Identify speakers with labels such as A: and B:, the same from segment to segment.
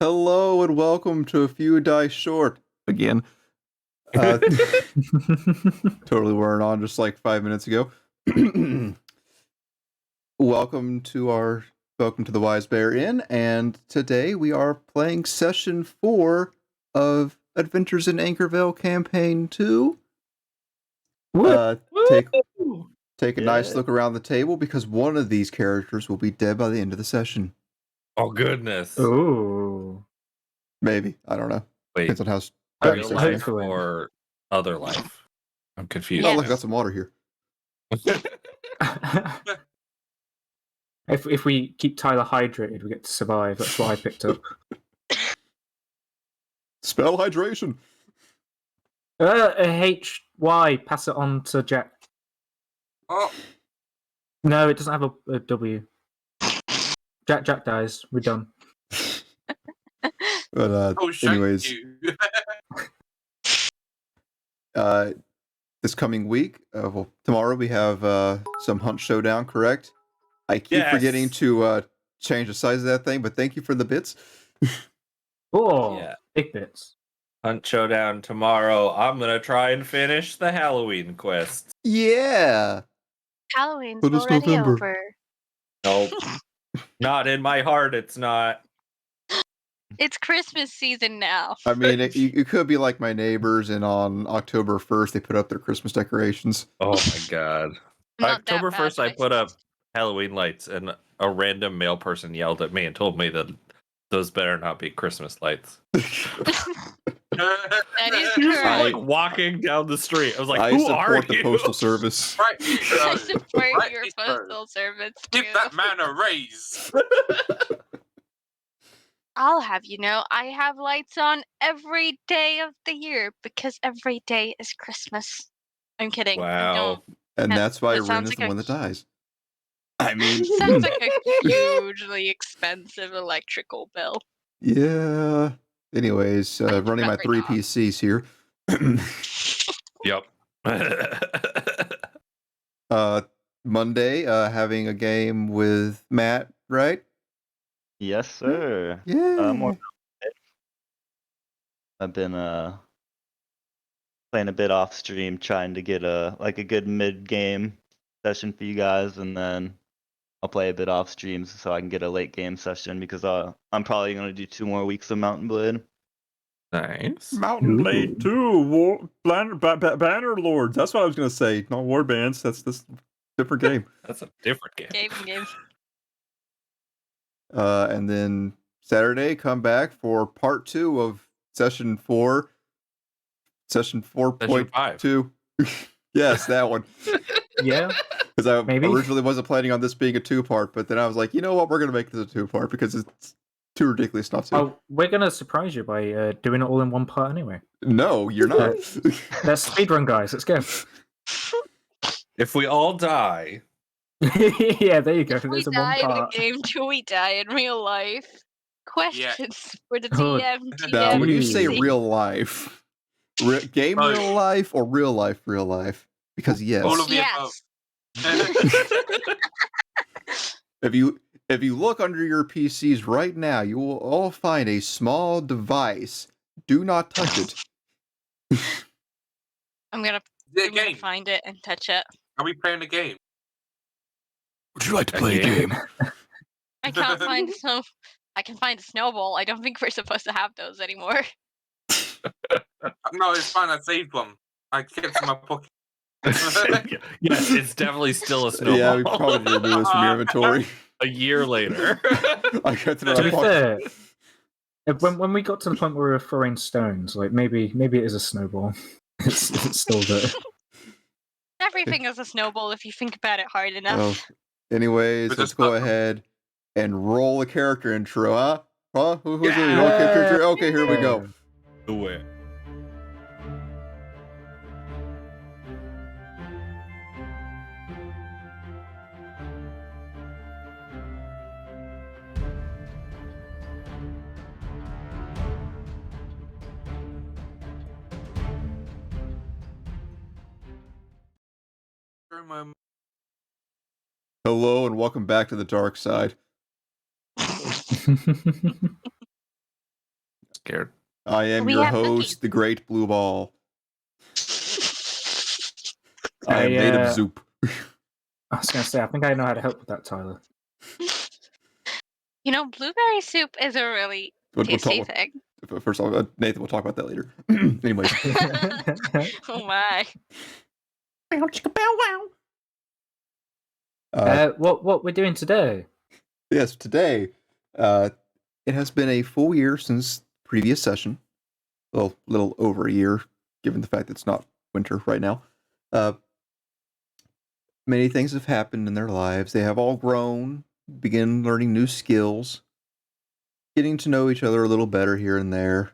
A: Hello and welcome to A Few Dice Short. Again. Totally weren't on just like 5 minutes ago. Welcome to the Wise Bear Inn, and today we are playing session 4 of Adventures in Anqkorveil Campaign 2. Take a nice look around the table because one of these characters will be dead by the end of the session.
B: Oh goodness!
C: Ooh,
A: maybe, I don't know.
B: Wait,
A: depends on how
B: real life or other life? I'm confused.
A: Oh, look, I got some water here.
C: if we keep Tyler hydrated, we get to survive. That's what I picked up.
A: Spell hydration.
C: HY. Pass it on to Jack.
D: Oh.
C: No, it doesn't have a W. Jack dies. We're done.
A: But anyways, this coming week, tomorrow we have some Hunt Showdown. Correct? I keep forgetting to change the size of that thing, but thank you for the bits.
C: Oh, yeah. Big bits.
B: Hunt Showdown tomorrow. I'm gonna try and finish the Halloween quest.
A: Yeah.
E: Halloween's already over.
B: Nope. Not in my heart, it's not.
E: It's Christmas season now.
A: I mean, you could be like my neighbors, and on October 1st, they put up their Christmas decorations.
B: Oh my god. October 1st, I put up Halloween lights, and a random male person yelled at me and told me that those better not be Christmas lights.
E: That is
B: He was
E: correct.
B: like walking down the street. I was like,
A: I
B: who are
A: support the Postal Service.
D: Right.
E: I support your postal service too.
D: Give that man a raise.
E: I'll have you know, I have lights on every day of the year because every day is Christmas. I'm kidding.
B: Wow.
A: And that's why
E: That
A: Rin is
E: sounds
A: the
E: like
A: one that dies. I mean,
E: sounds like a hugely expensive electrical bill.
A: Yeah. Anyways, running my 3 PCs here.
B: Yep.
A: Monday, having a game with Matt, right?
F: Yes, sir.
A: Yeah.
F: I've been playing a bit off stream, trying to get a good mid game session for you guys, and then I'll play a bit off stream so I can get a late game session because I'm probably gonna do 2 more weeks of Mountain Blade.
B: Nice.
A: Mountain Blade 2, Banner Lords. That's what I was gonna say. Not War Bands. That's this different game.
B: That's a different game.
E: Game.
A: And then Saturday, come back for part 2 of session 4. Session 4.2. Yes, that one.
C: Yeah.
A: Because I originally wasn't planning on this being a 2-part, but then I was like, you know what, we're gonna make this a 2-part because it's too ridiculous not to.
C: Oh, we're gonna surprise you by doing it all in one part anyway.
A: No, you're not.
C: That's speedrun, guys. Let's go.
B: If we all die.
C: Yeah, there you go.
E: Do we die in the game? Do we die in real life? Questions for the DM.
A: Now, when you say real life, game real life or real life? Because yes.
D: All of the above.
A: If you look under your PCs right now, you will all find a small device. Do not touch it.
E: I'm gonna find it and touch it.
D: Are we playing a game?
A: Would you like to play a game?
E: I can't find I can find a snowball. I don't think we're supposed to have those anymore.
D: No, it's fine. I saved one. I kept it in my pocket.
B: Yes, it's definitely still a snowball.
A: Yeah, we probably need to remove this from your inventory.
B: A year later.
A: I kept it in
C: To
A: my
C: be
A: pocket.
C: fair, when we got to the point where we were throwing stones, like maybe it is a snowball. It's still there.
E: Everything is a snowball if you think about it hard enough.
A: Anyways, let's go ahead and roll the character intro, huh? Who's it? You know what character intro? Okay, here we go.
B: Do it.
A: Hello and welcome back to the dark side.
B: scared.
A: I am
E: We
A: your
E: have
A: host,
E: cookies.
A: the Great Blue Ball. I am made of Zoop.
C: I was going to say, I think I know how to help with that, Tyler.
E: You know, blueberry soup is a really tasty thing.
A: First of all, Nathan, we'll talk about that later. Anyways.
E: Oh my.
C: What we're doing today?
A: Yes, today, it has been a full year since previous session. Well, a little over a year, given the fact that it's not winter right now. Many things have happened in their lives. They have all grown, begin learning new skills, getting to know each other a little better here and there.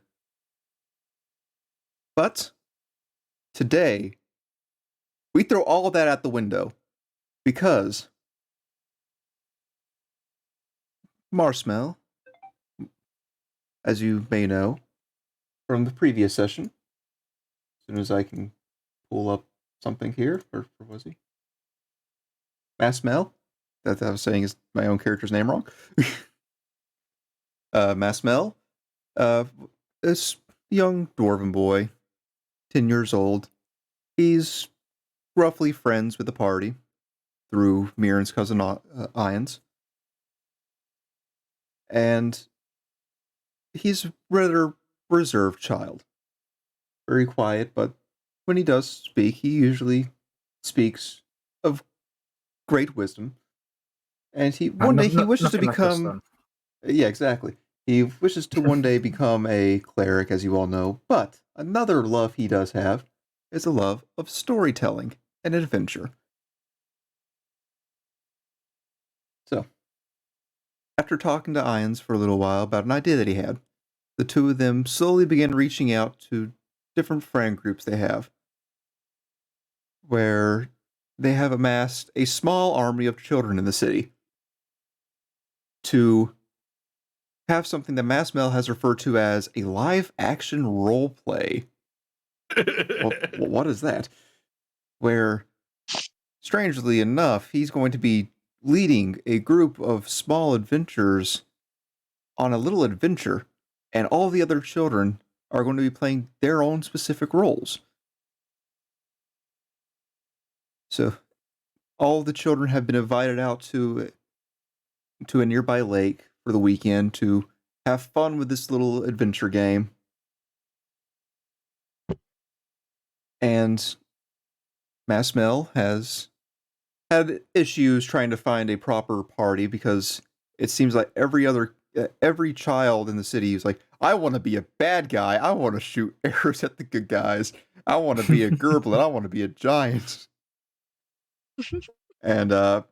A: But today, we throw all of that out the window because Marshmallow, as you may know from the previous session, as soon as I can pull up something here, or was he? Masmel? That I was saying is my own character's name wrong. Masmel, this young dwarven boy, 10 years old. He's roughly friends with the party through Mirren's cousin Ions. And he's a rather reserved child. Very quiet, but when he does speak, he usually speaks of great wisdom. And one day he wishes to become... Yeah, exactly. He wishes to one day become a cleric, as you all know. But another love he does have is a love of storytelling and adventure. So, after talking to Ions for a little while about an idea that he had, the two of them slowly began reaching out to different friend groups they have, where they have amassed a small army of children in the city to have something that Masmel has referred to as a live-action role play. Well, what is that? Where, strangely enough, he's going to be leading a group of small adventurers on a little adventure, and all the other children are going to be playing their own specific roles. So, all the children have been invited out to a nearby lake for the weekend to have fun with this little adventure game. And Masmel has had issues trying to find a proper party because it seems like every child in the city is like, I want to be a bad guy. I want to shoot arrows at the good guys. I want to be a Gerblin. I want to be a giant. And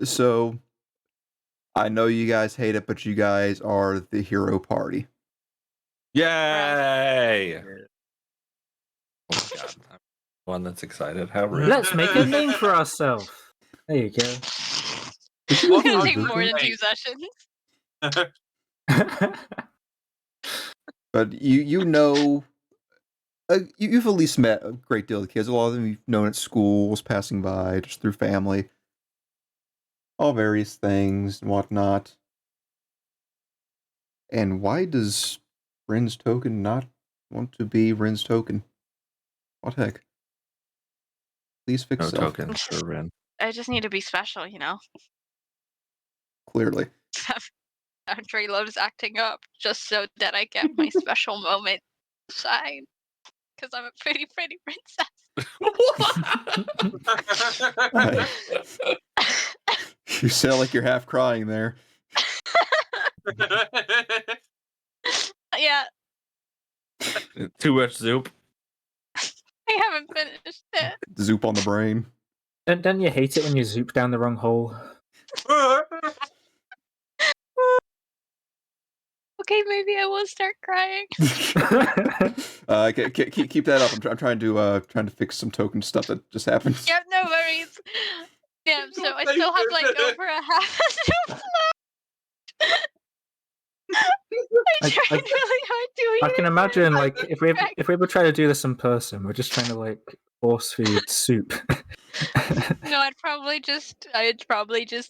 A: so I know you guys hate it, but you guys are the hero party.
B: Yay! Oh my god. I'm the one that's excited. How rude.
C: Let's make a name for ourselves. There you go.
E: It's gonna take more than 2 sessions.
A: But you know, you've at least met a great deal of kids. A lot of them you've known at schools, passing by, just through family. All various things and whatnot. And why does Rin's token not want to be Rin's token? What the heck? Please fix
B: No
A: self.
B: tokens for Rin.
E: I just need to be special, you know?
A: Clearly.
E: Andre loves acting up just so that I get my special moment shine. Because I'm a pretty, pretty princess.
A: You sound like you're half crying there.
E: Yeah.
B: Too much Zoop.
E: I haven't finished it.
A: Zoop on the brain.
C: Don't you hate it when you zoop down the wrong hole?
E: Okay, maybe I will start crying.
A: Keep that up. I'm trying to fix some token stuff that just happened.
E: Yeah, no worries. Yeah, so I still have like over a half a soup left. I tried really hard to eat.
C: I can imagine, like, if we ever try to do this in person, we're just trying to like force feed soup.
E: No, I'd probably just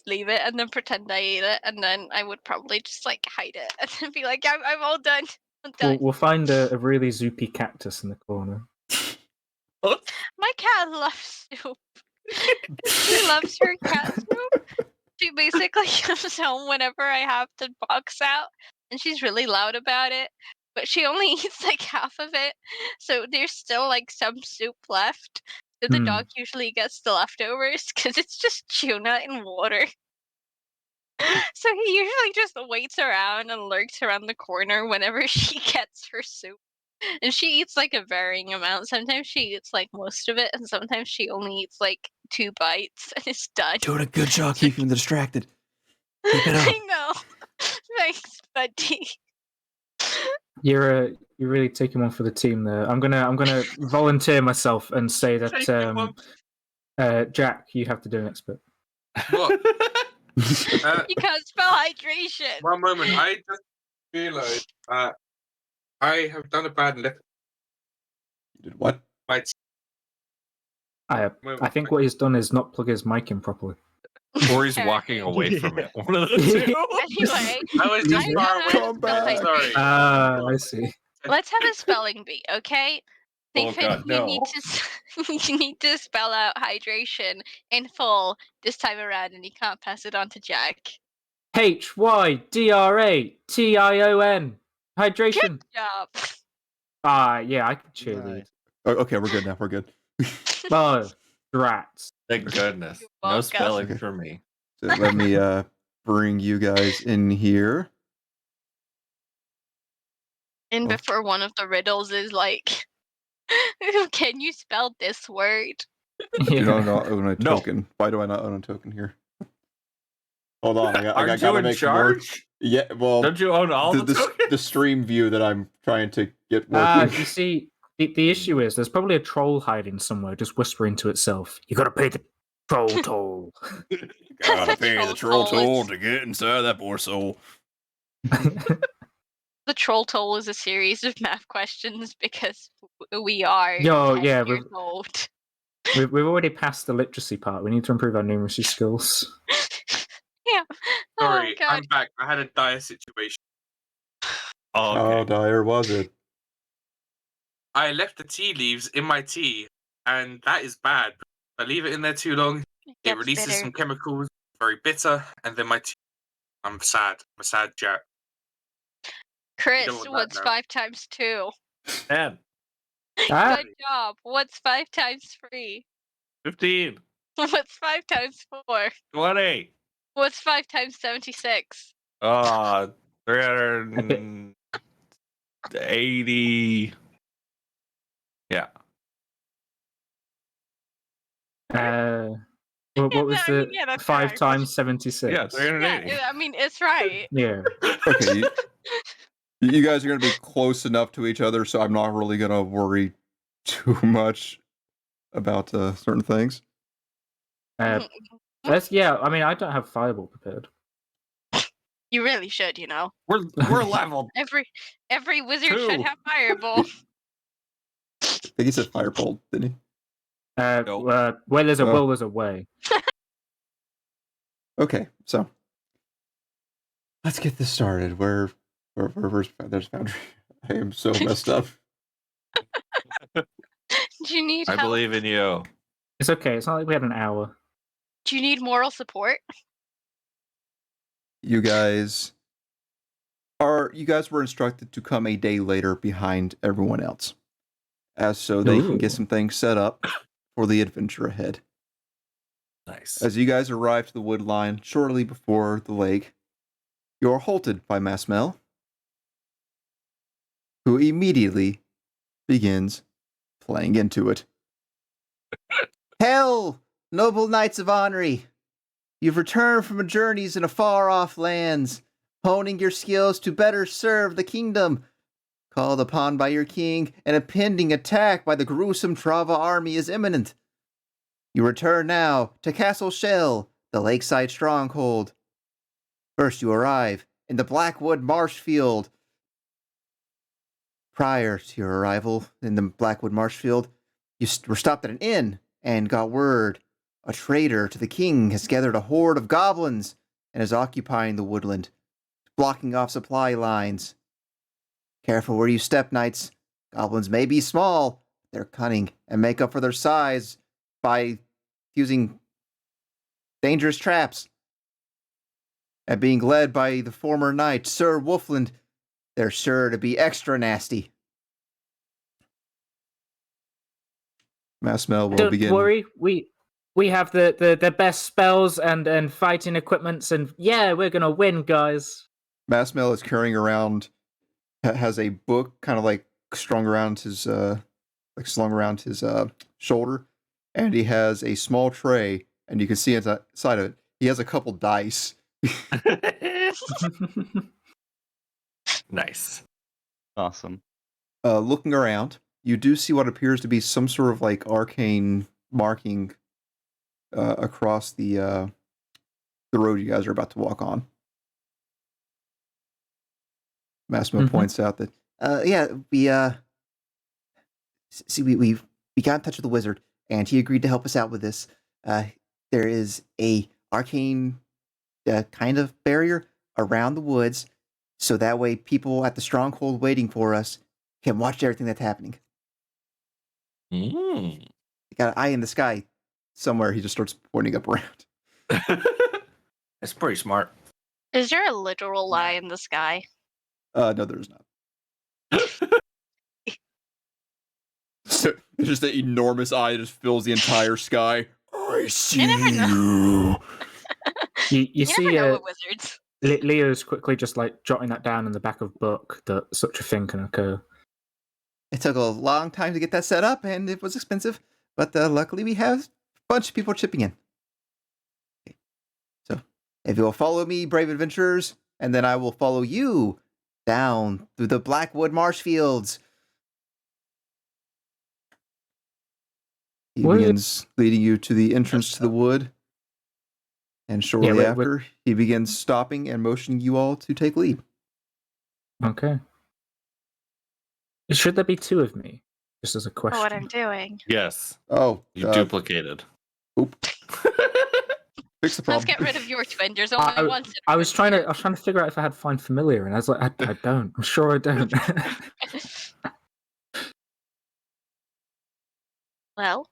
E: leave it and then pretend I ate it, and then I would probably just like hide it and then be like, I'm all done. I'm done.
C: We'll find a really zoopy cactus in the corner.
E: My cat loves soup. She loves her cat soup. She basically comes home whenever I have the box out, and she's really loud about it. But she only eats like half of it, so there's still like some soup left. So the dog usually gets the leftovers because it's just tuna and water. So he usually just waits around and lurks around the corner whenever she gets her soup. And she eats like a varying amount. Sometimes she eats like most of it, and sometimes she only eats like 2 bites and it's done.
A: Doing a good job keeping them distracted. Keep it up.
E: I know. Thanks, buddy.
C: You're really taking one for the team there. I'm gonna volunteer myself and say that Jack, you have to do an expert.
D: What?
E: You can't spell hydration.
D: One moment. I just realized I have done a bad left.
A: You did what?
D: My
C: I think what he's done is not plug his mic in properly.
B: Or he's walking away from it. One of the two.
E: Anyway,
D: I was just
E: I'm
D: far
E: not
D: away.
A: Come back.
D: Sorry.
C: I see.
E: let's have a spelling bee, okay?
B: Oh,
E: Nathan,
B: God, no.
E: you need to spell out hydration in full this time around, and you can't pass it on to Jack.
C: HYDRATION. Hydration.
E: Good job.
C: Yeah, I can cheerlead.
F: Nice.
A: Oh, okay, we're good now. We're good.
C: Oh, drats.
B: Thank goodness.
E: You're
B: No
E: welcome.
B: spelling
A: Okay.
B: for me.
A: So let me bring you guys in here.
E: And
A: Oh.
E: before one of the riddles is like, can you spell this word?
A: You don't own a
B: No.
A: token. Why do I not own a token here? Hold on, I
B: Aren't
A: gotta
B: you in
A: make
B: charge?
A: more. Yeah, well,
B: Don't you own all the tokens?
A: the stream view that I'm trying to get working.
C: You see, the issue is there's probably a troll hiding somewhere, just whispering to itself. You gotta pay the troll toll.
A: Gotta
E: pay the troll toll
A: to get inside that poor soul.
E: The troll toll is a series of math questions because we are
C: Yo,
E: 10
C: yeah,
E: years old.
C: We've already passed the literacy part. We need to improve our numeracy skills.
E: Yeah.
D: Sorry,
E: Oh god.
D: I'm back. I had a dire situation.
B: Oh,
A: How
B: okay.
A: dire was it?
D: I left the tea leaves in my tea, and that is bad. I leave it in there too long, it
E: Gets
D: releases
E: bitter.
D: some chemicals, very bitter, and then my tea. I'm sad. I'm a sad Jack.
E: Chris,
D: want that
E: what's
D: now.
E: 5 times 2?
B: 10,
C: Ah,
E: Good job. What's 5 times 3?
B: 15,
E: What's 5 times 4?
B: 20.
E: What's 5 times 76?
B: 380. Yeah.
C: what was
E: I mean,
C: the
E: yeah, that's
C: 5
E: correct.
C: times 76?
B: Yeah, 380.
E: Yeah, I mean, it's right.
C: Yeah.
A: Okay, you guys are gonna be close enough to each other, so I'm not really gonna worry too much about certain things.
C: Yeah. I mean, I don't have fireball prepared.
E: You really should, you know.
B: We're level.
E: Every wizard should
B: 2.
E: have fireball.
A: I think he said firebolt, didn't he?
C: Where there's a will, there's a way.
A: Okay, so let's get this started. Where's there's Foundry? I am so messed up.
E: Do you need
B: I
E: help?
B: believe in you.
C: It's okay. It's not like we had an hour.
E: Do you need moral support?
A: You guys were instructed to come a day later behind everyone else, as so they can get
C: Ooh.
A: some things set up for the adventure ahead.
B: Nice.
A: As you guys arrive to the wood line shortly before the lake, you are halted by Masmel, who immediately begins playing into it. Hail, noble knights of Henri! You've returned from journeys in a far-off lands, honing your skills to better serve the kingdom. Called upon by your king, an impending attack by the gruesome Trava army is imminent. You return now to Castle Shell, the lakeside stronghold. First you arrive in the Blackwood Marshfield. Prior to your arrival in the Blackwood Marshfield, you were stopped at an inn and got word a traitor to the king has gathered a horde of goblins and is occupying the woodland, blocking off supply lines. Careful where you step, knights. Goblins may be small, they're cunning and make up for their size by using dangerous traps. And being led by the former knight, Sir Wolfland, they're sure to be extra nasty. Masmel will begin.
C: Don't worry, we have the best spells and fighting equipments, and yeah, we're gonna win, guys.
A: Masmel is carrying around, has a book kind of like slung around his shoulder, and he has a small tray, and you can see inside of it, he has a couple dice.
B: Nice.
F: Awesome.
A: Looking around, you do see what appears to be some sort of like arcane marking across the road you guys are about to walk on. Massimo points out that we got in touch with the wizard, and he agreed to help us out with this. There is a arcane kind of barrier around the woods, so that way people at the stronghold waiting for us can watch everything that's happening.
B: Mm.
A: He got an eye in the sky somewhere. He just starts pointing up around.
B: That's pretty smart.
E: Is there a literal lie in the sky?
A: No, there's not. So there's just an enormous eye that just fills the entire sky. I see you.
C: You see,
E: never know with wizards.
C: Leo's quickly just like jotting that down in the back of book that such a thing can occur.
A: It took a long time to get that set up, and it was expensive, but luckily we have a bunch of people chipping in. Okay. So, if you'll follow me, brave adventurers, and then I will follow you down through the Blackwood marsh fields. He begins leading you to the entrance to the wood, and shortly after, he begins stopping and motioning you all to take lead.
C: Okay. Should there be two of me? Just as a question.
E: For what I'm doing.
B: Yes.
A: Oh,
B: You duplicated.
A: Oop. Fix the problem.
E: Let's get rid of your twin. There's only one.
C: I was trying to figure out if I had Find Familiar, and I was like, I don't. I'm sure I don't.
E: Well,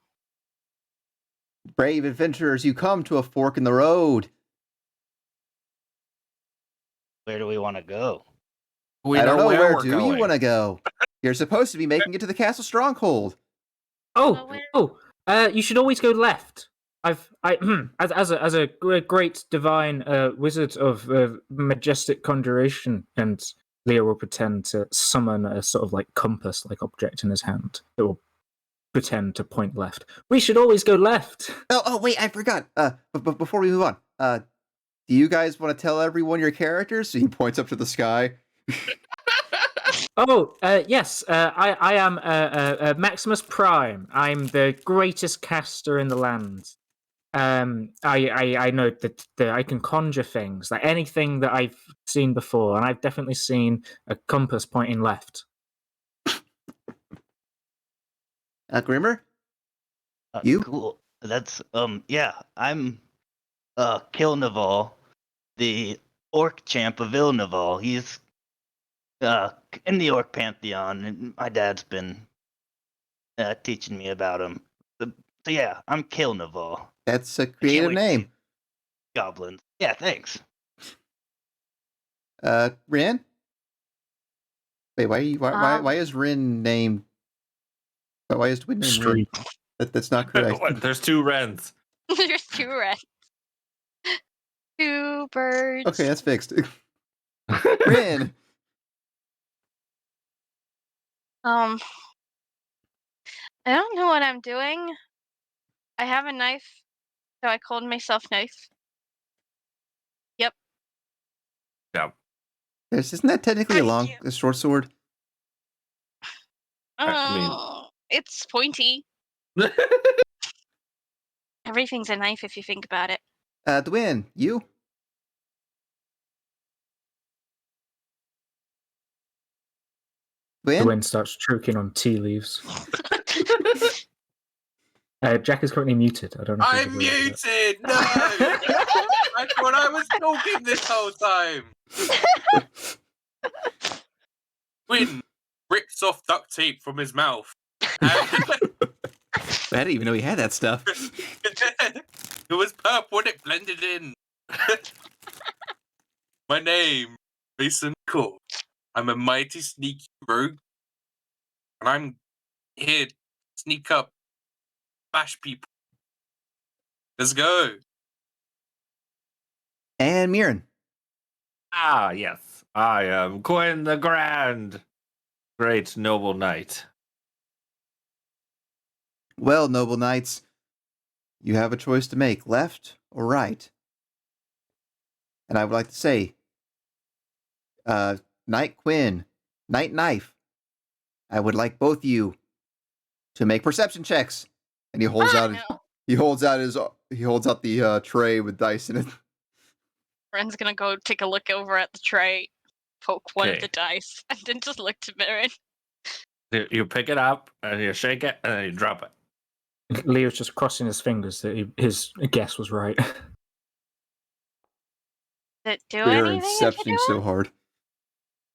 A: brave adventurers, you come to a fork in the road.
F: Where do we want to go?
A: I don't know. Where do you want to go? You're supposed to be making it to the castle stronghold.
C: You should always go left. As a great divine wizard of majestic conjuration, and Leo will pretend to summon a sort of like compass-like object in his hand. It will pretend to point left. We should always go left.
A: Oh, wait, I forgot. But before we move on, do you guys want to tell everyone your characters? So he points up to the sky.
C: Yes. I am Maximus Prime. I'm the greatest caster in the land. I know that I can conjure things, like anything that I've seen before, and I've definitely seen a compass pointing left.
A: Grimmer? You?
F: Cool. That's yeah. I'm Kilnaval, the orc champ of Ilnaval. He's in the orc pantheon, and my dad's been teaching me about him. So yeah, I'm Kilnaval.
A: That's a creative name.
F: Goblins. Yeah, thanks.
A: Rin? Wait, why is Rin named? Why is Twin named Rin? That's not correct.
B: There's two Rens.
E: There's two Rens. Two birds.
A: Okay, that's fixed. Rin.
E: I don't know what I'm doing. I have a knife, so I called myself Knife. Yep.
B: Yeah.
A: Isn't that technically a short sword?
E: It's pointy. Everything's a knife if you think about it.
A: Dwayne, you?
C: The wind starts choking on tea leaves. Jack is currently muted. I don't know.
D: I'm muted. No, I thought I was talking this whole time. Quinn rips off duct tape from his mouth.
A: I didn't even know he had that stuff.
D: It was purple and it blended in. My name, Mason Cole. I'm a mighty sneaky rogue. And I'm here to sneak up, bash people. Let's go.
A: And Mirren.
B: Ah, yes. I am Quinn the Grand, great noble knight.
A: Well, noble knights, you have a choice to make, left or right. And I would like to say, Knight Quinn, Knight Knife, I would like both of you to make perception checks. And he holds out the tray with dice in it.
E: Ren's gonna go take a look over at the tray, poke one of
B: Okay.
E: the dice, and then just look to Mirren.
B: You pick it up and you shake it and then you drop it.
C: Leo's just crossing his fingers that his guess was right.
E: Did it do
A: You're
E: anything?
A: inceptioning so hard.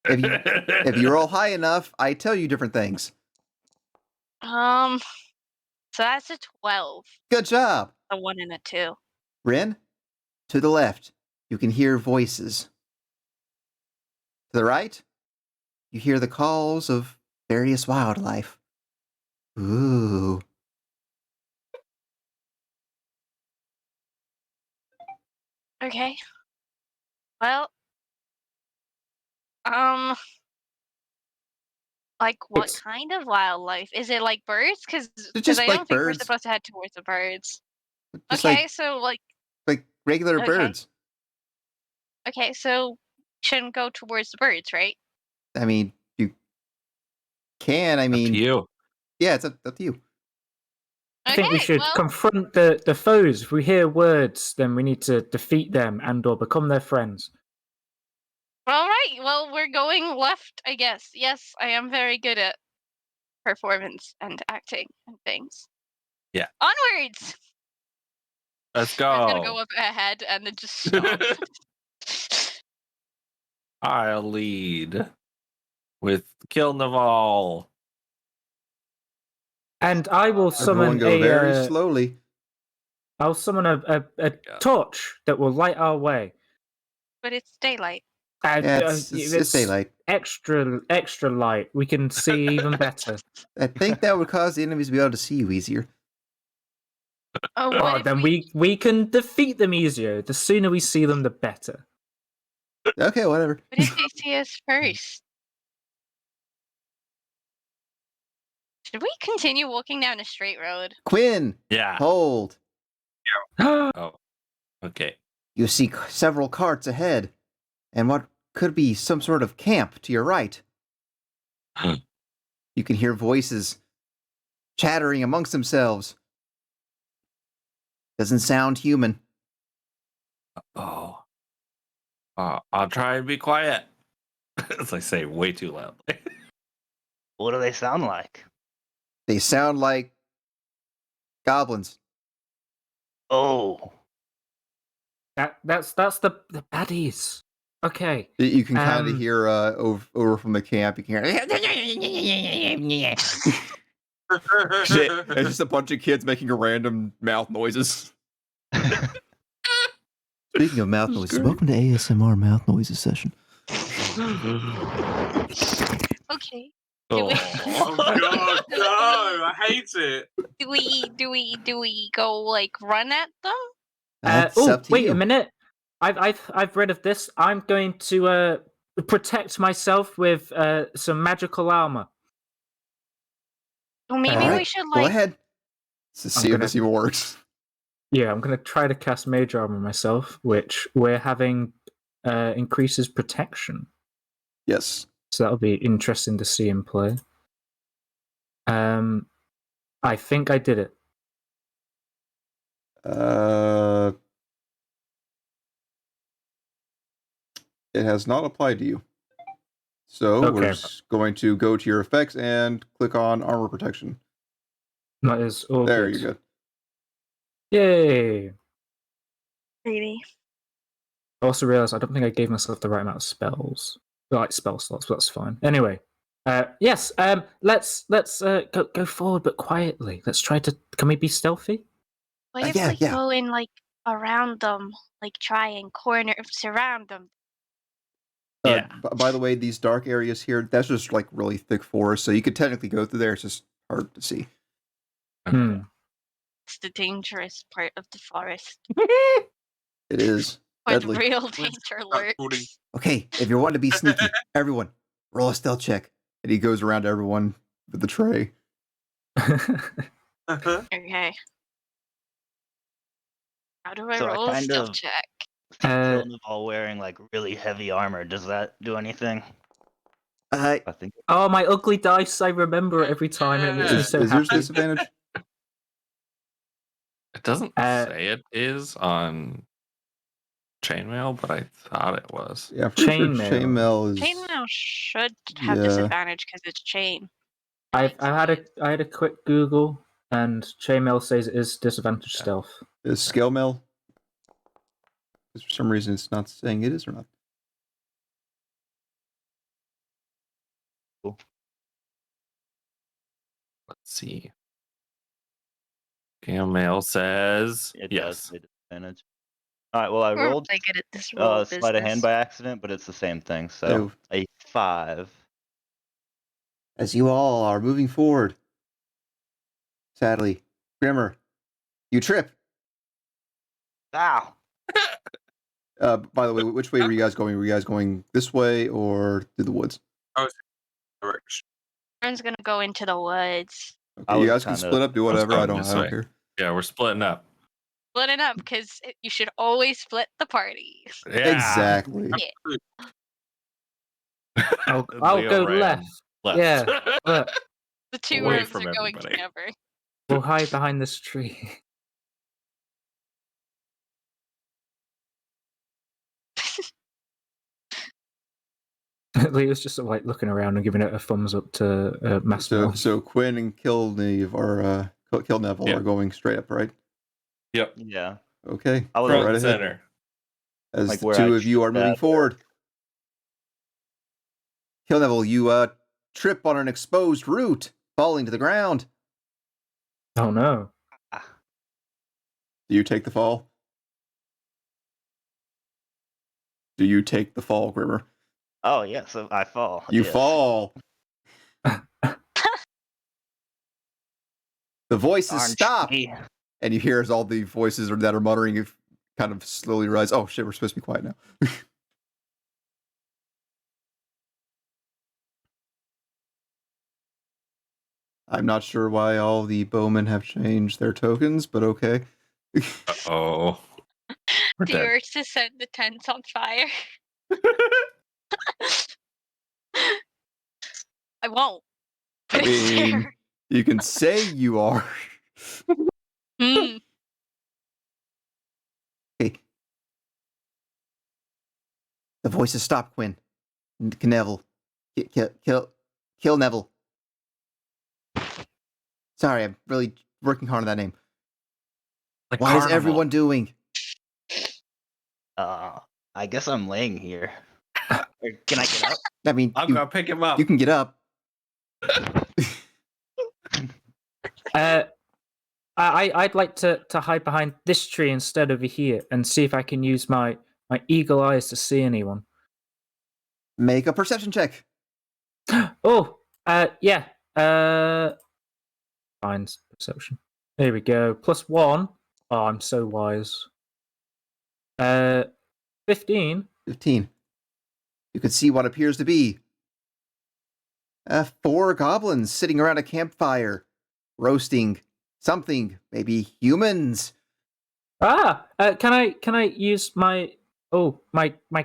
A: If you're all high enough, I tell you different things.
E: So that's a 12.
A: Good job.
E: A 1 and a 2.
A: Rin, to the left, you can hear voices. To the right, you hear the calls of various wildlife. Ooh.
E: Okay. Well, like what
C: It's-
E: kind of wildlife? Is it like birds? Because
A: just
E: I
A: like
E: don't think we're
A: birds.
E: supposed to head towards the birds.
A: Just
E: Okay,
A: like
E: so
A: regular
E: Okay.
A: birds.
E: okay, so we shouldn't go towards the birds, right?
A: I mean, you can. I
B: Up to
A: mean,
B: you.
A: yeah, it's up to you.
C: I think we
E: Okay,
C: should
E: well,
C: confront the foes. If we hear words, then we need to defeat them and/or become their friends.
E: all right. Well, we're going left, I guess. Yes, I am very good at performance and acting and things.
B: Yeah.
E: Onwards.
B: Let's
E: I was gonna go
B: go.
E: up ahead and then just stop.
B: I'll lead with Kill Naval.
C: And I will
A: Everyone
C: summon
A: go very
C: a.
A: slowly.
C: I'll summon a
B: Yeah.
C: torch that will light our way.
E: But it's daylight.
C: And,
A: Yeah, it's daylight.
C: extra light. We can see even better.
A: I think that would cause the enemies to be able to see you easier.
E: Oh,
C: Oh,
E: what if
C: then we can defeat them easier. The sooner we see them, the better.
A: Okay, whatever.
E: What if they see us first? Should we continue walking down a straight road?
A: Quinn,
B: Yeah.
A: hold.
B: Oh. Okay.
A: You see several carts ahead, and what could be some sort of camp to your right. You can hear voices chattering amongst themselves. Doesn't sound human.
B: Oh. I'll try and be quiet. As I say way too loudly.
F: What do they sound like?
A: They sound like goblins.
F: Oh,
C: That's the baddies. Okay.
A: You can kind of
C: Um,
A: hear over from the camp. You can hear. It's just a bunch of kids making random mouth noises. Speaking of mouth noises, welcome to ASMR mouth noises session.
E: Okay.
B: Oh.
D: Oh god, no! I hate it.
E: Do we go like run at them?
A: That's
C: oh,
A: up to
C: wait
A: you.
C: a minute. I've read of this. I'm going to protect myself with some magical armor.
E: Well, maybe
A: Alright,
E: we should
A: go
E: like.
A: ahead. To see if this even works.
C: Yeah, I'm going to try to cast mage armor myself, which we're having increases protection.
A: Yes.
C: So that'll be interesting to see in play. I think I did it.
A: It has not applied to you. So we're
C: Okay.
A: going to go to your effects and click on armor protection.
C: That is all
A: There
C: good.
A: you go.
C: Yay!
E: Really?
C: I also realized I don't think I gave myself the right amount of spells. Like spell slots, but that's fine. Anyway, Yes. Let's go forward, but quietly. Let's try to. Can we be stealthy?
E: What if we go in like around them, like try and surround them?
B: Yeah.
A: By the way, these dark areas here, that's just like really thick forest, so you could technically go through there. It's just hard to see.
C: Hmm.
E: It's the dangerous part of the forest.
A: It is
E: Where
A: deadly.
E: the real danger lurks.
A: Okay, if you want to be sneaky, everyone, roll a stealth check. And he goes around to everyone with the tray.
E: Okay. How do I
F: So
E: roll a
F: kind
E: stealth
F: of
E: check?
F: all wearing like really heavy armor. Does that do anything?
A: I
F: think.
C: Oh, my ugly dice! I remember it every time, and it makes me so
A: is yours
C: happy.
A: disadvantage?
B: It doesn't say it is on chainmail, but I thought it was.
A: Yeah, I'm pretty sure
C: Chainmail.
A: chainmail is.
E: Chainmail should have
A: Yeah.
E: disadvantage because it's chain.
C: I had a quick Google, and chainmail says it is disadvantage stealth.
A: Is scale mail? Because for some reason it's not saying it is or not.
F: Cool.
B: Let's see. Chainmail says
F: It
B: yes.
F: does say disadvantage. All right. Well, I
E: We're
F: rolled
E: really good at this roll
F: sleight of hand
E: business.
F: by accident, but it's the same thing. So a 5.
A: As you all are moving forward, sadly, Grimmer, you trip.
F: Ow!
A: By the way, which way were you guys going? Were you guys going this way or through the woods?
E: Everyone's gonna go into the woods.
A: Okay, you guys can split up, do whatever. I don't care.
B: Yeah, we're splitting up.
E: Splitting up because you should always split the party.
B: Yeah.
A: Exactly.
C: I'll
B: Leo
C: go
B: ran
C: left. Yeah. Look,
E: The two
B: Away
E: roads
B: from
E: are going
B: everybody.
E: together.
C: we'll hide behind this tree. Leo's just sort of like looking around and giving it a thumbs up to Master.
A: So Quinn and Kill Neville are going straight up, right?
B: Yep.
F: Yeah.
A: Okay.
F: I was
B: Front
A: right
B: and
A: ahead.
B: center.
A: As
F: Like
A: the
F: where
A: two
F: I
A: of you are moving
F: stab
A: forward. Kill Neville, you trip on an exposed root, falling to the ground.
C: Oh no.
A: Do you take the fall? Do you take the fall, Grimmer?
F: Oh yes, I fall.
A: You
F: yes.
A: fall. The voices stop, and you hear as all the voices that are muttering kind of slowly rise. Oh shit, we're supposed to be quiet now. I'm not sure why all the bowmen have changed their tokens, but okay.
B: Oh.
E: Do you urge to set the tents on fire? I won't. But
A: I mean, you can say you are.
E: Hmm.
A: Hey. The voices stop, Quinn. Neville. Kill Neville. Sorry, I'm really working hard on that name.
B: Like
A: what
B: carnival.
A: is everyone doing?
F: I guess I'm laying here. Or can I get up?
A: I mean,
B: I'm gonna pick him up.
A: You can get up.
C: I'd like to hide behind this tree instead over here and see if I can use my eagle eyes to see anyone.
A: Make a perception check.
C: Oh, yeah. Finds perception. There we go. +1. Oh, I'm so wise. 15.
A: 15. You can see what appears to be 4 goblins sitting around a campfire, roasting something, maybe humans.
C: Can I use my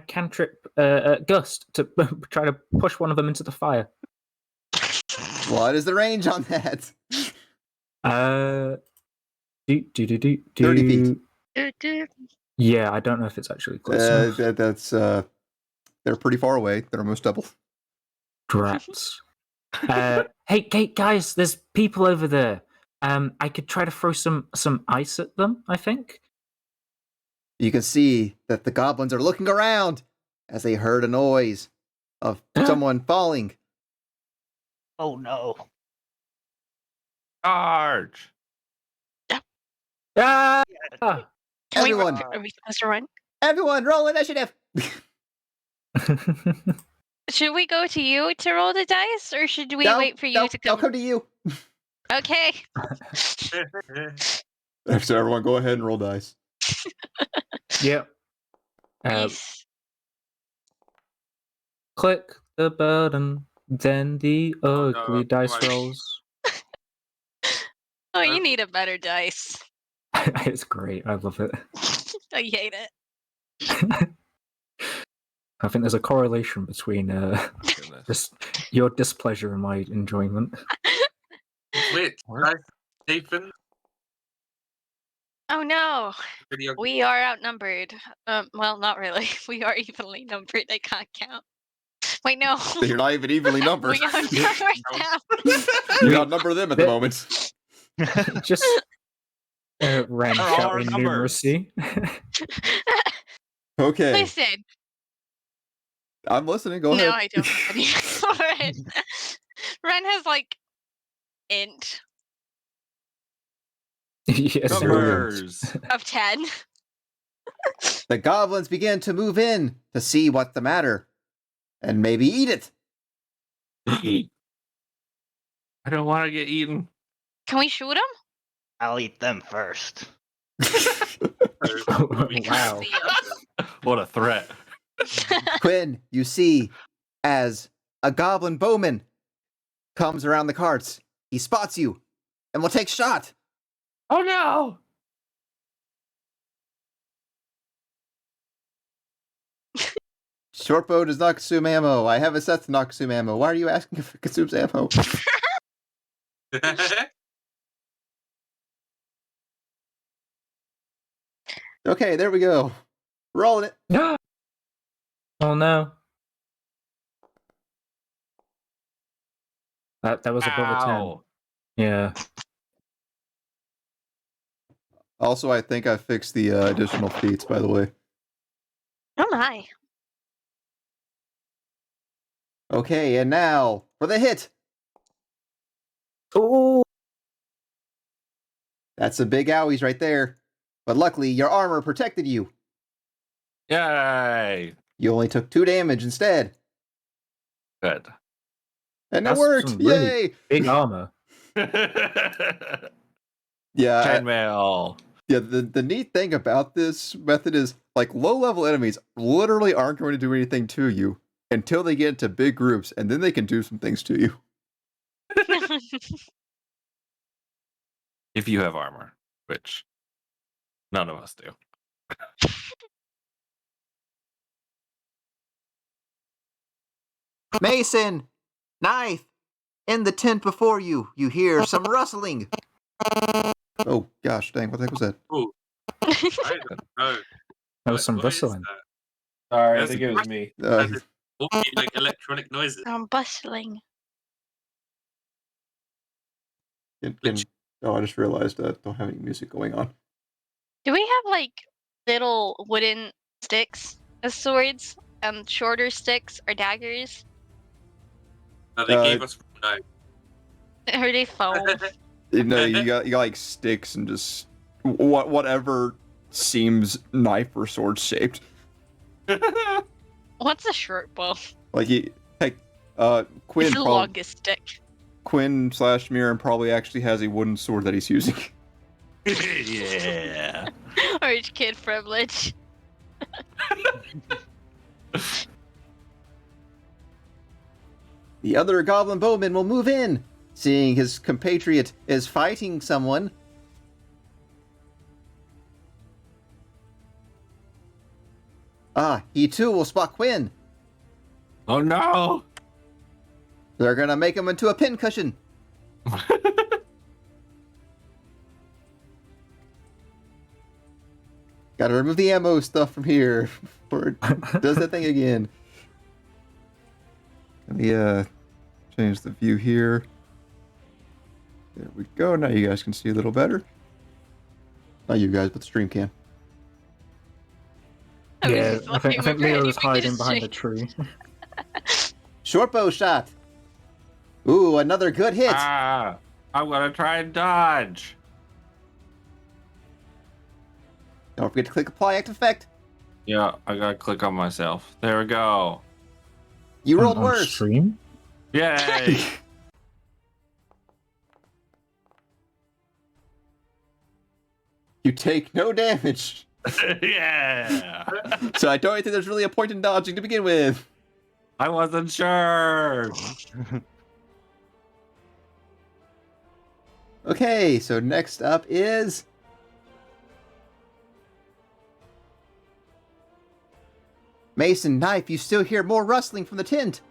C: cantrip gust to try to push one of them into the fire?
A: What is the range on that?
C: 30
A: feet.
C: Yeah, I don't know if it's actually close enough.
A: That's they're pretty far away. They're almost double.
C: Drats. Hey, guys, there's people over there. I could try to throw some ice at them, I think.
A: You can see that the goblins are looking around as they heard a noise of someone falling.
F: Oh no.
B: Charge!
C: Ah!
E: Can we
A: Everyone.
E: run? Are we supposed to run?
A: Everyone, roll initiative.
E: Should we go to you to roll the dice, or should we wait for you to
A: I'll
E: come?
A: come to you.
E: Okay.
A: So everyone, go ahead and roll dice.
C: Yep.
E: Nice.
C: Click the button, then the
D: Oh, no,
C: ugly dice
D: right.
C: rolls.
E: Oh, you need a better dice.
C: It's great. I love it.
E: I hate it.
C: I think there's a correlation between
B: Goodness.
C: just your displeasure and my enjoyment.
D: Wait, Nathan?
E: Oh no,
D: Video
E: we are outnumbered. Well, not really. We are evenly numbered. I can't count. Wait, no.
A: You're not even evenly numbered.
E: We outnumbered them.
A: You outnumber them at the moment.
C: Just ran
B: Are all our
C: shouting
B: numbers.
C: numeracy.
A: Okay,
E: Listen.
A: I'm listening. Go
E: No,
A: ahead.
E: I don't have any. Alright. Ren has like int
C: Yes,
A: Number.
B: Numbers.
E: of 10.
A: The goblins begin to move in to see what's the matter, and maybe eat it.
B: I don't want to get eaten.
E: Can we shoot him?
F: I'll eat them first.
C: Wow.
B: What a threat.
A: Quinn, you see, as a goblin bowman comes around the carts, he spots you and will take shot.
B: Oh no!
A: Shortbow does not consume ammo. I have a set to not consume ammo. Why are you asking if it consumes ammo? Okay, there we go. Rolling it.
C: Oh no. That was above a 10.
B: Ow.
C: Yeah.
A: Also, I think I fixed the additional feats, by the way.
E: Oh my.
A: Okay, and now for the hit.
C: Oh.
A: That's some big owies right there. But luckily, your armor protected you.
B: Yay!
A: You only took 2 damage instead.
B: Good.
A: And it
C: That's
A: worked!
C: some really
A: Yay!
C: Big armor.
A: Yeah,
B: Chainmail.
A: yeah. The neat thing about this method is, like, low-level enemies literally aren't going to do anything to you until they get into big groups, and then they can do some things to you.
B: If you have armor, which none of us do.
A: Mason! Knife! In the tent before you, you hear some rustling. Oh, gosh, dang, what the heck was that?
D: Oh, I don't know.
C: That was some
D: What is
C: rustling.
D: that?
B: Sorry,
D: I think it was
B: me.
D: All be like electronic noises.
E: I'm bustling.
A: Oh, I just realized I don't have any music going on.
E: Do we have like little wooden sticks as swords and shorter sticks or daggers?
D: No, they gave us no.
E: Or they foam?
A: You know, you got like sticks and just whatever seems knife or sword shaped.
E: What's a short bow?
A: Like Quinn
E: It's the longest stick.
A: Quinn / Mirren probably actually has a wooden sword that he's using.
B: Yeah.
E: Rich kid privilege.
A: The other goblin bowman will move in, seeing his compatriot is fighting someone. Ah, he too will spot Quinn.
B: Oh no!
A: They're gonna make him into a pincushion. Gotta remove the ammo stuff from here before it does that thing again. Let me change the view here. There we go. Now you guys can see a little better. Not you guys, but the stream can.
C: Yeah, I think Leo was hiding behind a tree.
A: Short bow shot. Ooh, another good hit.
B: I'm gonna try and dodge.
A: Don't forget to click apply act effect.
B: Yeah, I gotta click on myself. There we go.
A: You rolled
C: on
A: worse.
C: stream.
B: Yay!
A: You take no damage.
B: Yeah.
A: So I don't think there's really a point in dodging to begin with.
B: I wasn't sure.
A: Okay, so next up is Mason Knife. You still hear more rustling from the tent.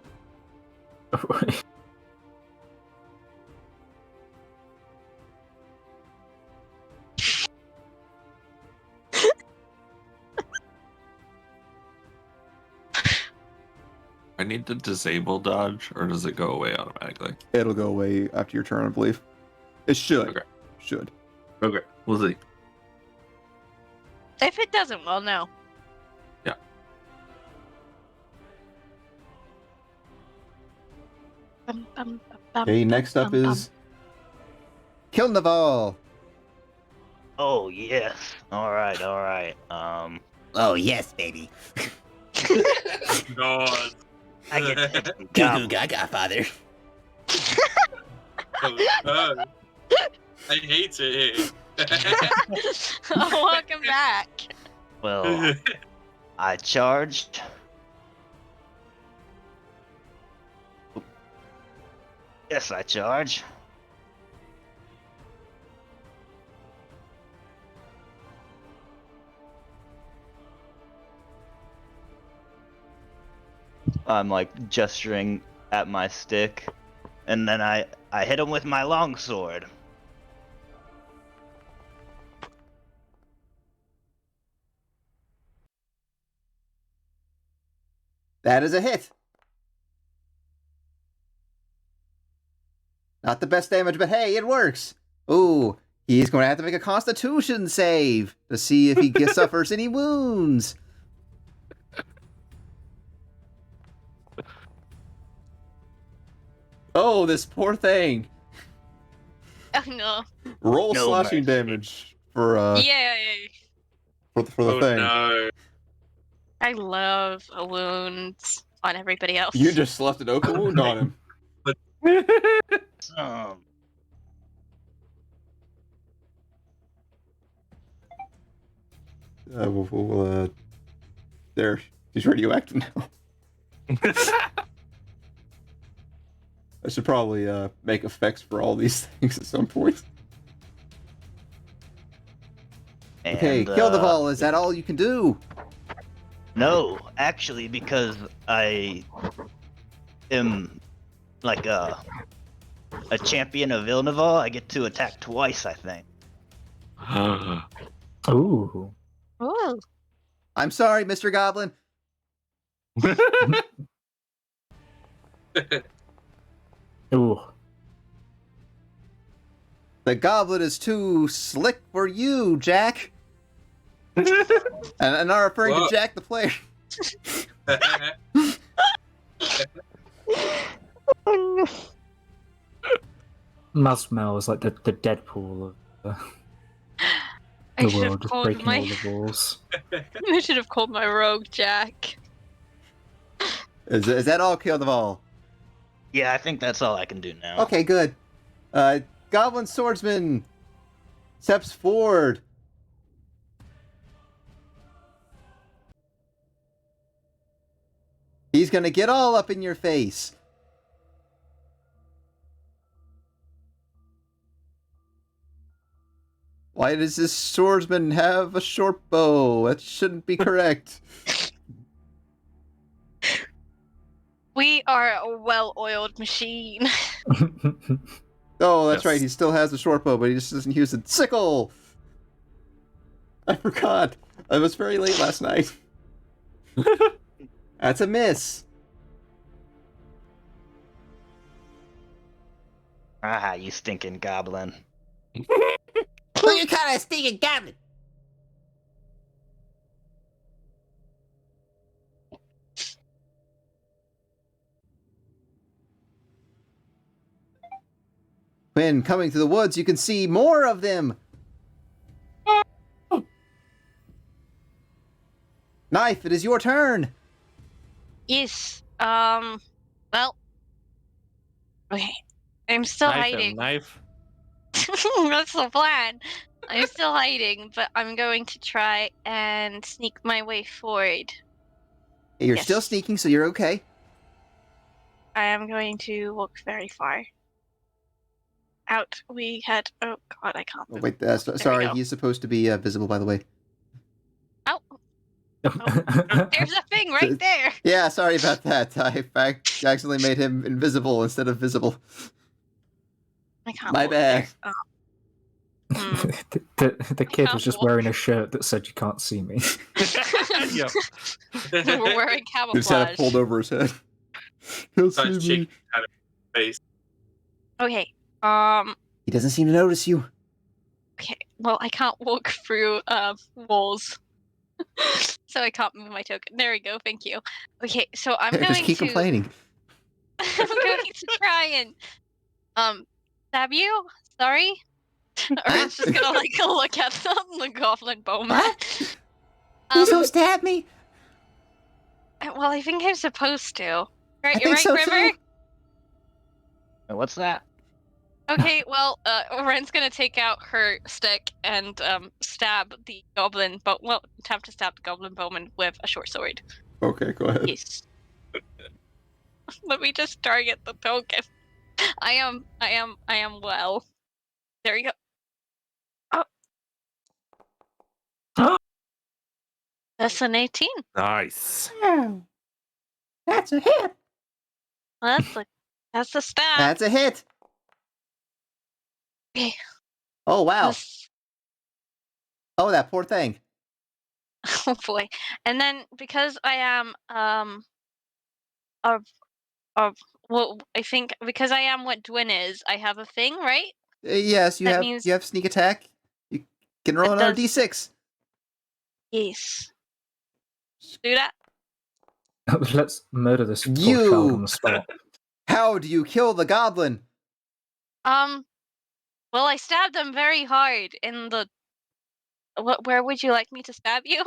B: I need to disable dodge, or does it go away automatically?
A: It'll go away after your turn, I believe. It should.
B: Okay.
A: Should.
B: Okay, we'll see.
E: If it doesn't, well, no.
B: Yeah.
A: Okay, next up is Kilnaval.
F: Oh yes. All right.
G: Oh, yes, baby.
D: God.
F: I get to
G: Goo
F: go.
G: goo gaga, father.
D: I hate it here.
E: Oh, welcome back.
F: Well, I charged. Yes, I charge. I'm like gesturing at my stick, and then I hit him with my longsword.
A: That is a hit. Not the best damage, but hey, it works. Ooh, he's going to have to make a Constitution save to see if he suffers any wounds. Oh, this poor thing.
E: Oh no.
A: Roll
F: No
A: slashing
F: mercy.
A: damage for
E: Yeah.
A: for the
D: Oh
A: thing.
D: no.
E: I love wounds on everybody else.
A: You just left an open wound on him.
F: Um,
A: There, he's radioactive now. I should probably make effects for all these things at some point. Okay,
F: and,
A: kill the Vol. Is that all you can do?
F: No, actually, because I am like a champion of Ilnival, I get to attack twice, I think.
C: Ooh.
E: Ooh.
A: I'm sorry, Mr. Goblin.
C: Ooh.
A: The Goblin is too slick for you, Jack. and I'm not referring
D: Whoa.
A: to Jack the player.
C: Musmel is like the Deadpool of
E: I
C: the
E: should have
C: world, just
E: called
C: breaking
E: my.
C: all the walls.
E: I should have called my rogue Jack.
A: Is that all, kill the Vol?
F: Yeah, I think that's all I can do now.
A: Okay, good. Goblin Swordsman steps forward. He's gonna get all up in your face. Why does this swordsman have a short bow? That shouldn't be correct.
E: We are a well-oiled machine.
A: Oh, that's
B: Yes.
A: right. He still has a short bow, but he just doesn't use it. Sickle! I forgot. I was very late last night. That's a miss.
F: Ah, you stinking goblin.
G: Who you call a stinking goblin?
A: When coming through the woods, you can see more of them. Knife, it is your turn.
E: Yes. Well. Okay. I'm still
B: Knife
E: hiding.
B: and knife.
E: That's the plan. I'm still hiding, but I'm going to try and sneak my way forward.
A: You're
E: Yes.
A: still sneaking, so you're okay.
E: I am going to walk very far. Out we head. Oh god, I can't.
A: Oh, wait,
E: we
A: sorry,
E: go.
A: he's supposed to be visible, by the way.
E: Oh, there's a thing right there.
A: Yeah, sorry about that. I accidentally made him invisible instead of visible.
E: I can't.
A: My
E: walk
A: bad.
E: there.
C: The kid
E: can't
C: was just
E: walk.
C: wearing a shirt that said "You can't see me."
B: Yep.
E: We're wearing
A: He just had
E: camouflage.
A: it pulled over his head. He'll
D: Such
A: see
D: chicken
A: me.
D: kind of face.
E: Okay.
A: He doesn't seem to notice you.
E: Okay. Well, I can't walk through walls, so I can't move my token. There we go. Thank you. Okay, so I'm going
A: Just keep
E: to.
A: complaining.
E: I'm going to try and stab you. Sorry. Or it's just gonna like look at the goblin bowman.
G: What? Please don't stab me.
E: Well, I think I'm supposed to. Right,
G: I
E: you're
G: think
E: right,
G: so
E: River.
G: too.
F: What's that?
E: Okay, well, Ren's gonna take out her stick and stab the goblin, attempt to stab the goblin bowman with a short sword.
A: Okay, go ahead.
E: Yes. Let me just target the token. I am well. There you go. That's an 18.
B: Nice.
G: Oh, that's a hit.
E: Well, that's a stab.
A: That's a hit.
E: Okay.
A: Oh, wow.
E: That's-
A: Oh, that poor thing.
E: Oh boy. And then because I am well, I think because I am what Dwin is, I have a thing, right?
A: Yes,
E: That means-
A: you have sneak attack. You can roll
E: It
A: another
E: does-
A: d6.
E: Yes. Do that.
C: Let's murder this poor
A: You-
C: child on the spot.
A: How do you kill the goblin?
E: Well, I stabbed him very hard in the. Where would you like me to stab you?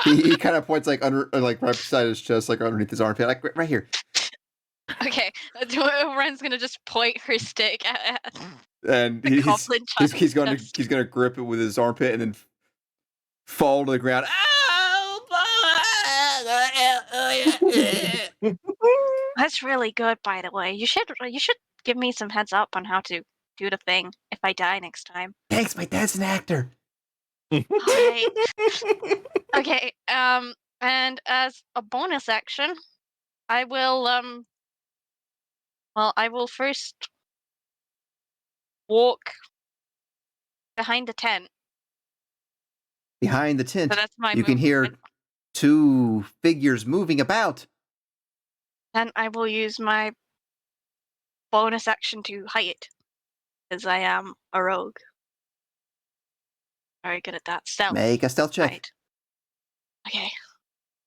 A: He kind of points like under, like right beside his chest, like underneath his armpit, like right here.
E: Okay, Ren's gonna just point her stick at
A: And
E: the goblin child.
A: he's gonna grip it with his armpit and then fall to the ground.
E: That's really good, by the way. You should give me some heads up on how to do the thing if I die next time.
A: Thanks, my dad's an actor.
E: Alright. Okay. And as a bonus action, I will Well, I will first walk behind the tent.
A: Behind the tent,
E: So that's my
A: you can hear
E: movement.
A: 2 figures moving about.
E: Then I will use my bonus action to hide, because I am a rogue. Very good at that. Stealth.
A: Make a stealth check.
E: Hide. Okay.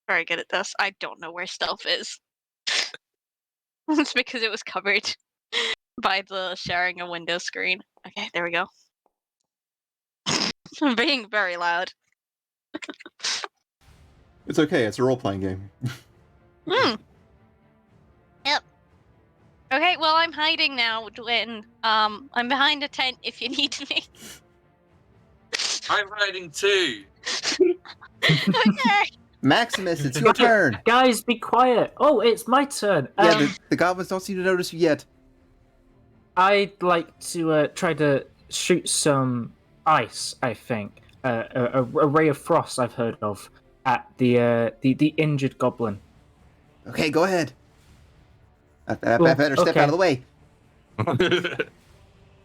E: Very good at this. I don't know where stealth is. It's because it was covered by the sharing a window screen. Okay, there we go. I'm being very loud.
A: It's okay. It's a role-playing game.
E: Yep. Okay, well, I'm hiding now, Dwin. I'm behind a tent if you need me.
D: I'm hiding too.
E: Okay.
A: Maximus, it's your turn.
C: Guys, be quiet. Oh, it's my turn.
A: Yeah, the goblins don't seem to notice you yet.
C: I'd like to try to shoot some ice. I think a ray of frost I've heard of at the injured goblin.
A: Okay, go ahead. I better step
C: okay.
A: out of the way.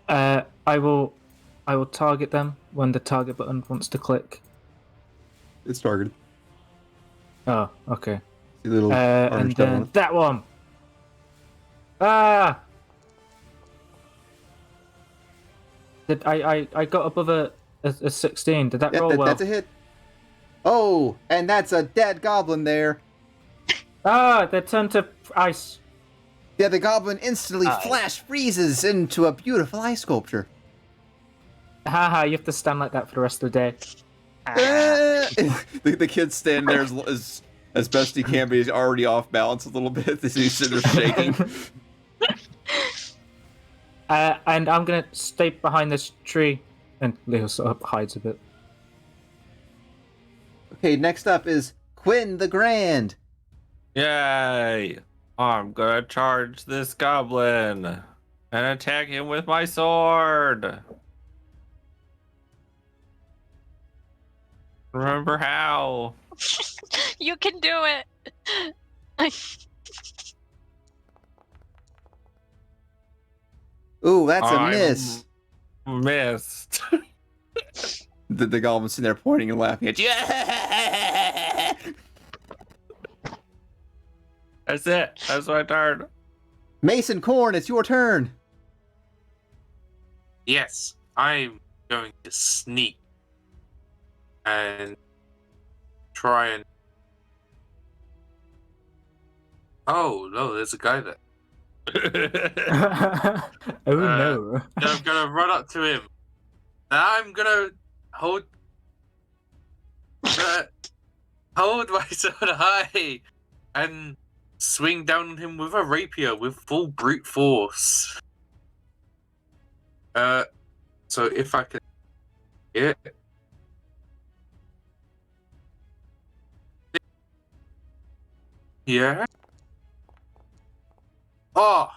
C: I will target them when the target button wants to click.
A: It's targeted.
C: Oh, okay.
A: See the little
C: And
A: orange dot on
C: then
A: it.
C: that one. Ah! I got above a 16. Did that
A: Yeah,
C: roll well?
A: that's a hit. Oh, and that's a dead goblin there.
C: Ah, they turned to ice.
A: Yeah, the goblin instantly flash freezes into a beautiful ice sculpture.
C: Haha, you have to stand like that for the rest of the day.
A: The kid's standing there as best he can, but he's already off balance a little bit. He's sitting there shaking.
C: And I'm gonna stay behind this tree, and Leo sort of hides a bit.
A: Okay, next up is Quinn the Grand.
B: Yay! I'm gonna charge this goblin and attack him with my sword. Remember how?
E: You can do it.
A: Ooh, that's a miss.
B: Missed.
A: The goblin's sitting there pointing and laughing at you.
B: That's it. That's my turn.
A: Mason Corn, it's your turn.
D: Yes, I'm going to sneak and try and. Oh no, there's a guy there.
C: Oh no!
D: I'm gonna run up to him. I'm gonna hold my sword high and swing down on him with a rapier with full brute force. So if I can, yeah. Oh,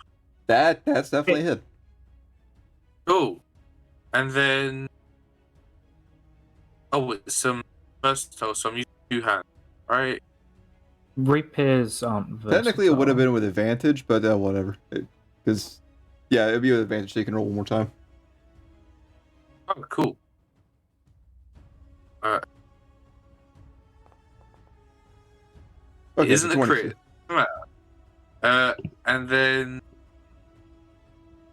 A: That's definitely a hit.
D: cool. And then, it's some versatile, so I'm using 2 hands, right?
C: Rapiers aren't versatile.
A: Technically, it would have been with advantage, but whatever. Because, yeah, it'd be with advantage, so you can roll one more time.
D: Oh, cool.
A: Okay,
D: It isn't a
A: 22.
D: crit. And then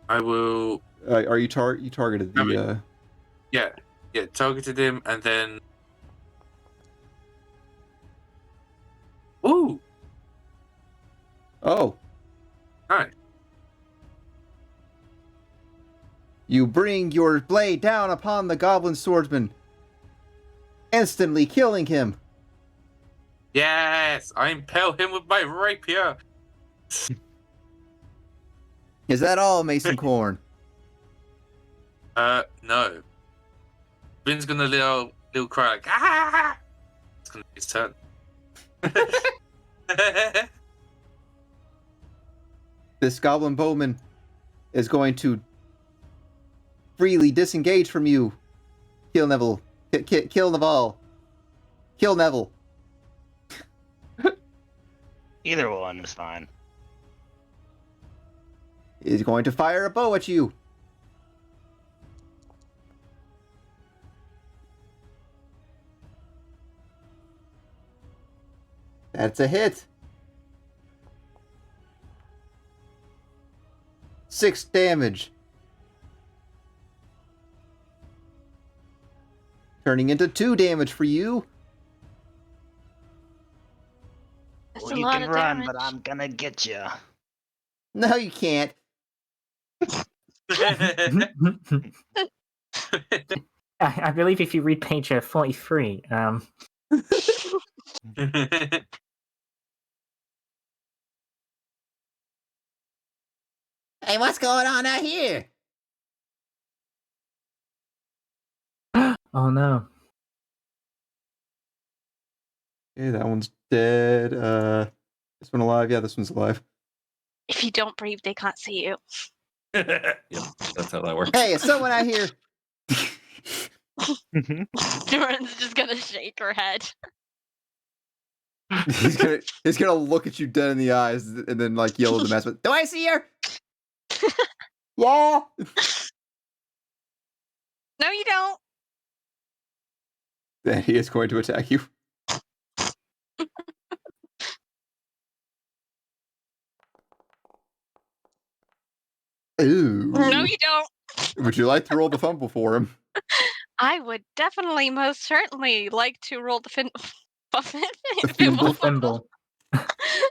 D: I will.
A: Are you targeted the?
D: Yeah, targeted him, and then. Ooh,
A: Oh,
D: nice.
A: you bring your blade down upon the goblin swordsman, instantly killing him.
D: Yes, I impale him with my rapier.
A: Is that all, Mason Corn?
D: No. Vin's gonna little cry like ah. It's gonna be his turn.
A: This goblin bowman is going to freely disengage from you. Kill Neville. Kill Naval. Kill Neville.
F: Either one is fine.
A: He's going to fire a bow at you. That's a hit. 6 damage. Turning into 2 damage for you.
E: That's
F: Well,
E: a
F: you
E: lot
F: can
E: of
F: run,
E: damage.
F: but I'm gonna get you.
A: No, you can't.
C: I believe if you read page 43,
G: Hey, what's going on out here?
C: oh no.
A: Okay, that one's dead. This one alive? Yeah, this one's alive.
E: If you don't breathe, they can't see you.
B: Yep, that's how that works.
A: Hey, is someone out here?
E: Doran's just gonna shake her head.
A: He's gonna look at you dead in the eyes and then like yell at the mask. Do I see her? Yeah.
E: No, you don't.
A: Then he is going to attack you. Ooh.
E: No, you don't.
A: Would you like to roll the fumble for him?
E: I would definitely, most certainly, like to roll the
A: Fimble.
C: Thimble.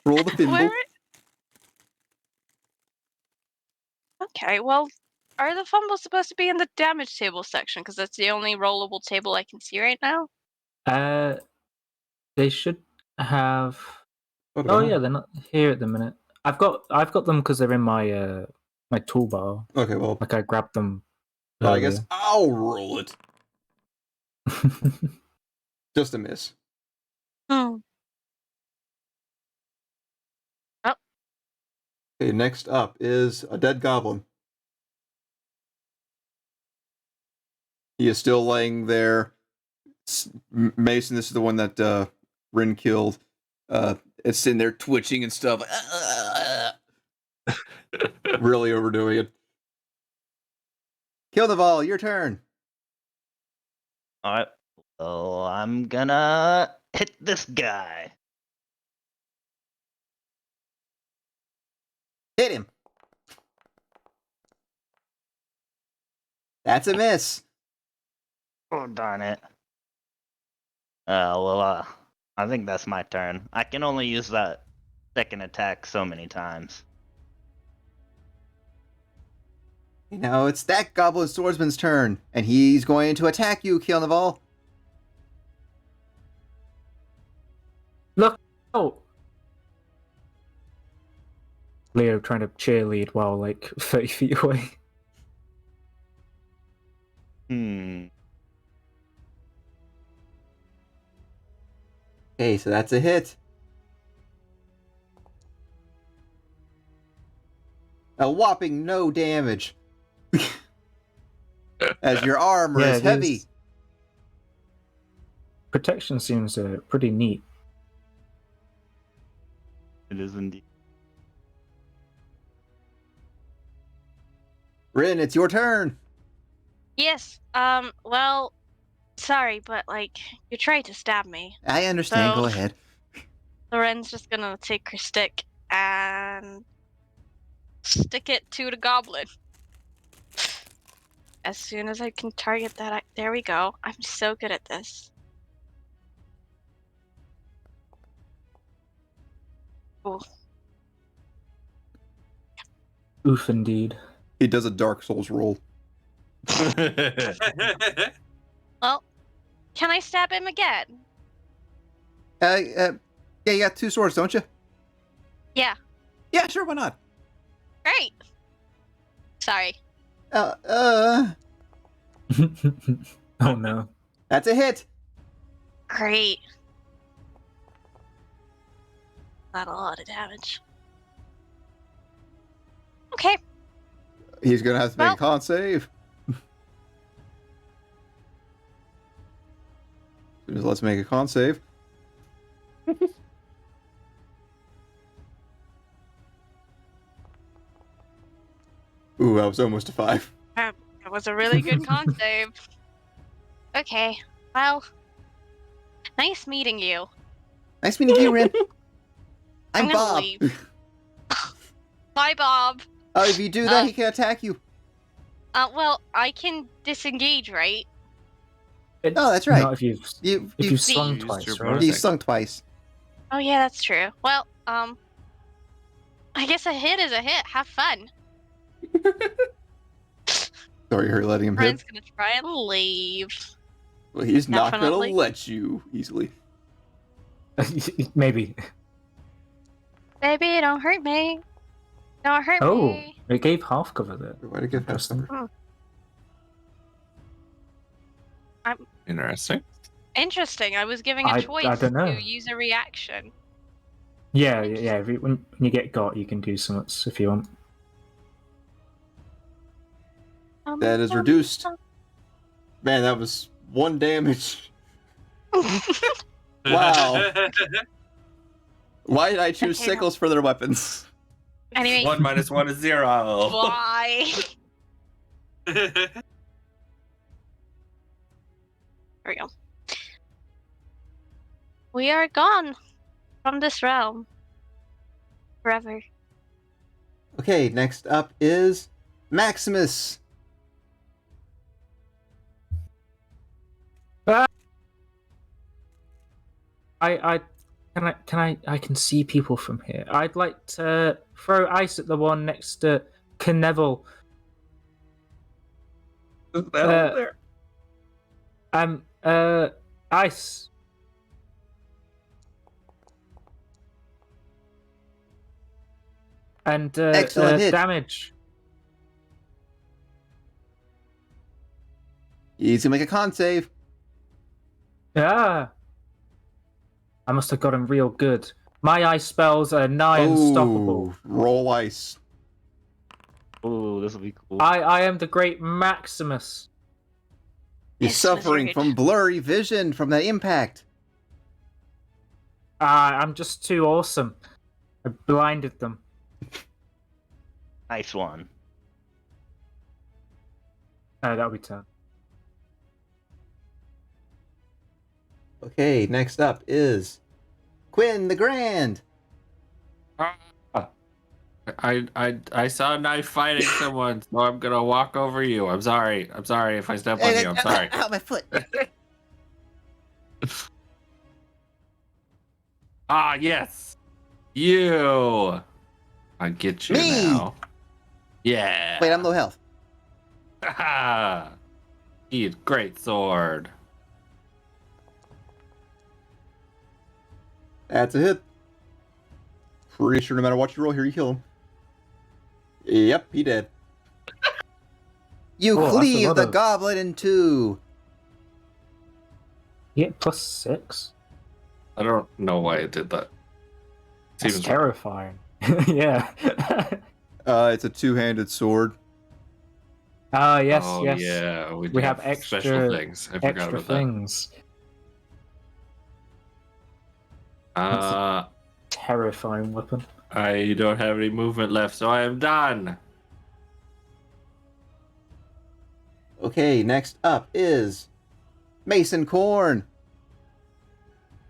A: Roll the fimble.
E: Where? Okay, well, are the fumbles supposed to be in the damage table section? Because that's the only rollable table I can see right now.
C: They should have.
A: What
C: Oh
A: about
C: yeah, they're not here at the minute. I've got them because they're in my my toolbar.
A: Okay, well,
C: Like I grabbed them.
A: I guess I'll roll it. Just a miss.
E: Hmm. Oh.
A: Okay, next up is a dead goblin. He is still laying there. Mason, this is the one that Rin killed. It's sitting there twitching and stuff. Really overdoing it. Kilnaval, your turn.
F: Alright. So I'm gonna hit this guy.
A: Hit him. That's a miss.
F: Oh, darn it. I think that's my turn. I can only use that second attack so many times.
A: Now it's that goblin swordsman's turn, and he's going to attack you, Kilnaval.
C: Look! Oh! Leo trying to cheerlead while like 30 feet away.
A: Okay, so that's a hit. A whopping no damage. As your armor is heavy.
C: Protection seems pretty neat.
F: It is indeed.
A: Rin, it's your turn.
E: Yes. Well, sorry, but like you tried to stab me.
A: I understand.
E: So-
A: Go ahead.
E: Loren's just gonna take her stick and stick it to the goblin. As soon as I can target that, there we go. I'm so good at this. Ooh.
C: Oof, indeed.
A: He does a Dark Souls roll.
E: Well, can I stab him again?
A: Yeah, you got 2 swords, don't you?
E: Yeah.
A: Yeah, sure, why not?
E: Great. Sorry.
C: Oh no.
A: That's a hit.
E: Great. Not a lot of damage. Okay.
A: He's gonna have to make a con save. Let's make a con save. Ooh, that was almost a 5.
E: That was a really good con save. Okay. Well, nice meeting you.
A: Nice meeting you, Rin. I'm
E: gonna
A: Bob.
E: leave. Bye, Bob.
A: Oh, if you do that, he can attack you.
E: Well, I can disengage, right?
A: Oh, that's right.
C: Not if you've swung
B: used
C: twice,
B: your
C: right?
B: bonus
A: He's sung twice.
E: Oh yeah, that's true. Well, I guess a hit is a hit. Have fun.
A: Sorry, you're letting him
E: Friend's
A: hit.
E: gonna try and leave.
A: Well, he's not
E: Definitely.
A: gonna let you easily.
C: Maybe.
E: Baby, don't hurt me. Don't hurt
C: Oh,
E: me.
C: it gave half cover there.
A: Why did I give half cover?
B: Interesting.
E: Interesting. I was giving a
C: I
E: choice
C: don't know.
E: to use a reaction.
C: Yeah. When you get got, you can do something if you want.
A: That is reduced. Man, that was 1 damage. Wow. Why did I choose
E: Okay,
A: sickles for their weapons?
E: Anyway,
B: 1 minus 1 is 0.
E: why? There we go. We are gone from this realm. Forever.
A: Okay, next up is Maximus.
C: I can see people from here. I'd like to throw ice at the one next to Knevel.
B: There.
C: Ice. And
A: Excellent hit.
C: damage.
A: He's gonna make a con save.
C: Yeah. I must have got him real good. My ice spells are nigh unstoppable.
A: Ooh, roll ice.
F: Ooh, this will be cool.
C: I am the great Maximus.
A: He's
E: Yes,
A: suffering
E: wizard.
A: from blurry vision from the impact.
C: I'm just too awesome. I blinded them.
F: Nice one.
C: That'll be turn.
A: Okay, next up is Quinn the Grand.
B: I saw a knife fighting someone, so I'm gonna walk over you. I'm sorry. I'm sorry if I step on you. I'm sorry.
G: Ow, my foot.
B: Ah, yes. You. I get you
A: Me.
B: now. Yeah.
A: Wait, I'm low health.
B: Ha! Eat great sword.
A: That's a hit. Pretty sure no matter what you roll here, you kill him. Yep, he did. You
C: Oh, that's a
A: cleave
C: lot
A: the
C: of-
A: goblin in two.
C: Yeah, +6.
B: I don't know why it did that.
C: That's
B: Seems
C: terrifying. Yeah.
A: It's a two-handed sword.
C: Ah, yes,
B: oh,
C: yes.
B: yeah.
C: We have
B: special
C: extra-
B: things. I forgot
C: Extra
B: about
C: things.
B: that.
C: Terrifying weapon.
B: I don't have any movement left, so I am done.
A: Okay, next up is Mason Corn.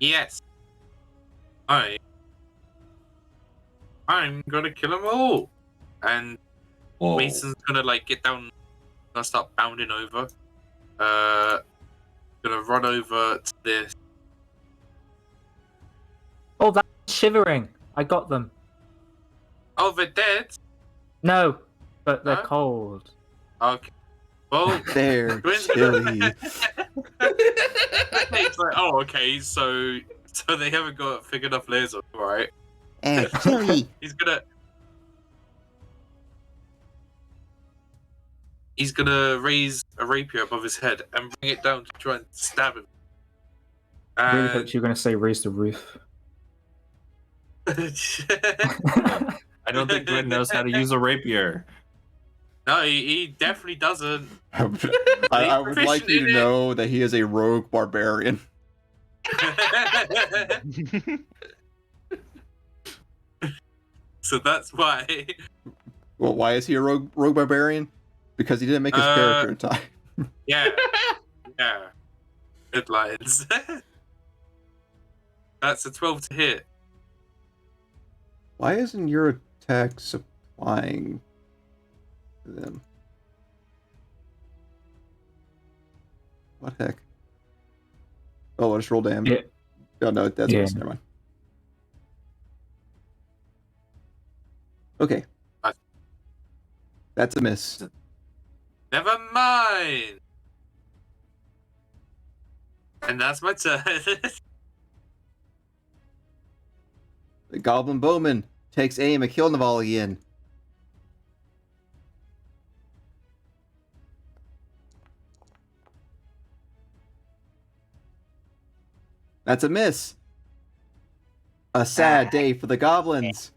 D: Yes. I'm gonna kill them all. And
B: Whoa.
D: Mason's gonna like get down, gonna start bounding over. Gonna run over to this.
C: Oh, that's shivering. I got them.
D: Oh, they're dead.
C: No, but they're
D: Huh?
C: cold.
D: Okay. Well,
A: They're chilly.
D: it's like, oh, okay. So they haven't got thick enough layers on, right?
G: And chili.
D: He's gonna raise a rapier above his head and bring it down to try and stab him.
C: I really
D: And
C: hoped you were going to say raise the roof.
B: I don't think Gwen knows how to use a rapier.
D: no, he definitely doesn't.
A: I would like you to know that he is a rogue barbarian.
D: So that's why.
A: Well, why is he a rogue barbarian? Because he didn't make his character in time.
D: Yeah. Yeah. Good lines. That's a 12 to hit.
A: Why isn't your attack supplying them? What the heck? Oh, I'll just roll damage.
C: Yeah.
A: Oh, no, that's
C: Yeah.
A: never mind. Okay. That's a miss.
D: Never mind. And that's my turn.
A: The Goblin Bowman takes aim at Kilnaval again. That's a miss. A sad day for the goblins.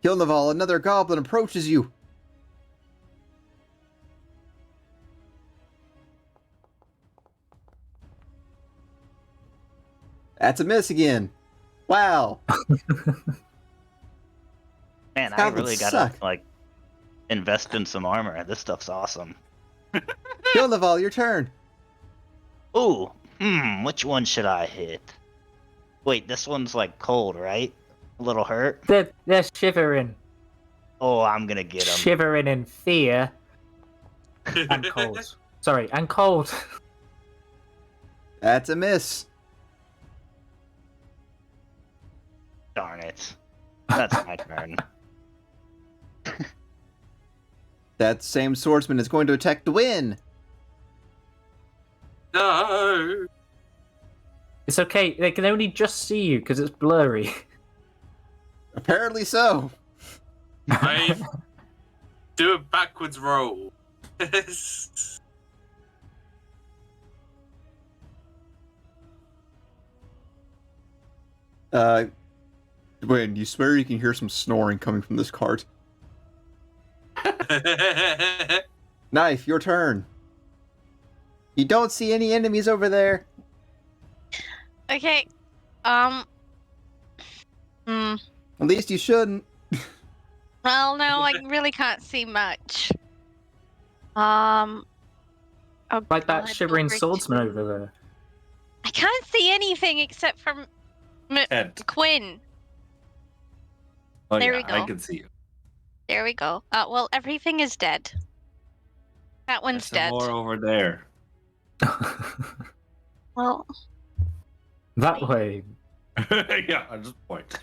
A: Kilnaval, another goblin approaches you. That's a miss again. Wow.
F: Man, I
A: Goblins
F: really gotta
A: suck.
F: like invest in some armor. This stuff's awesome.
A: Kilnaval, your turn.
F: Ooh, which one should I hit? Wait, this one's like cold, right? A little hurt.
C: They're shivering.
F: Oh, I'm gonna get him.
C: Shivering in fear. And cold. Sorry, and cold.
A: That's a miss.
F: Darn it. That's my turn.
A: That same swordsman is going to attack Dwyn.
D: No.
C: It's okay. They can only just see you because it's blurry.
A: Apparently so.
D: I do a backwards roll.
A: Dwyn, you swear you can hear some snoring coming from this cart. Knife, your turn. You don't see any enemies over there.
E: Okay. Hmm.
A: At least you shouldn't.
E: Well, no, I really can't see much. Oh,
C: Like that
E: God,
C: shivering
E: over
C: swordsman
E: to-
C: over there.
E: I can't see anything except from
B: Tent.
E: Quinn.
B: Oh,
E: There
B: yeah,
E: we go.
B: I can see you.
E: There we go. Well, everything is dead. That one's
B: There's some
E: dead.
B: more over there.
E: Well,
C: That way.
B: Yeah, I just point.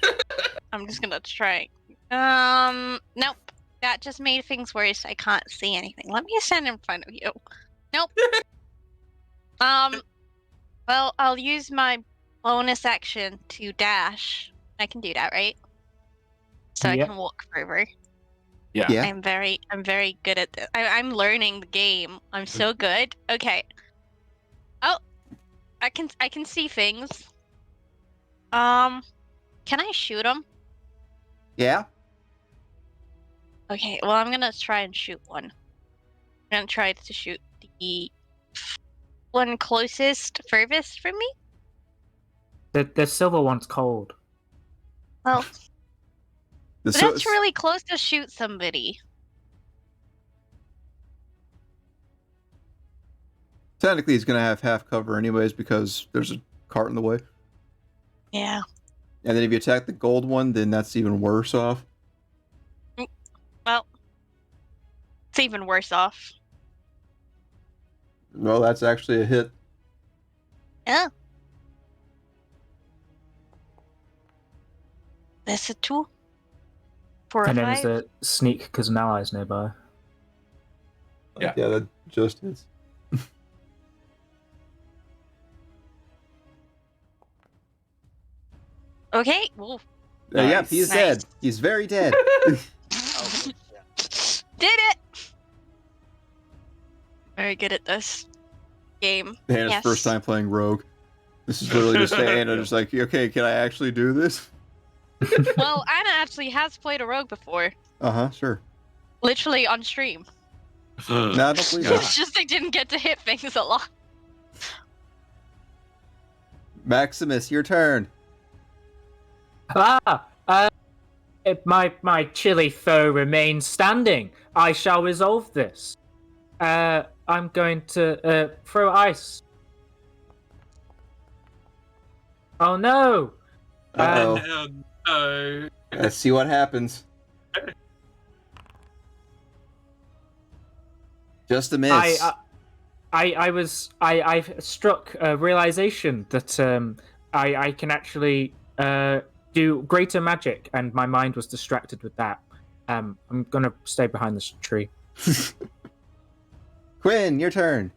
E: I'm just gonna try. Nope. That just made things worse. I can't see anything. Let me stand in front of you. Nope. Well, I'll use my bonus action to dash. I can do that, right? So
C: Yeah.
E: I can walk further.
B: Yeah.
A: Yeah.
E: I'm very good at this. I'm learning the game. I'm so good. Okay. Oh, I can see things. Can I shoot them?
A: Yeah?
E: Okay. Well, I'm gonna try and shoot one. I'm gonna try to shoot the one closest, furthest from me.
C: The silver one's cold.
E: Well,
A: The
E: but that's really close to shoot somebody.
A: Technically, he's going to have half cover anyways because there's a cart in the way.
E: Yeah.
A: And then if you attack the gold one, then that's even worse off.
E: Well, it's even worse off.
A: Well, that's actually a hit.
E: Yeah. That's a 2. 4 or
C: And then
E: 5.
C: there's a sneak because an ally's nearby.
B: Yeah.
A: Yeah, that just is.
E: Okay. Well,
A: Yeah,
B: Nice.
A: he's
E: Nice.
A: dead. He's very dead.
E: did it. Very good at this game.
A: Hannah's
E: Yes.
A: first time playing Rogue. This is literally just Hannah just like, okay, can I actually do this?
E: Well, Anna actually has played a rogue before,
A: Uh-huh, sure.
E: literally on stream.
A: No, don't believe
B: Yeah.
A: that.
E: It's just they didn't get to hit things a lot.
A: Maximus, your turn.
C: If my chilly foe remains standing, I shall resolve this. I'm going to throw ice. Oh no!
A: Uh-oh.
D: Oh, no.
A: Let's see what happens. Just a miss.
C: I struck a realization that I can actually do greater magic, and my mind was distracted with that. I'm gonna stay behind this tree.
A: Quinn, your turn.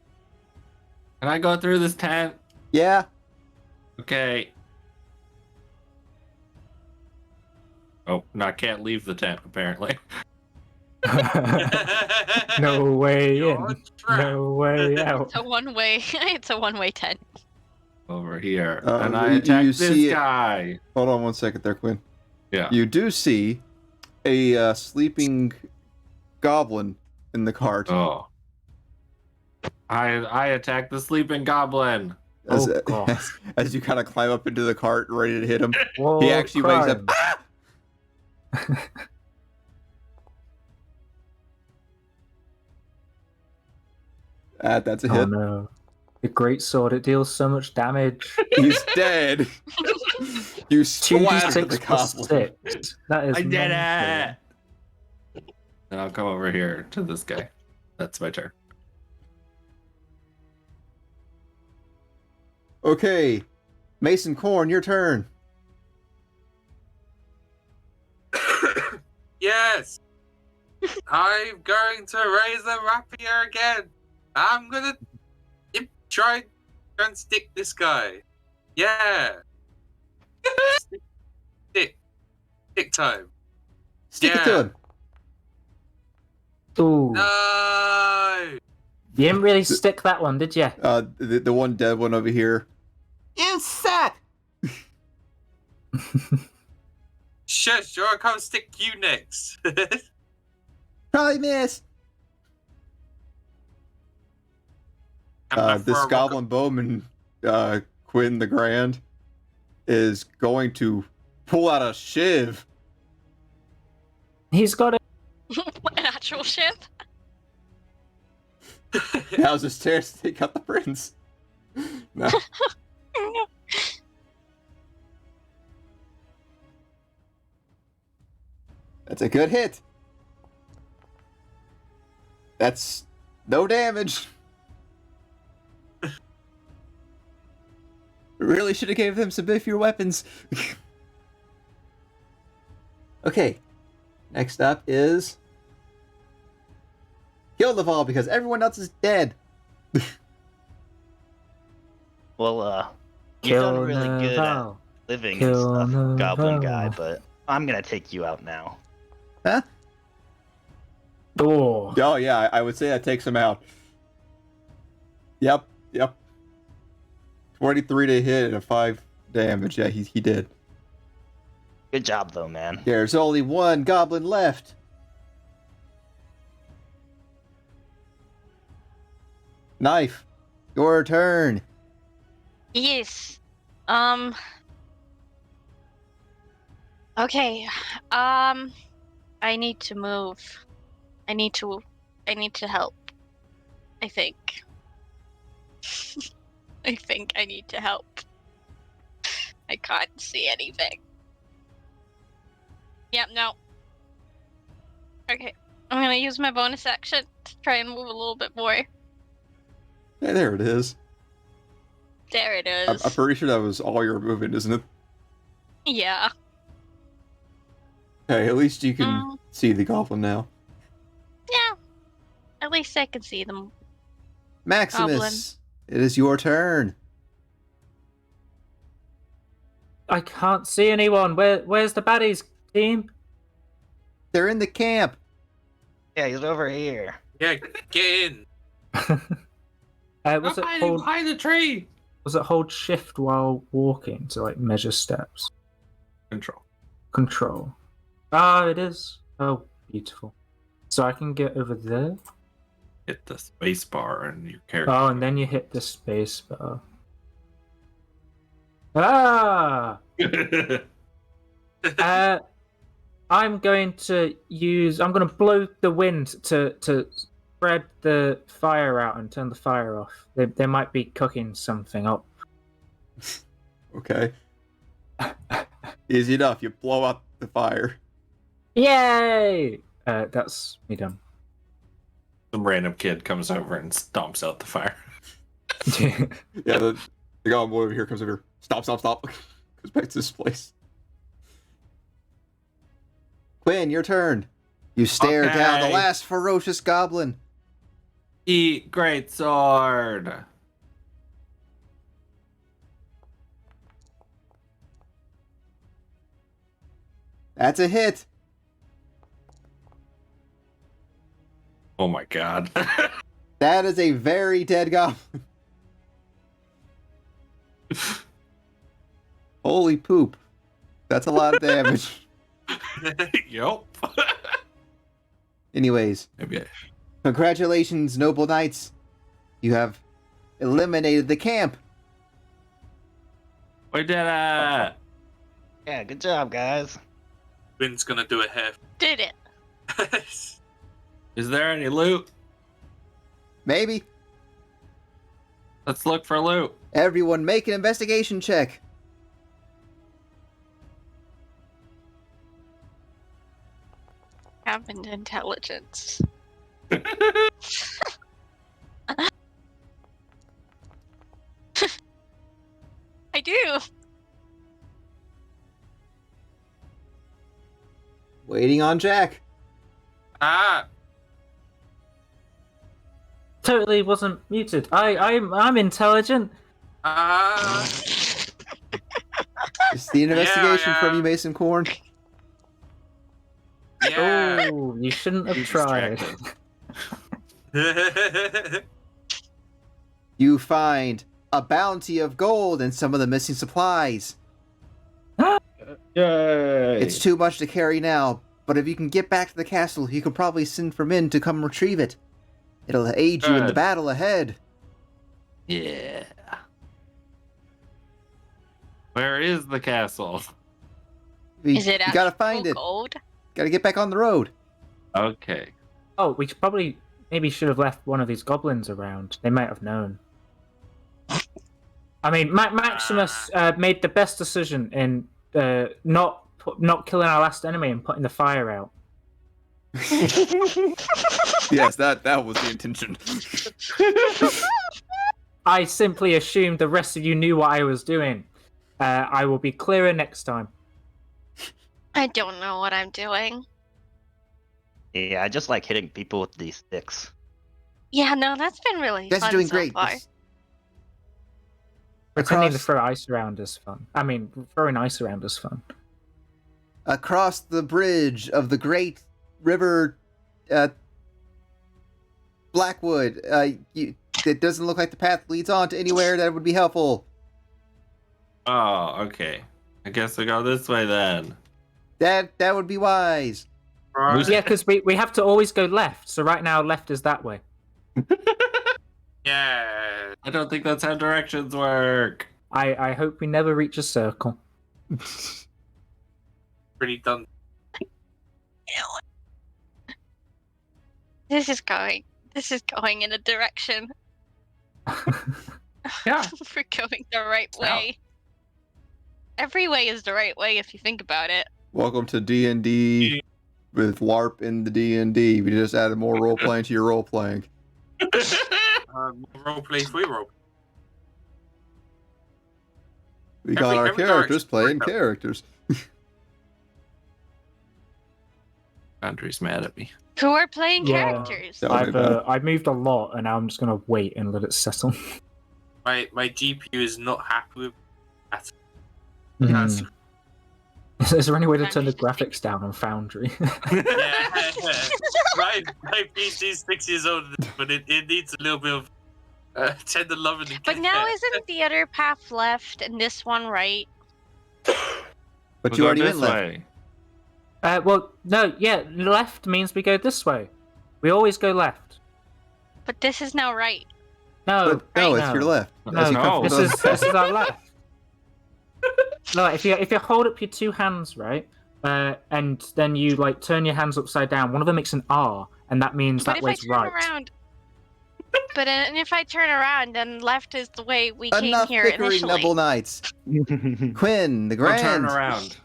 B: Can I go through this tent?
A: Yeah.
B: Okay. Oh, no, I can't leave the tent, apparently.
C: No way
D: You're
C: in,
D: trapped.
C: no way out.
E: It's a one-way. It's a one-way tent.
B: Over here.
A: Uh,
B: and I
A: you
B: attack this
A: see it-
B: guy.
A: Hold on one second there, Quinn.
B: Yeah.
A: You do see a sleeping goblin in the cart.
B: Oh. I attack the sleeping goblin.
A: As,
C: Oh, God.
A: as you kind of climb up into the cart, ready to hit him.
C: War
A: He actually wakes up.
C: crime.
A: "Ah!" That's a
C: Oh
A: hit.
C: no! The great sword, it deals so much damage.
A: He's dead. You
C: 2d6
A: splattered the
C: plus
A: goblin.
C: 6. That is
B: I did
C: mental.
B: it! And I'll come over here to this guy. That's my turn.
A: Okay, Mason Corn, your turn.
D: Yes. I'm going to raise the rapier again. I'm gonna try and stick this guy. Yeah. Stick time.
A: Stick it to him.
C: Ooh.
D: No.
C: You didn't really stick that one, did you?
A: The one dead one over here.
G: You suck!
D: Shush, I'll come stick you next.
A: Probably missed. This goblin bowman, Quinn the Grand, is going to pull out a shiv.
C: He's got it.
E: An actual ship?
A: Now's his chance to take out the prince. No. That's a good hit. That's no damage. Really should have gave them some biffier weapons. Okay. Next up is Gildeval, because everyone else is dead.
F: Well, you've done really good at living and stuff, Goblin Guy, but I'm gonna take you out now.
A: Huh?
C: Oh.
A: Oh yeah, I would say that takes him out. Yep. 23 to hit and a 5 damage. Yeah, he did.
F: Good job, though, man.
A: There's only one goblin left. Knife, your turn.
E: Yes. Okay. I need to move. I need to help. I think. I think I need to help. I can't see anything. Yep, no. Okay. I'm gonna use my bonus action to try and move a little bit more.
A: Hey, there it is.
E: There it is.
A: I'm pretty sure that was all your movement, isn't it?
E: Yeah.
A: Okay, at least you can see the goblin now.
E: Yeah. At least I can see them.
A: Maximus,
E: Goblin.
A: it is your turn.
C: I can't see anyone. Where's the baddies, team?
A: They're in the camp.
F: Yeah, he's over here.
D: Yeah, get in.
C: Was it hold
B: behind the tree?
C: Was it hold shift while walking to like measure steps? Control. Ah, it is. Oh, beautiful. So I can get over there.
B: Hit the space bar and your character.
C: Oh, and then you hit the space bar. Ah! I'm going to blow the wind to spread the fire out and turn the fire off. They might be cooking something up.
A: Okay. Easy enough. You blow up the fire.
C: Yay! That's me done.
B: Some random kid comes over and stomps out the fire.
A: Yeah, the goblin boy over here comes over. Stop. Goes back to this place. Quinn, your turn. You stare down the last ferocious goblin.
B: Eat great sword.
A: That's a hit.
B: Oh my god.
A: That is a very dead goblin. Holy poop. That's a lot of damage.
B: Yup.
A: Anyways,
B: Maybe
A: congratulations, noble knights. You have eliminated the camp.
B: we did it.
F: Yeah, good job, guys.
D: Vin's gonna do a half.
E: Did it.
B: Is there any loot?
A: Maybe.
B: Let's look for loot.
A: Everyone make an investigation check.
E: Happened intelligence. I do.
A: Wait waiting on Jack.
D: Ah,
C: Totally wasn't muted. I'm intelligent.
D: ah.
A: Just the investigation from
D: yeah.
A: you, Mason Corn.
D: Yeah.
C: Oh, you shouldn't have
B: Too
C: tried.
B: distracted.
A: You find a bounty of gold and some of the missing supplies.
C: Yay!
A: It's too much to carry now, but if you can get back to the castle, you can probably send for men to come retrieve it. It'll aid you in the
B: Good.
A: battle ahead.
B: Yeah. Where is the castle?
E: Is it
A: You gotta
E: actual
A: find it.
E: gold?
A: Gotta get back on the road.
B: Okay.
C: Oh, we maybe should have left one of these goblins around. They might have known. I mean, Maximus made the best decision in not killing our last enemy and putting the fire out.
A: Yes, that was the intention.
C: I simply assumed the rest of you knew what I was doing. I will be clearer next time.
E: I don't know what I'm doing.
F: Yeah, I just like hitting people with these sticks.
E: Yeah, no, that's been really
A: You guys
E: fun
A: are doing
E: so
A: great.
E: far.
C: Pretending to
A: Across,
C: throw ice around is fun. I mean, throwing ice around is fun.
A: across the bridge of the great river, Blackwood. It doesn't look like the path leads on to anywhere that would be helpful.
B: Oh, okay. I guess we go this way then.
A: That would be wise.
D: Right.
C: Yeah, because we have to always go left. So right now, left is that way.
D: Yeah.
B: I don't think that's how directions work.
C: I hope we never reach a circle.
D: Pretty done.
E: This is going in a direction.
B: Yeah.
E: We're going the right way. Every way is the right way if you think about it.
A: Welcome to D&D with LARP in the D&D. We just added more role playing to your role playing.
D: Roleplay free role.
A: We got our
D: every
A: characters
D: direction.
A: playing characters.
B: Andrew's mad at me.
E: Who are playing
C: Yeah.
E: characters?
A: That would be bad.
C: I've moved a lot, and now I'm just gonna wait and let it settle.
D: My GPU is not happy with that.
C: Mhm. Is there any way to turn the
E: Foundry's just
C: graphics down on Foundry?
D: Yeah. my PC is 6 years old, but it needs a little bit of tender loving.
E: But now isn't the other path left and this one right?
A: But
B: We'll
A: you
B: go
A: already
B: this
A: went left.
B: way.
C: Well, no, yeah, left means we go this way. We always go left.
E: But this is now right.
C: No,
A: But no,
C: right,
A: it's
C: no.
A: your left.
C: No,
A: As you come
C: this
A: from
C: is
A: the-
C: this is our left. No, if you hold up your two hands, right, and then you like turn your hands upside down, one of them makes an R, and that means
E: But
C: that
E: if I
C: way's
E: turn
C: right.
E: around, and if I turn around, then left is the way we came
A: Enough
E: here
A: bickering,
E: initially.
A: noble knights. Quinn, the
B: Don't turn
A: Grand.
B: around.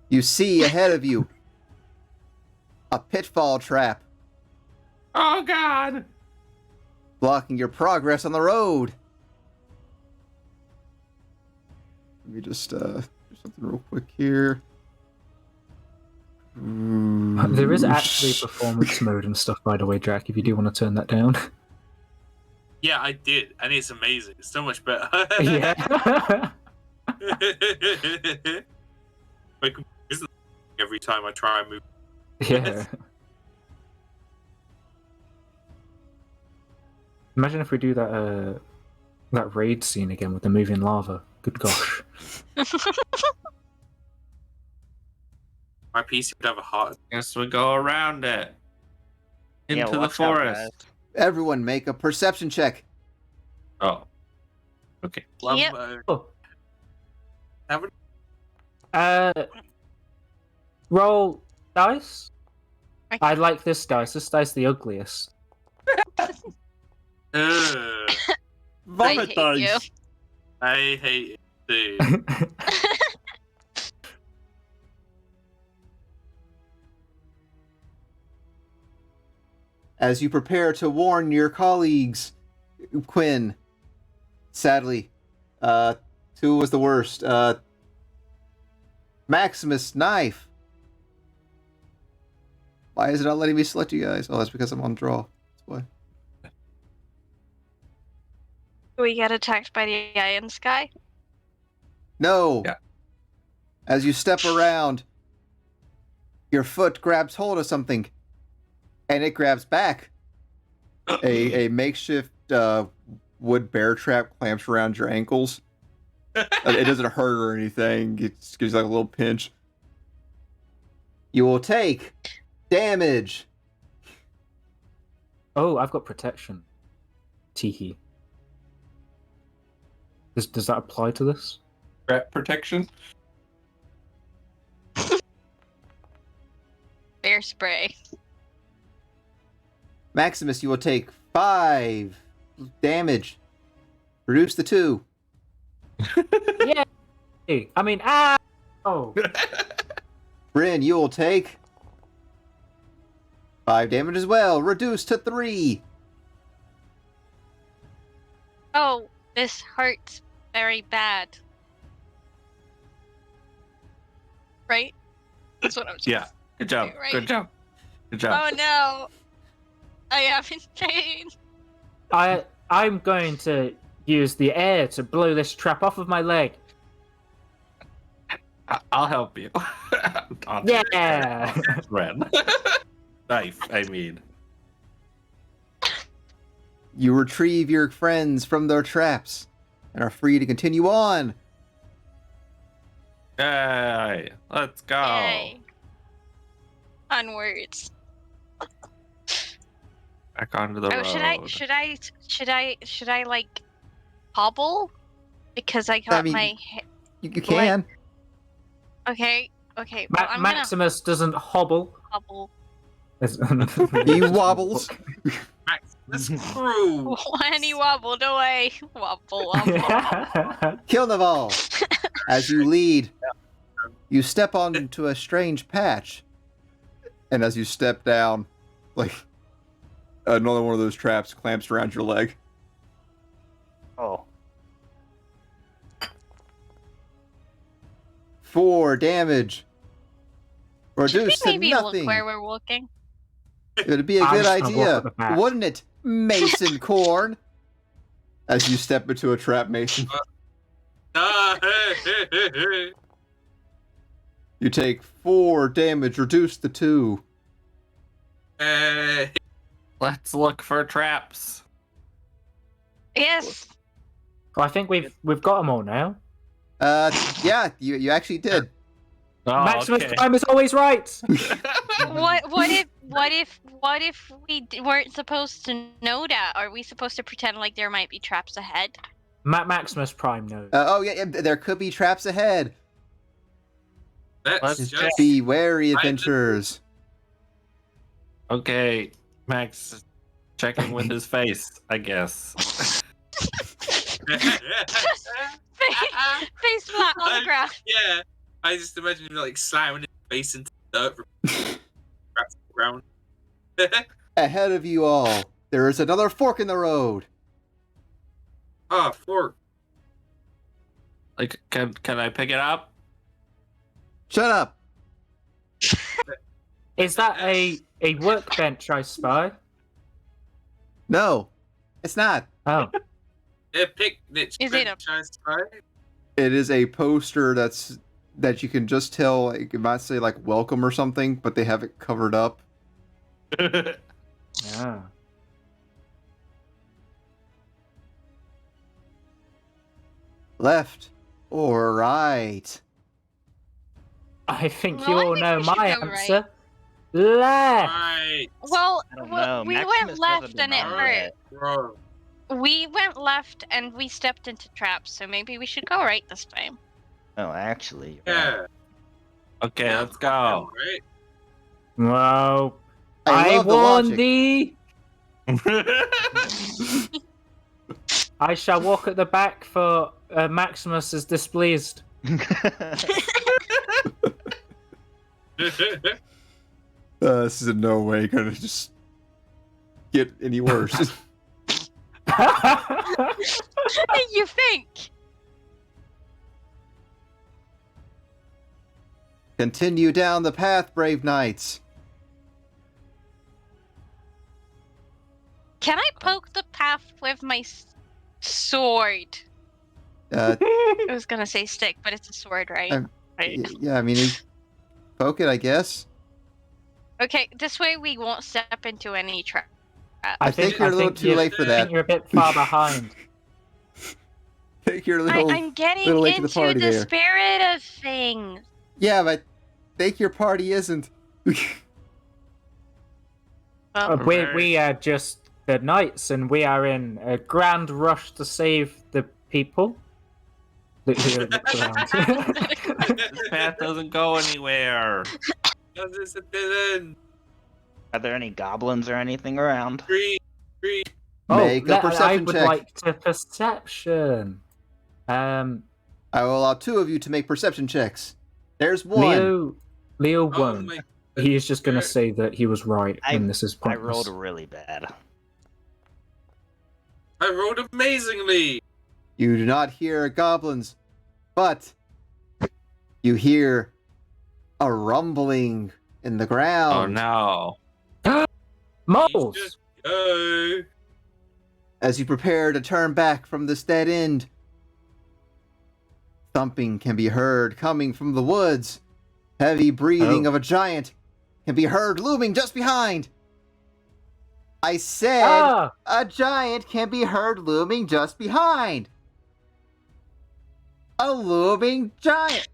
A: You see ahead of you a pitfall trap
B: Oh God!
A: blocking your progress on the road. Let me just do something real quick here.
C: There is actually performance mode and stuff, by the way, Jack. If you do want to turn that down.
D: Yeah, I did, and it's amazing. It's so much better.
C: Yeah.
D: My computer isn't every time I try and move.
C: Yeah. Imagine if we do that raid scene again with the moving lava. Good gosh.
D: My PC would have a heart.
B: Guess we go around it.
F: Yeah,
B: Into the
F: watch out,
B: forest.
F: guys.
A: Everyone make a perception check.
B: Oh. Okay.
E: Yep.
C: Oh.
D: Haven't-
C: Roll dice.
E: Okay.
C: I like this dice. This dice the ugliest.
D: Ugh,
E: I hate you.
D: I hate it too.
A: As you prepare to warn your colleagues, Quinn, sadly, two was the worst. Maximus Knife, Why is it not letting me select you guys? Oh, that's because I'm on draw. That's why.
E: We get attacked by the eye in the sky.
A: No.
B: Yeah.
A: As you step around, your foot grabs hold of something, and it grabs back. A makeshift wood bear trap clamps around your ankles. It doesn't hurt or anything. It just gives you like a little pinch. You will take damage.
C: Oh, I've got protection. Teehee. Does that apply to this?
B: Rat protection.
E: Bear spray.
A: Maximus, you will take 5 damage. Reduce the 2.
C: Yeah. I mean, oh.
A: Bryn, you will take 5 damage as well. Reduce to 3.
E: Oh, this hurts very bad. Right? That's what I'm saying.
B: Yeah. Good job.
E: Right.
B: Good job. Good job.
E: Oh no! I am in pain.
C: I'm going to use the air to blow this trap off of my leg.
B: I'll help you.
C: Yeah.
B: Ren. Knife, I mean.
A: You retrieve your friends from their traps and are free to continue on.
B: Yay. Let's go.
E: Yay. Onwards.
B: Back onto the road.
E: Should I like hobble? Because I got my
A: You can.
E: Okay. Well, I'm
C: Maximus doesn't hobble.
E: gonna hobble.
A: He wobbles.
D: This crew.
E: When he wobbled away. Wobble.
A: Kilnaval, as you lead, you step onto a strange patch. And as you step down, like, another one of those traps clamps around your leg.
F: Oh.
A: 4 damage. Reduced to
E: Maybe look
A: nothing.
E: where we're walking.
A: It would be a
C: I'm
A: good
C: just gonna walk
A: idea,
C: up the path.
A: wouldn't it, Mason Corn? As you step into a trap, Mason. You take 4 damage, reduced to 2.
B: Let's look for traps.
E: Yes.
C: Well, I think we've got them all now.
A: Yeah, you actually did.
B: Oh,
C: Maximus
B: okay.
C: Prime is always right.
E: What if we weren't supposed to know that? Are we supposed to pretend like there might be traps ahead?
C: Maximus Prime knows.
A: Oh yeah, there could be traps ahead.
D: Let's
A: Just
D: just
A: be wary, adventurers.
B: Okay, Max, checking with his face, I guess.
E: Face flat on the ground.
D: Yeah, I just imagine him like slamming his face into the dirt. Ground.
A: Ahead of you all, there is another fork in the road.
D: Ah, fork.
B: Like, can I pick it up?
A: Shut up.
C: Is that a workbench I spy?
A: No, it's not.
C: Oh.
D: Pick Mitch.
E: Is it a-
A: It is a poster that you can just tell, like, it might say like welcome or something, but they have it covered up.
C: Yeah.
A: Left or right?
C: I think
E: Well,
C: you
E: I
C: all
E: think
C: know
E: we should
C: my
E: go
C: answer. Left.
D: Right,
E: Well,
F: I don't know.
E: we
F: Maximus
E: went left
F: doesn't
E: and it
F: know
E: hurt.
F: yet.
D: bro.
E: We went left and we stepped into traps, so maybe we should go right this time.
F: Oh, actually. you're right.
D: Yeah.
B: Okay, let's go.
D: Right.
C: Well,
A: I love the
C: warn
A: logic.
C: thee. I shall walk at the back, for Maximus is displeased.
A: This is in no way gonna just get any worse.
E: You think?
A: Continue down the path, brave knights.
E: Can I poke the path with my sword? I was gonna say stick, but it's a sword, right? Right.
A: Yeah, I mean, poke it, I guess.
E: Okay, this way we won't step into any trap.
A: I think you're a little too late for
C: I
A: that.
C: think you're a bit far behind.
A: I think you're a little,
E: I'm getting
A: little late to the
E: into
A: party
E: the
A: there.
E: spirit of things.
A: Yeah, but I think your party isn't.
E: Well,
C: We are just the knights, and we are in a grand rush to save the people. Leo looks around.
B: This path doesn't go anywhere.
F: Are there any goblins or anything around?
D: Green.
A: Make a
C: I
A: perception
C: would
A: check.
C: like to perception.
A: I will allow 2 of you to make perception checks. There's 1.
C: Leo
D: Oh
C: won't.
D: my
C: He is just going to say that he was right, and this is
F: I
C: pointless.
F: rolled really bad.
D: I rolled amazingly.
A: You do not hear goblins, but you hear a rumbling in the
B: Oh
A: ground.
B: no.
C: Moles!
A: As you prepare to turn back from this dead end, thumping can be heard coming from the woods. Heavy breathing of a giant can be heard looming just behind. I said a giant can be heard looming just behind. A looming giant.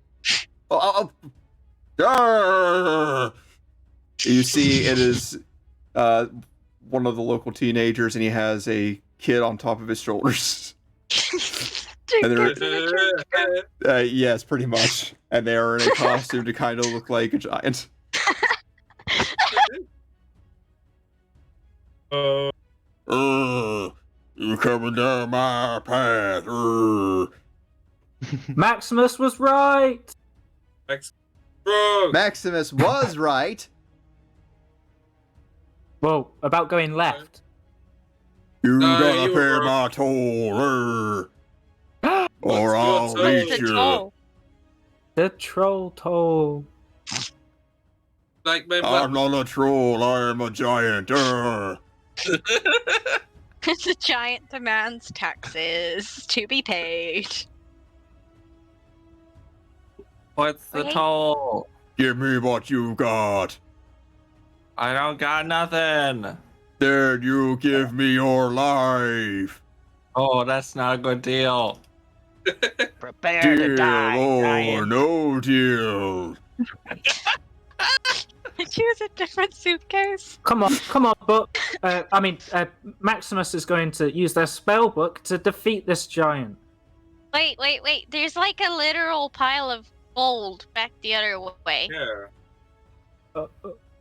A: You see, it is one of the local teenagers, and he has a kid on top of his shoulders. And yes, pretty much. And they are in a costume to kind of look like a giant. You're coming down my path.
C: Maximus was right!
A: Maximus was right.
C: Well, about going left.
A: You
D: No,
A: gotta
D: you were
A: pay
D: wrong.
A: my toll, or
D: What's
A: I'll
D: your toll?
A: eat
E: What's the
A: you.
E: toll?
C: The troll toll.
D: Like my
A: I'm not a troll, I am a giant.
E: The giant demands taxes to be paid.
B: What's the
E: Wait.
B: toll?
A: Give me what you got.
B: I don't got nothing.
A: Then you give me your life.
B: Oh, that's not a good deal.
F: Prepare to
A: Deal
F: die,
A: or
F: giant.
A: no deal.
E: Choose a different suitcase.
C: Come on, but Maximus is going to use their spell book to defeat this giant.
E: Wait. There's like a literal pile of gold back the other way.
D: Yeah.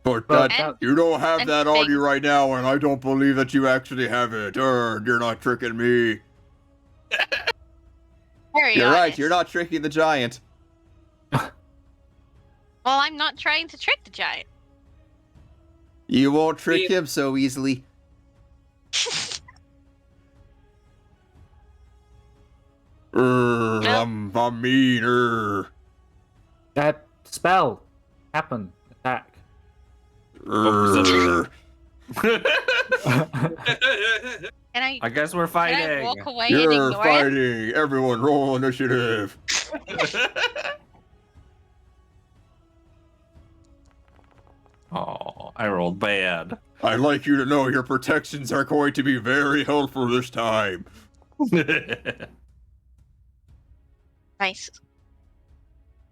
A: But
C: But
A: that, you don't have
E: and
A: that on
E: things.
A: you right now, and I don't believe that you actually have it. You're not tricking me.
E: Very
A: You're right,
E: honest.
A: you're not tricking the giant.
E: Well, I'm not trying to trick the giant.
A: You won't trick him so easily. I'm mean.
C: Spell. Happen. Attack.
B: Oh,
E: Can
B: I guess we're
E: can I
B: fighting.
E: walk away and
A: You're
E: ignore him?
A: fighting. Everyone roll initiative.
B: Oh, I rolled bad.
A: I'd like you to know your protections are going to be very helpful this time.
E: Nice.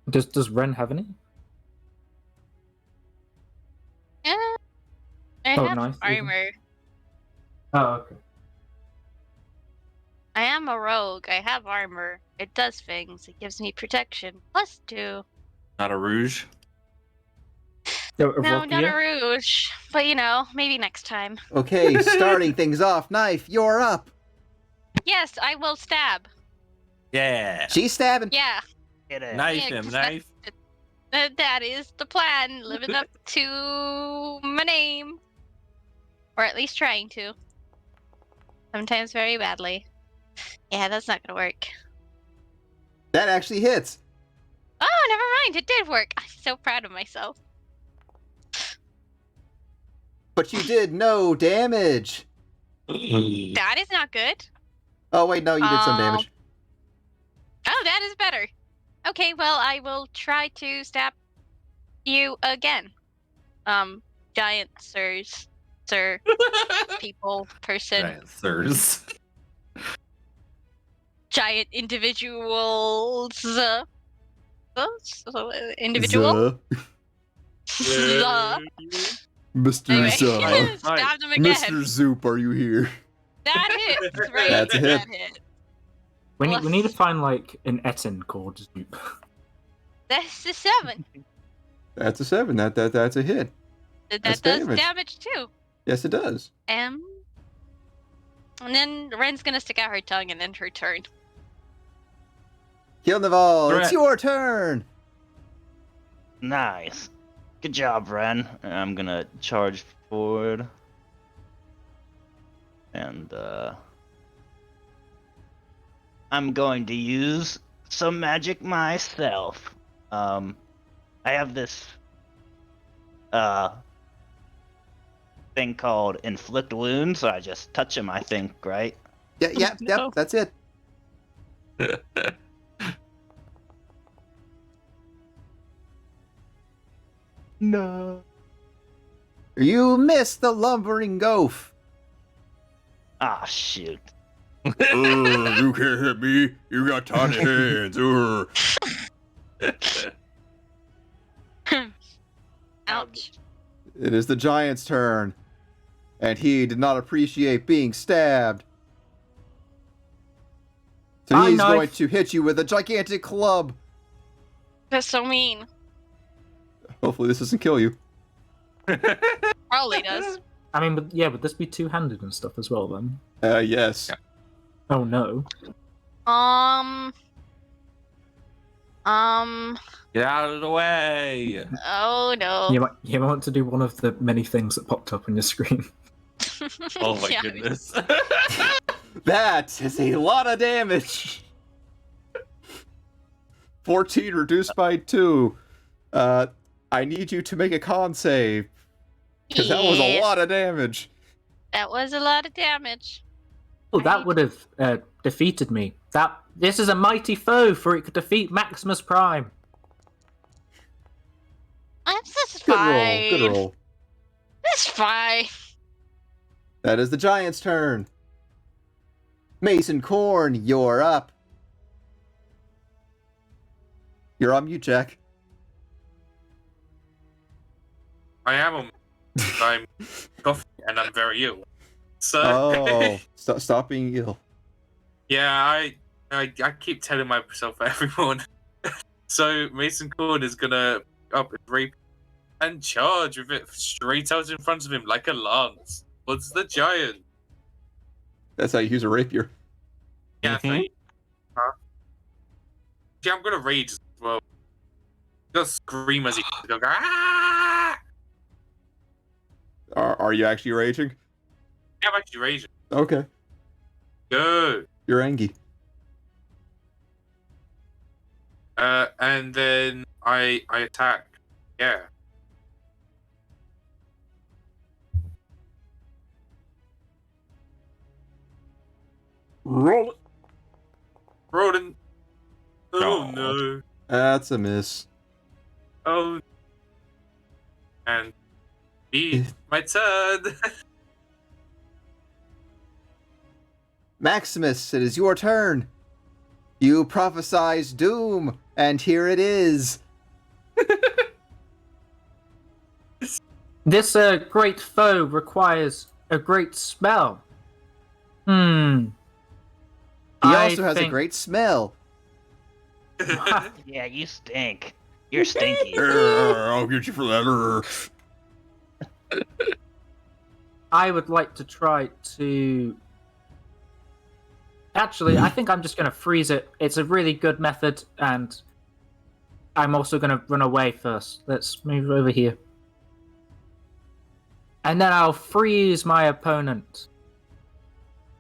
C: Does Ren have any?
E: Yeah. I
C: Oh,
E: have
C: nice, even.
E: armor.
C: Oh, okay.
E: I am a rogue. I have armor. It does things. It gives me protection. +2.
B: Not a rouge.
E: No, not a rouge. But maybe next time.
A: Okay, starting things off, Knife, you're up.
E: Yes, I will stab.
B: Yeah.
A: She's stabbing.
E: Yeah.
F: Get it.
B: Knife
E: Yeah,
B: him,
E: 'cause
B: knife.
E: That is the plan. Living up to my name. Or at least trying to. Sometimes very badly. Yeah, that's not gonna work.
A: That actually hits.
E: Oh, never mind. It did work. I'm so proud of myself.
A: But you did no damage.
E: That is not good.
A: Oh wait, no, you did some damage.
E: Oh, that is better. Okay, well, I will try to stab you again. Giant sir, people, person,
B: Giant sirs.
E: giant individuals. Individual.
A: Zuh. Mr.
E: Anyway,
A: Zuh.
E: stabbed him again.
A: Mr. Zoop, are you here?
E: That hits, right?
A: That's a hit.
E: That hit.
C: We need to find like an Etten called Zoop.
E: That's a 7.
A: That's a 7. That's a hit.
E: That
A: That's
E: does
A: damage.
E: damage too.
A: Yes, it does.
E: And then Ren's gonna stick out her tongue and end her turn.
A: Kilnival, it's
B: Threat.
A: your turn.
F: Nice. Good job, Ren. I'm gonna charge forward. And, I'm going to use some magic myself. I have this, thing called Inflict Wounds, so I just touch him, I think, right?
A: Yep,
E: No.
A: that's it.
F: No.
A: You missed the lumbering goph.
F: Ah, shoot.
A: You can't hit me. You got tiny hands.
E: Ouch.
A: It is the giant's turn, and he did not appreciate being stabbed. So
C: My
A: he's
C: knife.
A: going to hit you with a gigantic club.
E: That's so mean.
A: Hopefully this doesn't kill you.
E: Probably does.
C: I mean, would this be two-handed and stuff as well then?
A: Yes.
B: Yeah.
C: Oh no.
B: Get out of the way.
E: Oh no.
C: You might want to do one of the many things that popped up on your screen.
B: Oh my
E: Yeah.
B: goodness.
A: That is a lot of damage. 14 reduced by 2. I need you to make a con save. Because that was a
E: Yeah,
A: lot of damage.
E: That was a lot of damage.
C: Oh, that would have defeated me. This is a mighty foe, for it could defeat Maximus Prime.
E: That's
A: Good
E: fine.
A: roll. Good roll.
E: That's fine.
A: That is the giant's turn. Mason Corn, you're up. You're on mute, Jack.
D: I'm coughing and I'm very ill. So
A: Oh, stop being ill.
D: yeah, I keep telling myself everyone. So Mason Cord is gonna up and rape and charge with it straight out in front of him like a lance. What's the giant?
A: That's how you use a rapier.
D: Yeah,
B: Mhm.
D: thank you. Huh? Yeah, I'm gonna rage as well. Just scream as he go. Ah!
A: Are you actually raging?
D: Yeah, I'm actually raging.
A: Okay.
D: Go.
A: You're angry.
D: And then I attack. Yeah.
A: Roll it.
D: Rolling. Oh
B: Aw.
D: no.
A: That's a miss.
D: Oh. And be my turn.
A: Maximus, it is your turn. You prophesied doom, and here it is.
C: This great foe requires a great spell.
A: He
C: I
A: also has a
C: think-
A: great smell.
F: Yeah, you stink. You're stinky.
A: I'll get you for that.
C: I would like to try to... Actually, I think I'm just going to freeze it. It's a really good method, and I'm also going to run away first. Let's move over here. And then I'll freeze my opponent.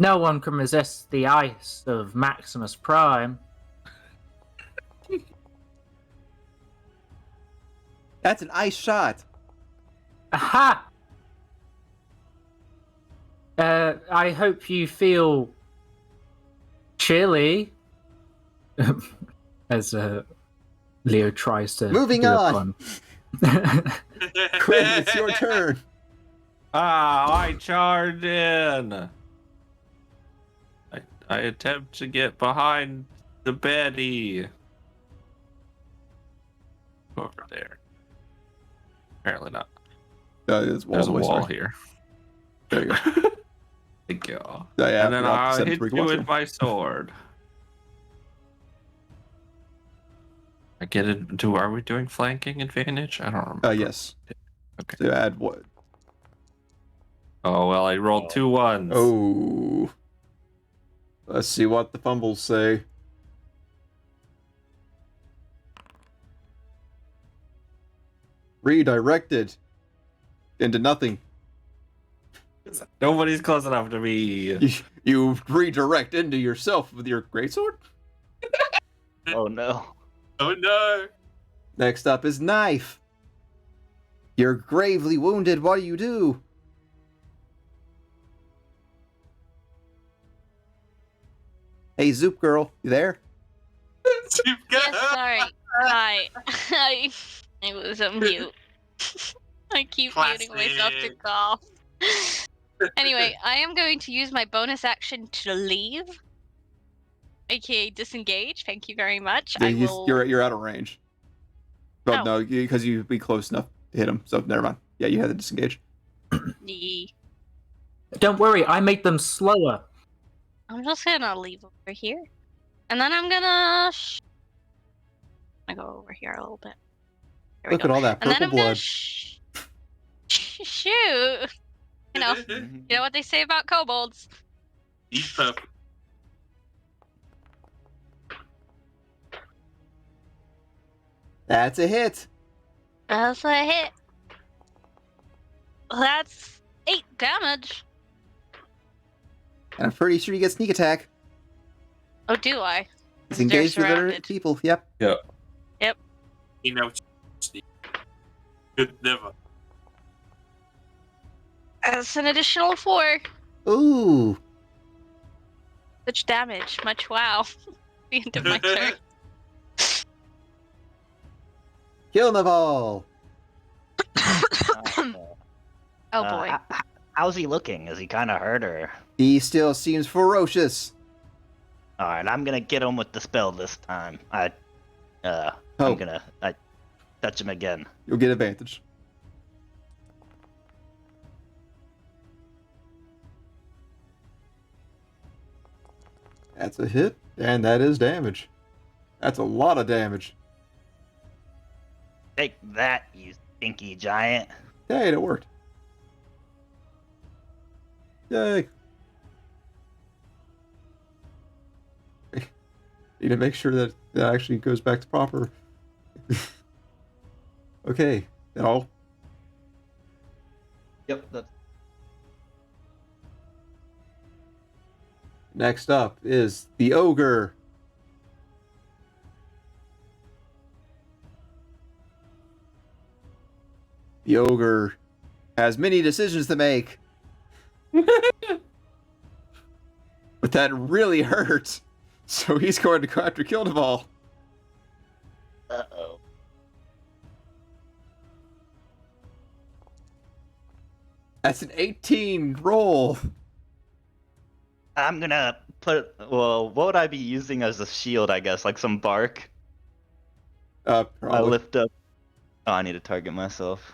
C: No one can resist the ice of Maximus Prime.
A: That's an ice shot.
C: Aha! I hope you feel chilly. As Leo tries to
A: Moving
C: do
A: on.
C: a pun.
A: Quinn, it's your turn.
B: I charge in. I attempt to get behind the Betty. Over there. Apparently not.
A: There's
B: a wall here.
A: There you go.
B: Thank you.
A: Yeah,
B: And then I'll hit you with my sword. I get it. Are we doing flanking advantage? I don't remember.
A: Yes.
B: Okay.
A: So add what?
B: Oh, well, I rolled 2 1s.
A: Oh. Let's see what the fumbles say. Redirected into nothing.
B: Nobody's close enough to me.
A: You redirect into yourself with your greatsword?
F: Oh no.
D: Oh no.
A: Next up is knife. You're gravely wounded. What do you do? Hey, Zoop girl, you there?
E: Yes, sorry. Hi. I was on mute. I keep muting myself to cough. Anyway, I am going to use my bonus action to leave, aka disengage. Thank you very much.
A: Yeah, you're out of range. Well,
E: Oh.
A: no, because you'd be close enough to hit him. So never mind. Yeah, you had to disengage.
C: Don't worry, I made them slower.
E: I'm just gonna leave over here, and then I'm gonna. I go over here a little bit. There
A: Look
E: we go.
A: at all that
E: And then
A: purple
E: I'm gonna
A: blood.
E: shoot. You know what they say about kobolds.
D: Eat purple.
A: That's a hit.
E: That's a hit. That's 8 damage.
A: And I'm pretty sure you get sneak attack.
E: Oh, do I?
A: It's engaged with other
E: surrounded.
A: people. Yep.
D: You know, good never.
E: That's an additional 4.
A: Ooh.
E: Much damage. Much wow. The end of my turn.
A: Kill Naval.
E: Oh boy.
G: How's he looking? Is he kind of hurt or?
A: He still seems ferocious.
G: All right, I'm gonna get him with the spell this time. I'm gonna touch him again.
A: You'll get advantage. That's a hit, and that is damage. That's a lot of damage.
G: Take that, you stinky giant.
A: Hey, it worked. Yay. Need to make sure that that actually goes back to proper. Okay, that all.
F: Yep, that's
A: Next up is the ogre. The ogre has many decisions to make. But that really hurts. So he's going to go after Kildaval.
G: Uh-oh.
A: That's an 18 roll.
G: I'm gonna put.
F: well, what would I be using as a shield, I guess? Like some bark? I
A: Probably.
F: lift up. Oh, I need to target myself.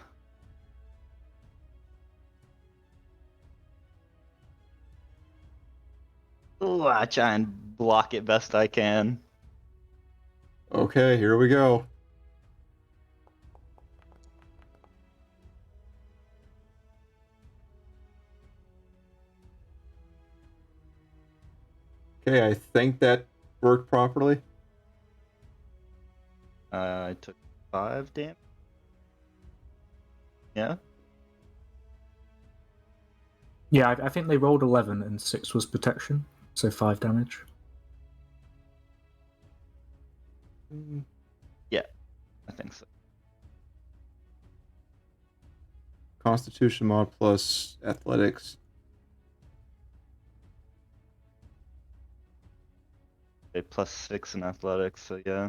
F: Ooh, I try and block it best I can.
A: Okay, here we go. Okay, I think that worked properly.
F: I took 5 damage. Yeah?
C: Yeah, I think they rolled 11 and 6 was protection, so 5 damage.
F: Yeah, I think so.
A: Constitution mod plus athletics.
F: a +6 in athletics, so yeah.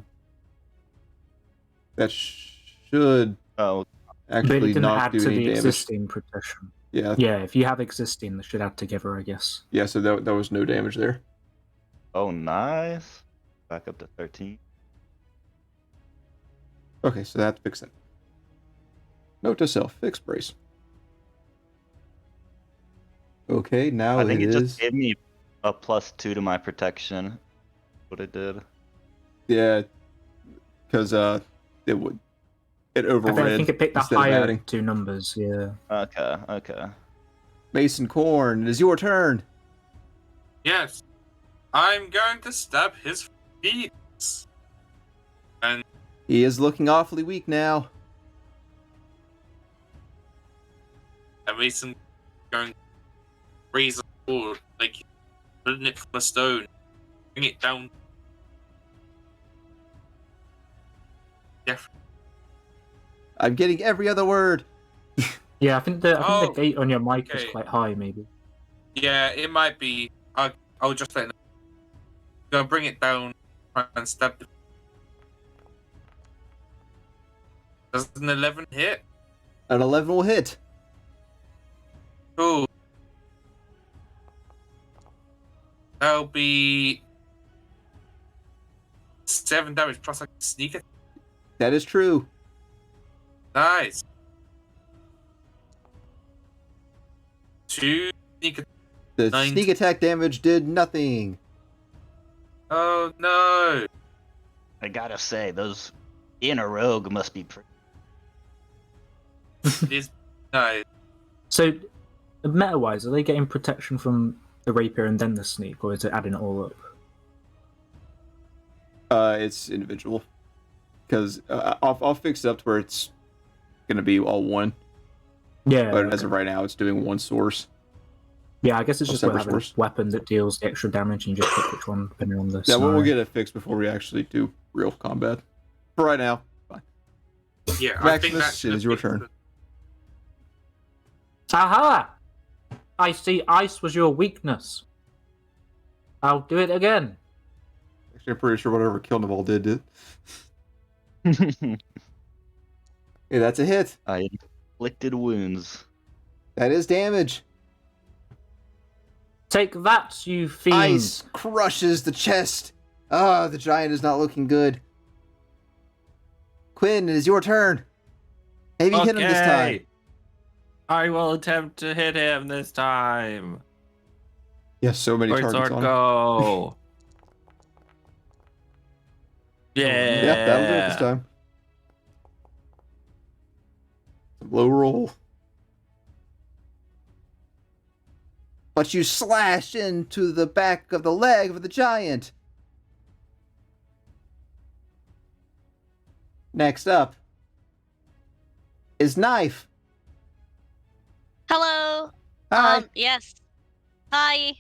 A: That should
F: Oh,
C: But it
A: actually
C: didn't
A: not
C: add
A: do
C: to
A: any
C: the
A: damage.
C: existing protection.
A: Yeah,
C: Yeah, if you have existing, they should add together, I guess.
A: yeah. So that was no damage there.
F: oh, nice. Back up to 13.
A: Okay, so that's fixed it. Note to self: fix brace. Okay, now
F: I think it
A: is
F: just gave me a +2 to my protection. What it did.
A: yeah, because it overrid.
C: I think it picked the
A: instead of
C: higher
A: adding.
C: two numbers, yeah.
F: Okay.
A: Mason Corn, it is your turn.
D: Yes. I'm going to stab his feet. And
A: He is looking awfully weak now.
D: Mason going to raise a sword, like putting it from a stone, bring it down.
A: I'm getting every other word.
C: Yeah, I think the gate on your mic is
D: okay.
C: quite high, maybe.
D: Yeah, it might be. I'll just let him know. Gonna bring it down and stab. Does an 11 hit?
A: An 11 will hit.
D: Cool. That'll be 7 damage plus I can sneak it.
A: That is true.
D: Nice. 2 sneak attack.
A: The
D: 9.
A: sneak attack damage did nothing.
D: Oh no.
G: I gotta say, those inner rogue must be pretty.
D: It is nice.
C: So, meta-wise, are they getting protection from the rapier and then the sneak, or is it adding it all up?
A: It's individual. Because I'll fix it up to where it's gonna be all one.
C: Yeah.
A: But as of right now, it's doing one source.
C: Yeah, I guess it's
A: Or
C: just with
A: separate
C: having
A: source.
C: a weapon that deals the extra damage, and you just pick which one depending on the
A: Yeah, we'll
C: scenario.
A: get it fixed before we actually do real combat. For right now, fine.
D: Yeah, I think
A: Maximus,
D: that
A: it is your turn.
C: Aha! I see ice was your weakness. I'll do it again.
A: Actually, I'm pretty sure whatever Kilnaval did. Hey, that's a hit.
F: I inflicted wounds.
A: That is damage.
C: Take that, you fiend!
A: Ice crushes the chest. Ah, the giant is not looking good. Quinn, it is your turn. Maybe hit him this time.
B: I will attempt to hit him this time.
A: Yes, so many
B: Where'd
A: targets
B: sword
A: on him.
B: go? Yeah.
A: Yeah, that'll do it this time. Low roll. But you slash into the back of the leg of the giant. Next up is Knife.
E: Hello.
A: Hi.
E: Yes. Hi.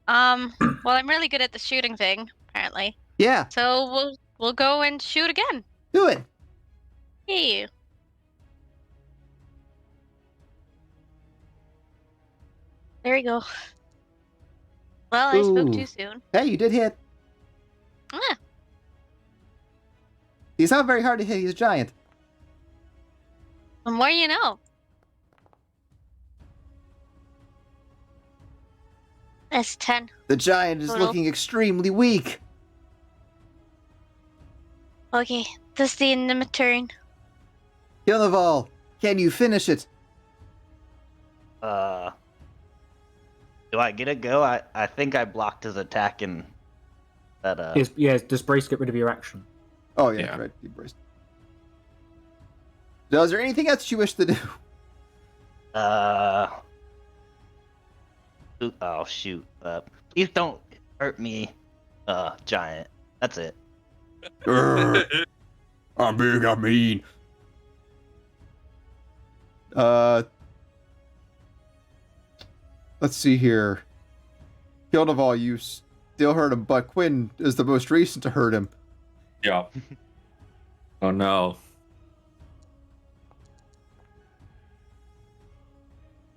E: Well, I'm really good at the shooting thing, apparently.
A: Yeah,
E: So we'll go and shoot again.
A: do it.
E: Hey. There we go. Well, I spoke
A: Ooh.
E: too soon.
A: Hey, you did hit.
E: Ah,
A: He's not very hard to hit. He's a giant.
E: the more you know. That's 10.
A: The giant is
E: Total.
A: looking extremely weak.
E: Okay, this is the end of my turn.
A: Kilnaval, can you finish it?
G: Do I get a go? I think I blocked his attack and that
C: Does Brace get rid of your action?
A: Oh, yeah,
B: Yeah.
A: right. You braced. Now, is there anything else you wish to do?
G: Oh shoot. Please don't hurt me, giant. That's it.
A: I'm big, I'm mean. Let's see here. Kilnaval, you still hurt him, but Quinn is the most recent to hurt him.
B: Yeah. Oh no.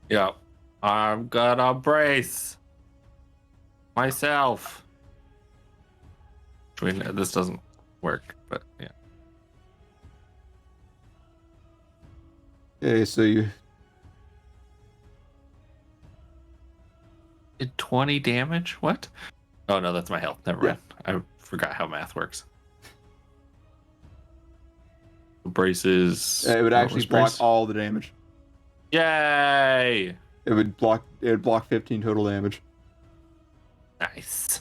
B: Yeah. I'm gonna brace myself. This doesn't work, but yeah.
A: Okay, so you
B: Did 20 damage? What? Oh no, that's my health. Never mind. I forgot how math works. Braces.
A: it would
B: what
A: actually
B: was
A: block
B: brace?
A: all the damage.
B: Yay!
A: It would block 15 total damage.
B: Nice.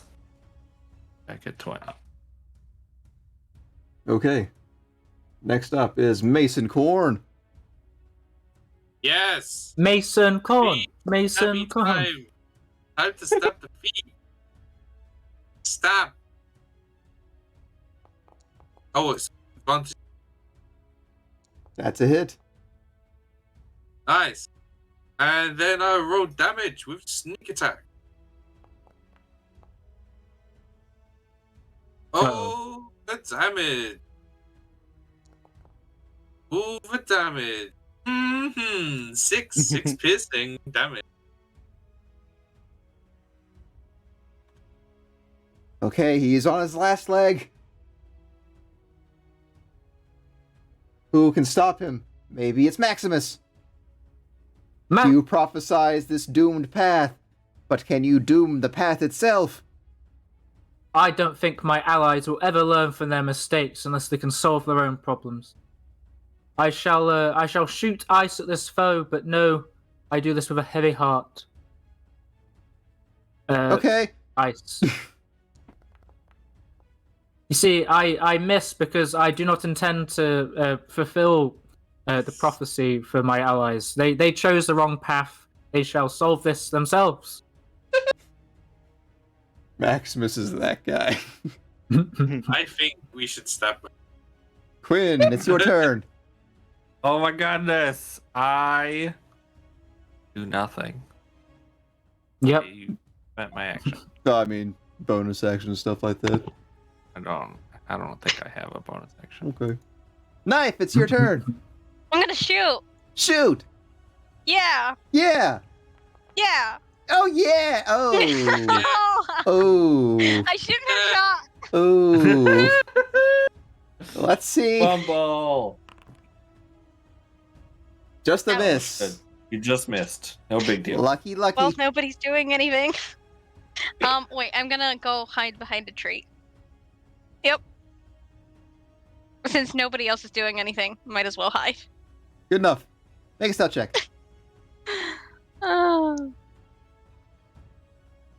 B: Back at 20.
A: Okay. Next up is Mason Corn.
D: Yes.
C: Mason Corn.
D: Feet.
C: Mason
D: Happy
C: Corn.
D: time. Time to stop the feet. Stop. Oh, it's advantage.
A: That's a hit.
D: Nice. And then I roll damage with sneak attack. Oh, the damage. Oh, the damage. Six piercing damage.
A: Okay, he's on his last leg. Who can stop him? Maybe it's Maximus. You prophesize this doomed path, but can you doom the path itself?
C: I don't think my allies will ever learn from their mistakes unless they can solve their own problems. I shall shoot ice at this foe, but no, I do this with a heavy heart.
A: Okay.
C: Ice. You see, I miss because I do not intend to fulfill the prophecy for my allies. They chose the wrong path. They shall solve this themselves.
A: Maximus is that guy.
D: I think we should stop.
A: Quinn, it's your turn.
B: Oh my goodness. I do nothing.
C: Yep.
B: You spent my action.
A: I mean, bonus action and stuff like that.
B: I don't think I have a bonus action.
A: Okay. Knife, it's your turn.
E: I'm gonna shoot.
A: Shoot.
E: Yeah.
A: Yeah.
E: Yeah.
A: Oh yeah. Oh. Oh.
E: I shouldn't have shot.
A: Oh. Let's see.
B: Fumble.
A: Just a
E: Ouch.
A: miss.
B: You just missed. No big deal.
A: Lucky.
E: Well, nobody's doing anything. Wait, I'm gonna go hide behind a tree. Yep. Since nobody else is doing anything, might as well hide.
A: Good enough. Make a stealth check.
E: Oh.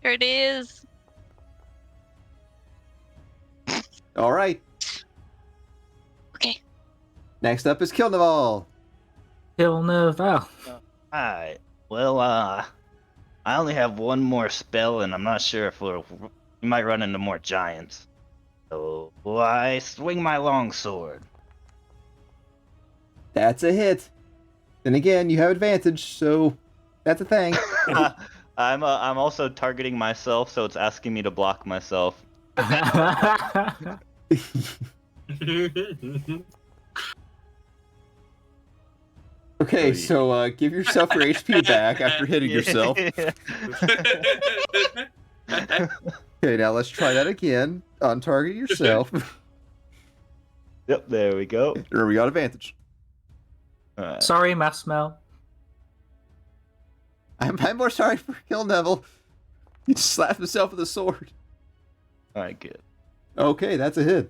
E: There it is.
A: All right.
E: Okay.
A: Next up is Kilnaval.
C: Kilnaval.
G: Alright. Well, I only have one more spell, and I'm not sure if we might run into more giants. So I swing my longsword.
A: That's a hit. Then again, you have advantage, so that's a thing.
F: I'm also targeting myself, so it's asking me to block myself.
A: Okay, so give yourself your HP back after hitting yourself. Okay, now let's try that again. Untarget yourself.
F: Yep, there we go.
A: There we got advantage.
F: Alright.
C: Sorry, Masmel.
A: I'm more sorry for Kill Neville. He just slapped himself with a sword.
F: Alright, good.
A: Okay, that's a hit.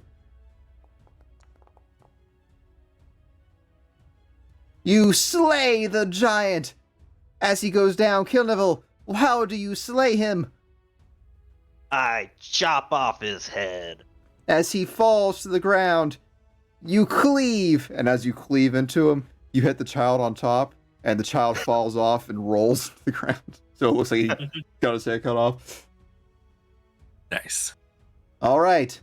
A: You slay the giant! As he goes down, Kill Neville, how do you slay him?
G: I chop off his head.
A: As he falls to the ground, you cleave, and as you cleave into him, you hit the child on top, and the child falls off and rolls to the ground. So it looks like he got his head cut off.
B: Nice.
A: All right.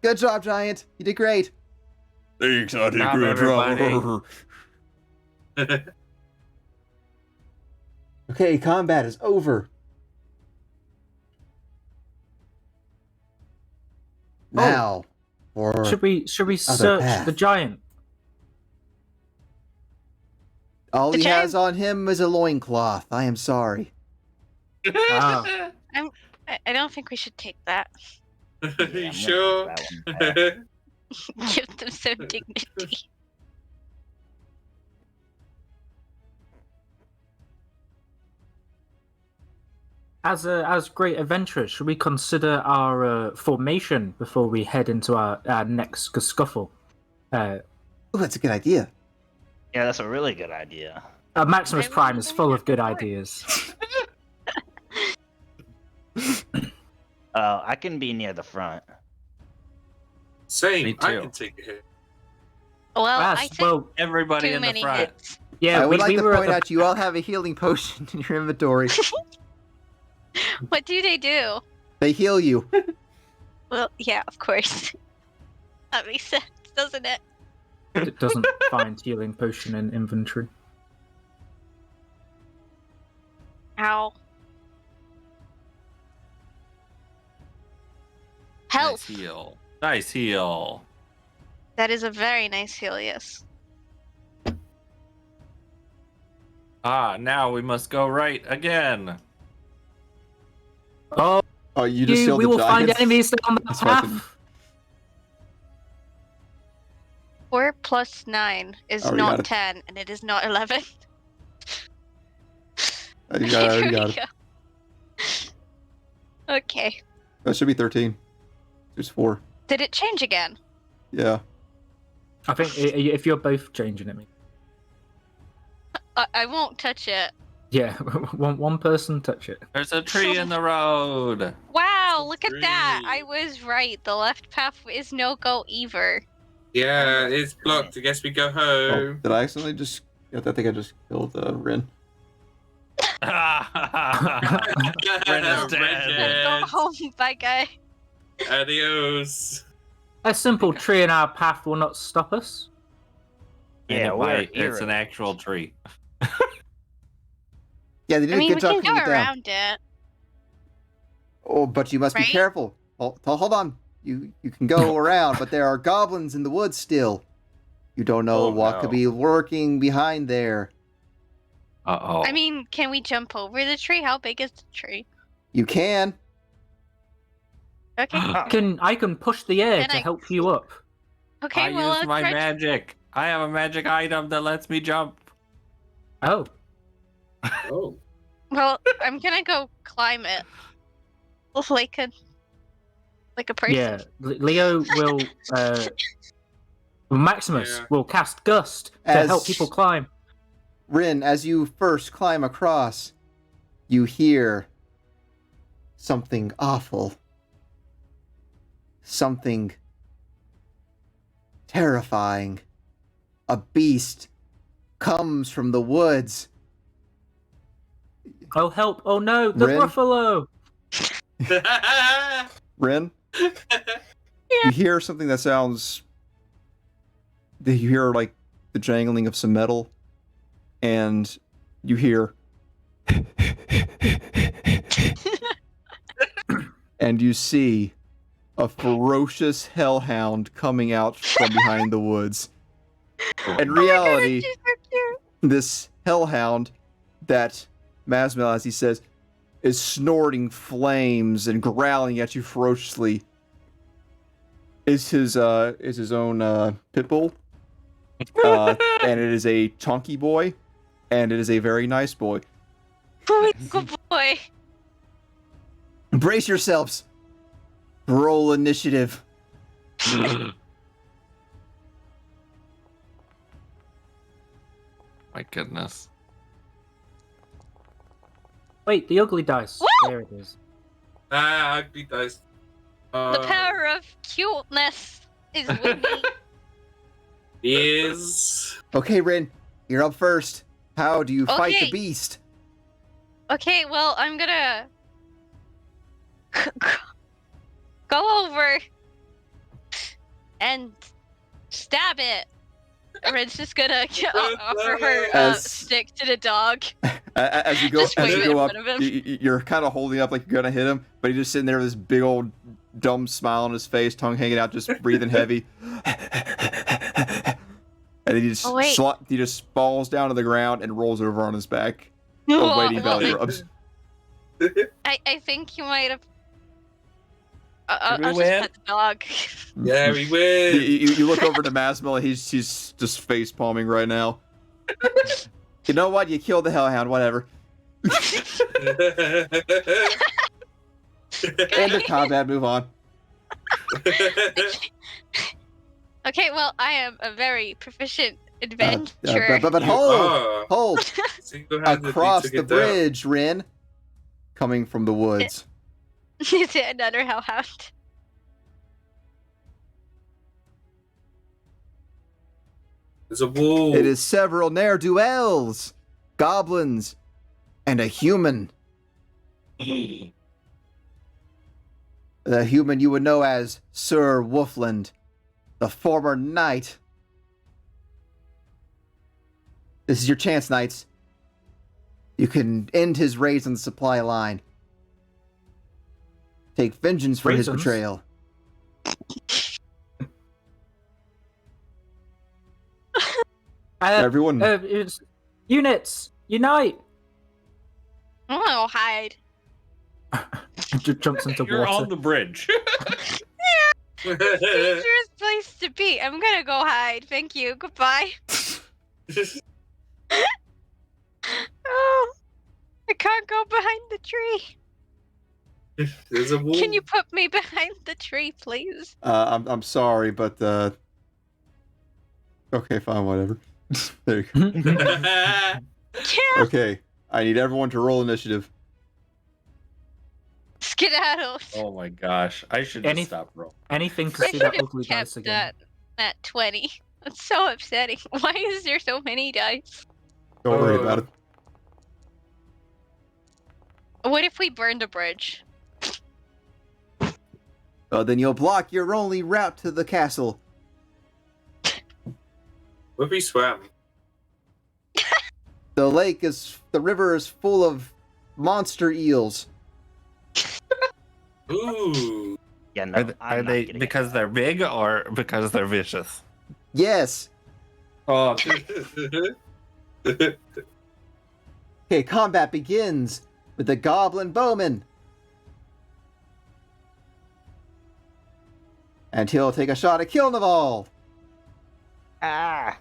A: Good job, Giant. You did great.
B: Thanks, I
C: did Job, great, everybody.
A: Okay, combat is over. Now, for
C: Should we search
A: path.
C: the giant?
A: all
E: The
A: he
E: giant-
A: has on him is a loincloth. I am sorry.
C: Ah.
E: I don't think we should take that.
G: Yeah, I'm gonna take
D: Sure.
G: that one back.
E: Give them some dignity.
C: As great adventurers, should we consider our formation before we head into our next scuffle?
A: Oh, that's a good idea.
G: Yeah, that's a really good idea.
C: Maximus
E: I
C: Prime
E: really
C: is full of good
E: don't have
C: ideas.
G: I can be near the front.
D: Same.
B: Me
D: I
B: too.
D: can take a hit.
E: Well, I
C: Yes,
E: think
C: well,
B: Everybody
E: too
B: in the
E: many
B: front.
E: hits.
C: yeah,
A: I would
C: we
A: like to
C: were
A: point
C: at
A: out you all have a healing potion in your inventory.
E: What do they do?
A: They heal you.
E: Well, yeah, of course. That makes sense, doesn't it?
C: it doesn't find healing potion in inventory.
E: Ow.
B: Nice
E: Health.
B: heal. Nice heal.
E: That is a very nice heal, yes.
B: Ah, now we must go right again.
C: Oh,
A: Oh, you just healed
C: we
A: the
C: will find
A: giants?
C: enemies down the
A: That's fucking-
C: path.
E: 4 plus 9 is
A: Already got
E: not
A: it.
E: 10, and it is not 11.
A: I already
E: Here
A: got
E: we
A: it.
E: go. Okay.
A: That should be 13. There's 4.
E: Did it change again?
A: Yeah.
C: I think if you're both changing it,
E: I won't touch it.
C: yeah, one person touch it.
B: There's a tree in the road.
E: Wow, look at that.
D: Three.
E: I was right. The left path is no go either.
D: Yeah, it's blocked. I guess we go
A: Oh,
D: home.
A: did I accidentally just... I think I just killed Rin.
B: Ren is dead.
E: Go home, bye guy.
D: Adios.
C: A simple tree in our path will not stop us.
B: And
G: Yeah,
B: it
G: we're
B: might- it's an
G: heroes.
B: actual tree.
A: Yeah, they did
E: I
A: a
E: mean,
A: good
E: we
A: job
E: can
A: keeping
E: go
A: it down.
E: around it.
A: Oh, but you must be
E: Right?
A: careful. Hold on. You can go around, but there are goblins in the woods still. You don't know
G: Oh,
A: what
G: no.
A: could be lurking behind there.
B: Uh-oh.
E: I mean, can we jump over the tree? How big is the tree?
A: You can.
E: Okay.
C: I can push the air
E: Can
C: to
E: I-
C: help you up.
E: Okay,
B: I
E: well,
B: used my
E: I'll try-
B: magic. I have a magic item that lets me jump.
C: Oh,
D: Oh.
E: Well, I'm gonna go climb it. Like a person.
C: yeah. Leo will. Maximus
D: Yeah.
C: will cast Gust to
A: As-
C: help people climb.
A: Rin, as you first climb across, you hear something awful. Something terrifying. A beast comes from the woods.
C: Oh help! Oh no, the
A: Rin?
C: buffalo!
A: Rin, you hear something that sounds... You hear, like, the jangling of some metal, and you hear... and you see a ferocious hellhound coming out from behind the woods. In reality,
E: She's so cute.
A: this hellhound that Masmel, as he says, is snorting flames and growling at you ferociously, is his own pit bull, and it is a chunky boy, and it is a very nice boy.
E: Good boy.
A: Brace yourselves. Roll initiative.
B: My goodness.
C: Wait, the ugly dice.
E: Woo!
C: There it is.
D: Ugly dice.
E: The power of cuteness is with me.
D: Is
A: Okay, Rin, you're up first. How do you fight the
E: Okay.
A: beast?
E: Okay, well, I'm gonna go over and stab it. Red's just gonna offer her
A: As-
E: stick to the dog.
A: As you go,
E: Just
A: as
E: wave
A: you
E: it in
A: go up,
E: front of him.
A: you're kind of holding up like you're gonna hit him, but he's just sitting there with this big old dumb smile on his face, tongue hanging out, just breathing heavy. And then he just
E: Oh, wait.
A: he just falls down to the ground and rolls over on his back,
E: Well,
A: awaiting belly
E: I-
A: rubs.
E: I think you might have I'll
B: we
E: just
B: win?
E: pet the dog.
D: Yeah, we win.
A: You look over to Masmel, he's just face palming right now. You know what? You killed the hellhound. Whatever. End of combat. Move on.
E: Okay, well, I am a very proficient adventurer.
A: But hold.
D: Single-handedly
A: Across
D: took
A: the
D: it down.
A: bridge, Rin. Coming from the woods.
E: Is it another hellhound?
D: There's a wall.
A: It is several ne'er-do-wells, goblins, and a human. The human you would know as Sir Wolfland, the former knight. This is your chance, knights. You can end his raids on the supply line. Take vengeance for his
C: Raisins?
A: betrayal. Everyone.
C: It's units unite.
E: I'm gonna go hide.
C: Jumps into
B: You're
C: water.
B: on the bridge.
E: Dangerous place to be. I'm gonna go hide. Thank you. Goodbye. Oh, I can't go behind the tree.
D: There's a wall.
E: Can you put me behind the tree, please?
A: I'm sorry, but okay, fine, whatever. There you go.
E: Yeah.
A: Okay, I need everyone to roll initiative.
E: Skedaddle.
B: Oh my gosh. I should
C: Any-
B: just stop rolling.
C: Anything to
E: I
C: see
E: should
C: that
E: have
C: ugly dice
E: kept
C: again.
E: that 20. That's so upsetting. Why is there so many dice?
A: Don't worry about it.
E: What if we burned a bridge?
A: Then you'll block your only route to the castle.
D: What if we swam?
A: The river is full of monster eels.
D: Ooh.
G: Yeah, no, I'm not getting
B: because
G: it.
B: they're big or because they're vicious?
A: Yes.
B: Oh,
A: Okay, combat begins with the goblin bowman. And he'll take a shot at Kilnaval.
G: Ah,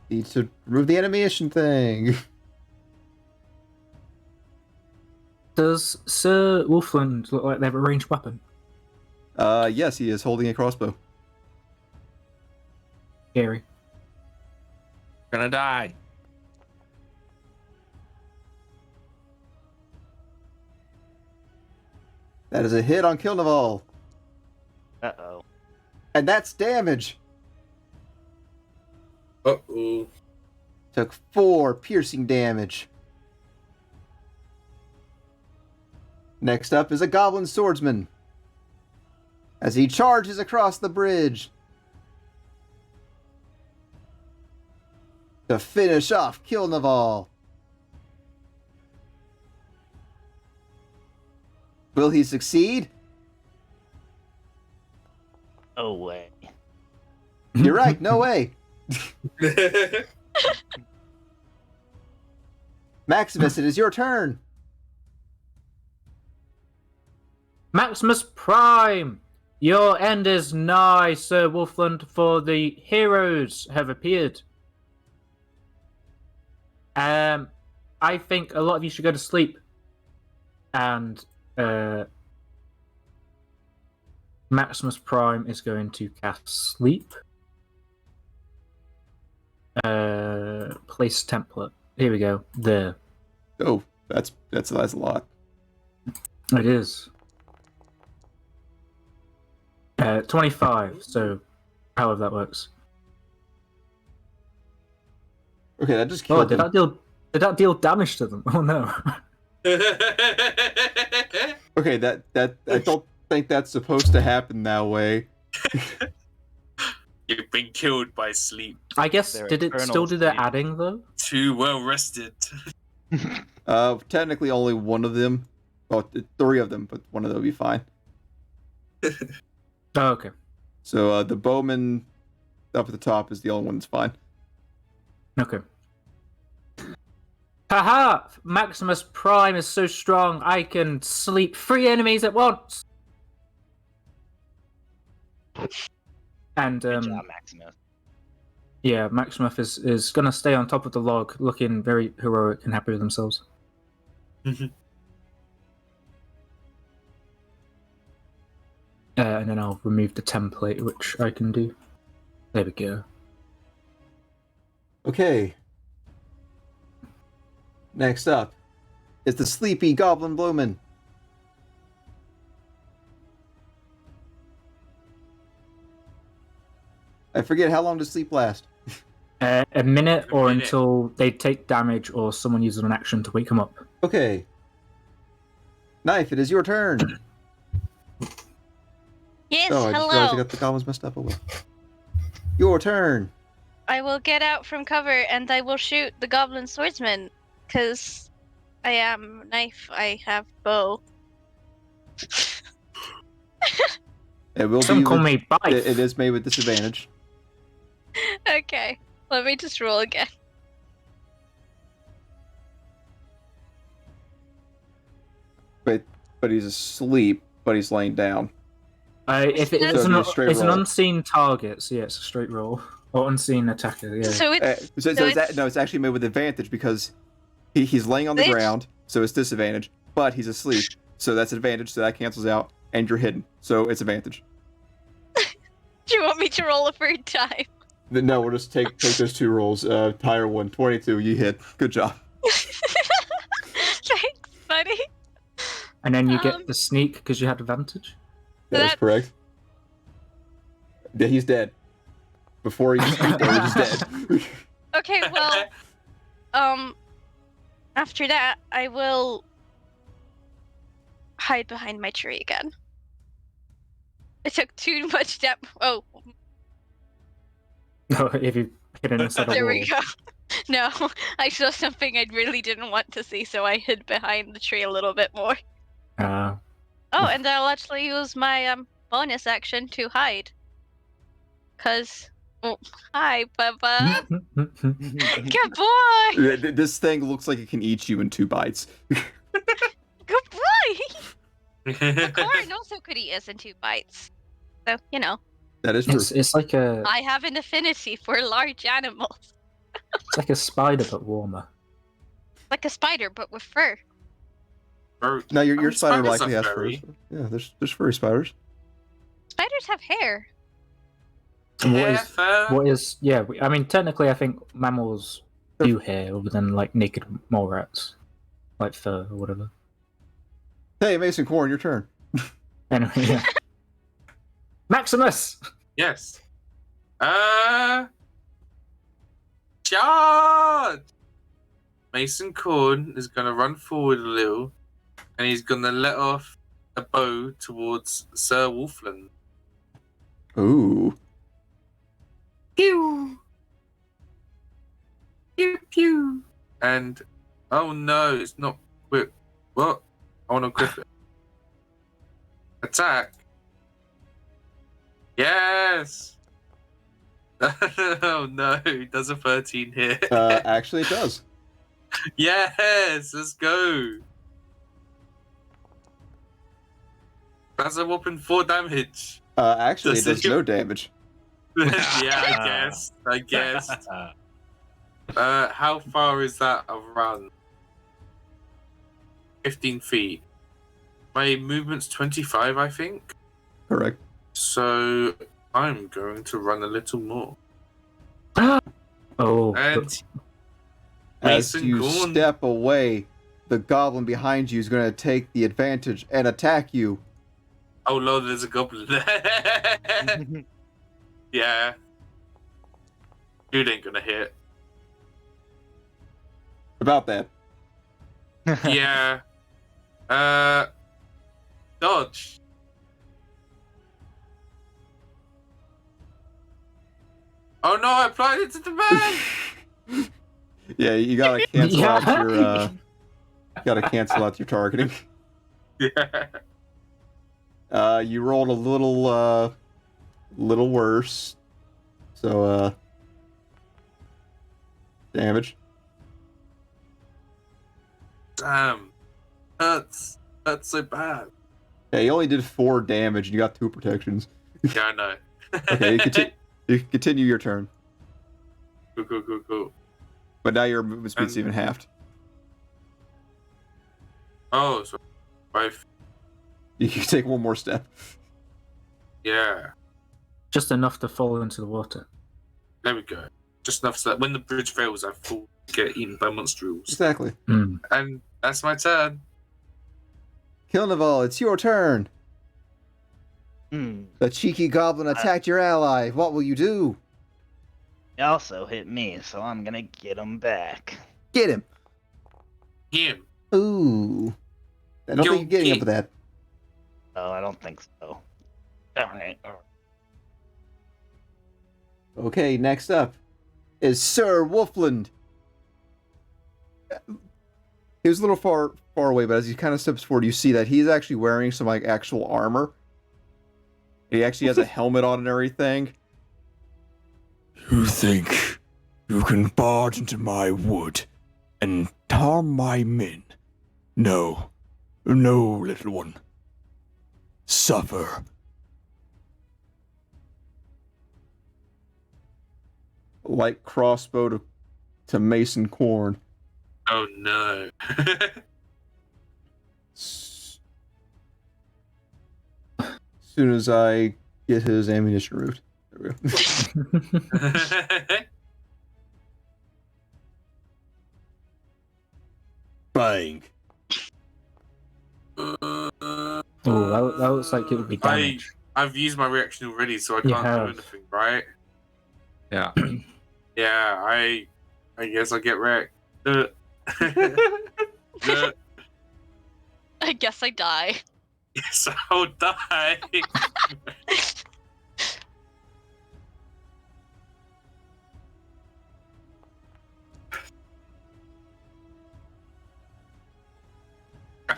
A: Need to remove the animation thing.
C: Does Sir Wolfland look like they have a ranged weapon?
A: Yes, he is holding a crossbow.
C: Scary.
B: gonna die.
A: That is a hit on Kilnaval.
G: uh-oh.
A: And that's damage.
D: Uh-oh.
A: Took 4 piercing damage. Next up is a goblin swordsman. As he charges across the bridge to finish off Kilnaval. Will he succeed?
G: Oh, way.
A: You're right, no way. Maximus, it is your turn.
C: Maximus Prime! Your end is nigh, Sir Wolfland, for the heroes have appeared. I think a lot of you should go to sleep. And Maximus Prime is going to cast Sleep. Place template. Here we go. There.
A: Oh, that's a lot.
C: It is. 25, so however that works.
A: Okay, that just
C: Oh,
A: killed
C: did
A: him.
C: that deal damage to them? Oh no.
A: Okay, that I don't think that's supposed to happen that way.
D: You've been killed by sleep.
C: I guess,
F: Their
C: did it
F: eternal
C: still do the
F: sleep.
C: adding though?
D: Too well rested.
A: Technically only one of them. Well, 3 of them, but one of them will be fine.
C: Oh, okay.
A: So the bowman up at the top is the only one that's fine.
C: Okay. Haha! Maximus Prime is so strong, I can sleep 3 enemies at once! And,
G: Good job, Maximus.
C: yeah, Maximus is gonna stay on top of the log, looking very heroic and happy with themselves. And then I'll remove the template, which I can do. There we go.
A: Okay. Next up is the sleepy Goblin Blowman. I forget, how long does sleep last?
C: A minute
D: A
C: or
D: minute.
C: until they take damage or someone uses an action to wake them up.
A: Okay. Knife, it is your turn.
E: Yes,
A: Oh, I just realized I
E: hello.
A: got the goblins messed up. Your turn.
E: I will get out from cover and I will shoot the goblin swordsman. Because I am knife, I have bow.
A: It will
C: Some
A: be
C: call
A: with,
C: me Bife.
A: it is made with disadvantage.
E: Okay, let me just roll again.
A: But he's asleep, but he's laying down.
C: If it's,
A: So it'd be a straight
C: it's an
A: roll.
C: unseen target, so yeah, it's a straight roll. Or unseen attacker, yeah.
E: So it's
A: It's actually made with advantage because he's laying on the
E: Bitch.
A: ground, so it's disadvantage. But he's asleep, so that's advantage, so that cancels out. And you're hidden, so it's advantage.
E: Do you want me to roll a third time?
A: No, we'll just take those 2 rolls. Tire 1, 22, you hit. Good job.
E: Thanks, buddy.
C: And then you get the sneak because you had advantage.
A: That is correct. Yeah, he's dead. Before he beat damage, he's dead.
E: Okay, well, after that, I will hide behind my tree again. I took too much depth. Oh,
C: If you hit an inside a
E: there
C: wall.
E: we go. No, I saw something I really didn't want to see, so I hid behind the tree a little bit more. Oh, and I'll actually use my bonus action to hide. Cause, hi, Bubba. Good boy.
A: This thing looks like it can eat you in 2 bites.
E: Good boy. The corn also could eat us in 2 bites. So, you know.
A: That is true.
C: It's like a
E: I have an affinity for large animals.
C: it's like a spider but warmer.
E: Like a spider, but with fur.
A: No, your spider
D: spiders
A: likely
D: are
A: has
D: furry.
A: furs. Yeah, there's furry spiders.
E: Spiders have hair.
C: And
D: Yeah,
C: what is yeah? I mean, technically, I think mammals do hair other than like naked mole rats, like fur or whatever.
A: Hey, Mason Corn, your turn.
C: Anyway, yeah. Maximus.
D: Yes. Charge! Mason Corn is gonna run forward a little, and he's gonna let off a bow towards Sir Wolfland.
A: Ooh.
D: Pew! Pew pew! And oh no, it's not quick. What? I want to equip it. Attack! Yes! Oh no, it does a 13 hit.
A: Actually, it does.
D: Yes, let's go. That's a whopping 4 damage.
A: Actually, it
D: Does
A: does
D: it-
A: no damage.
D: Yeah, I guessed. How far is that of run? 15 feet. My movement's 25, I think.
A: Correct.
D: So I'm going to run a little more.
C: Oh,
D: And
A: As
D: Mason
A: you
D: Corn.
A: step away, the goblin behind you is going to take the advantage and attack you.
D: Oh lord, there's a goblin there. Yeah. Dude ain't gonna hit.
A: About that.
D: Yeah. Dodge. Oh no, I applied it to the man!
A: Yeah, you gotta cancel out
C: Yeah.
A: your gotta cancel out your targeting.
D: Yeah.
A: You rolled a little worse. So damage.
D: Damn. Hurts so bad.
A: Yeah, you only did 4 damage and you got 2 protections.
D: Yeah, I know.
A: Okay, you can continue your turn.
D: Cool.
A: But now your movement speed's even halved.
D: Oh, so 5.
A: You can take 1 more step.
D: Yeah.
C: Just enough to fall into the water.
D: There we go. Just enough so that when the bridge fails, I fall get eaten by monstruos.
A: Exactly.
D: And that's my turn.
A: Kilnaval, it's your turn. The cheeky goblin attacked your ally. What will you do?
G: He also hit me, so I'm gonna get him back.
A: Get him.
D: Him.
A: Ooh. I don't think you're getting up with that.
G: Oh, I don't think so. Alright.
A: Okay, next up is Sir Wolfland. He was a little far away, but as he kind of steps forward, you see that he's actually wearing some like actual armor. He actually has a helmet on and everything.
H: You think you can barge into my wood and harm my men? No, little one. Suffer.
A: Light crossbow to Mason Corn.
D: Oh no.
A: Soon as I get his ammunition route. There we go.
H: Bang.
C: Oh, that looks like it would be damage.
D: I've used my reaction already, so I can't do anything, right?
B: Yeah.
D: Yeah, I guess I'll get wrecked.
E: I guess I die.
D: Yes, I'll die.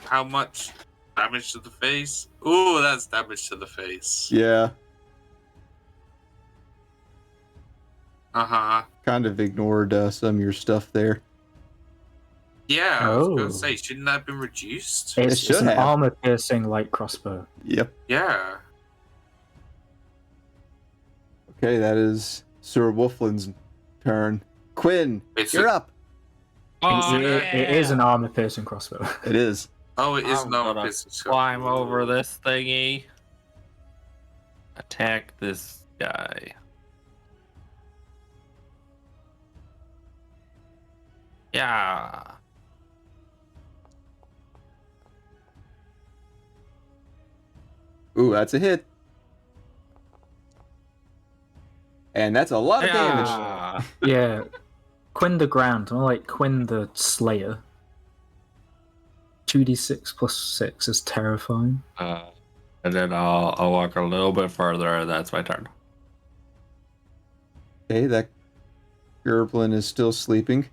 D: How much damage to the face? Ooh, that's damage to the face.
A: Yeah.
D: Uh-huh.
A: Kind of ignored some of your stuff there.
D: Yeah, I was gonna say, shouldn't that have been reduced?
C: It's an armor-piercing light crossbow.
A: Yep.
D: Yeah.
A: Okay, that is Sir Wolfland's turn. Quinn, you're up.
B: Oh,
C: It is an armor-piercing crossbow.
A: It is.
D: Oh, it is
B: I'm
D: no
B: gonna
D: business.
B: climb over this thingy. Attack this guy. Yeah.
A: Ooh, that's a hit. And that's a lot of damage.
C: Yeah. Quinn the Ground, more like Quinn the Slayer. 2d6 plus 6 is terrifying.
B: And then I'll walk a little bit further, and that's my turn.
A: Okay, that Gerblin is still sleeping.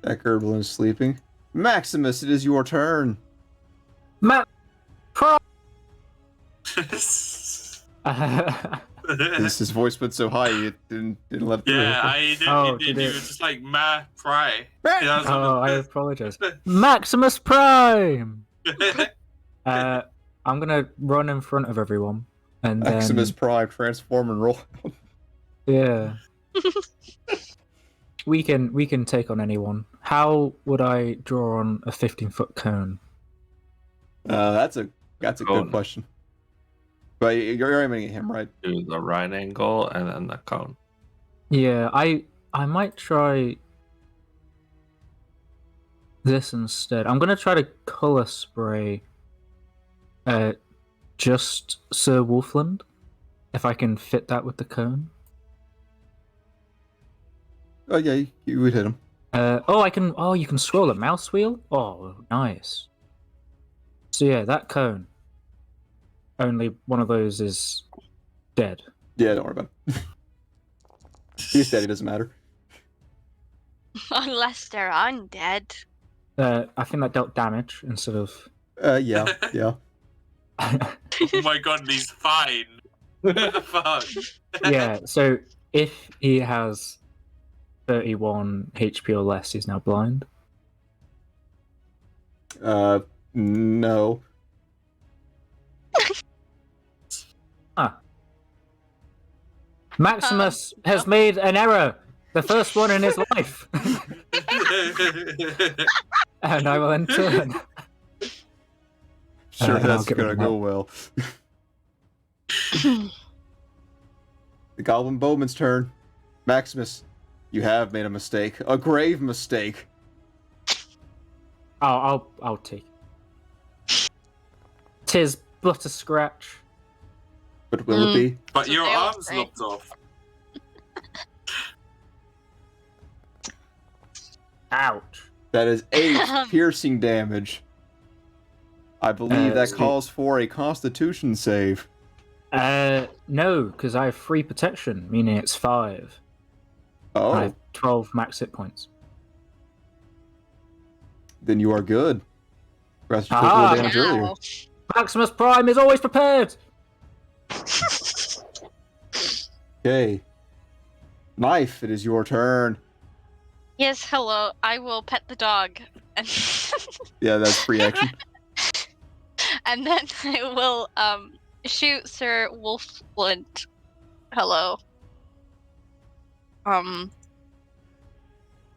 A: That Gerblin is sleeping. Maximus, it is your turn. His voice went so high you didn't let it through.
D: Yeah, I didn't. You did. It was just like Pry.
C: I apologize. Maximus Prime. I'm gonna run in front of everyone, and
A: Maximus
C: then,
A: Prime, transform and roll.
C: Yeah. we can take on anyone. How would I draw on a 15-foot cone?
A: That's a good question. But you're aiming at him, right?
B: Do the right angle and then the cone.
C: Yeah, I might try this instead. I'm gonna try to color spray just Sir Wolfland, if I can fit that with the cone.
A: Oh yeah, you would hit him.
C: I can. Oh, you can scroll a mouse wheel. Oh, nice. So yeah, that cone. Only one of those is dead.
A: Yeah, don't worry about it. He's dead. It doesn't matter.
E: Unless they're undead.
C: I think that dealt damage instead of.
A: Yeah.
D: Oh my god, he's fine. What the fuck?
C: Yeah. So if he has 31 HP or less, he's now blind.
A: No.
C: Maximus has made an error. The first one in his life. And I will end turn.
A: Sure,
C: and I'll
A: that's
C: get rid
A: gonna
C: of
A: go well. The Goblin Bowman's turn. Maximus, you have made a mistake. A grave mistake.
C: I'll take it. 'Tis but a scratch.
A: But will it be?
D: But your
E: they all
D: arm's
E: say.
D: lopped off.
C: Ouch.
A: That is 8 piercing damage. I believe that
C: sweet.
A: calls for a Constitution save.
C: No, because I have 3 protection, meaning it's 5. I
A: Oh,
C: have 12 max hit points.
A: then you are good. Rest you took
C: Aha!
A: more damage earlier.
E: Now.
C: Maximus Prime is always prepared!
A: Okay. Knife, it is your turn.
E: Yes, hello. I will pet the dog. And
A: Yeah, that's free action.
E: and then I will shoot Sir Wolflint. Hello.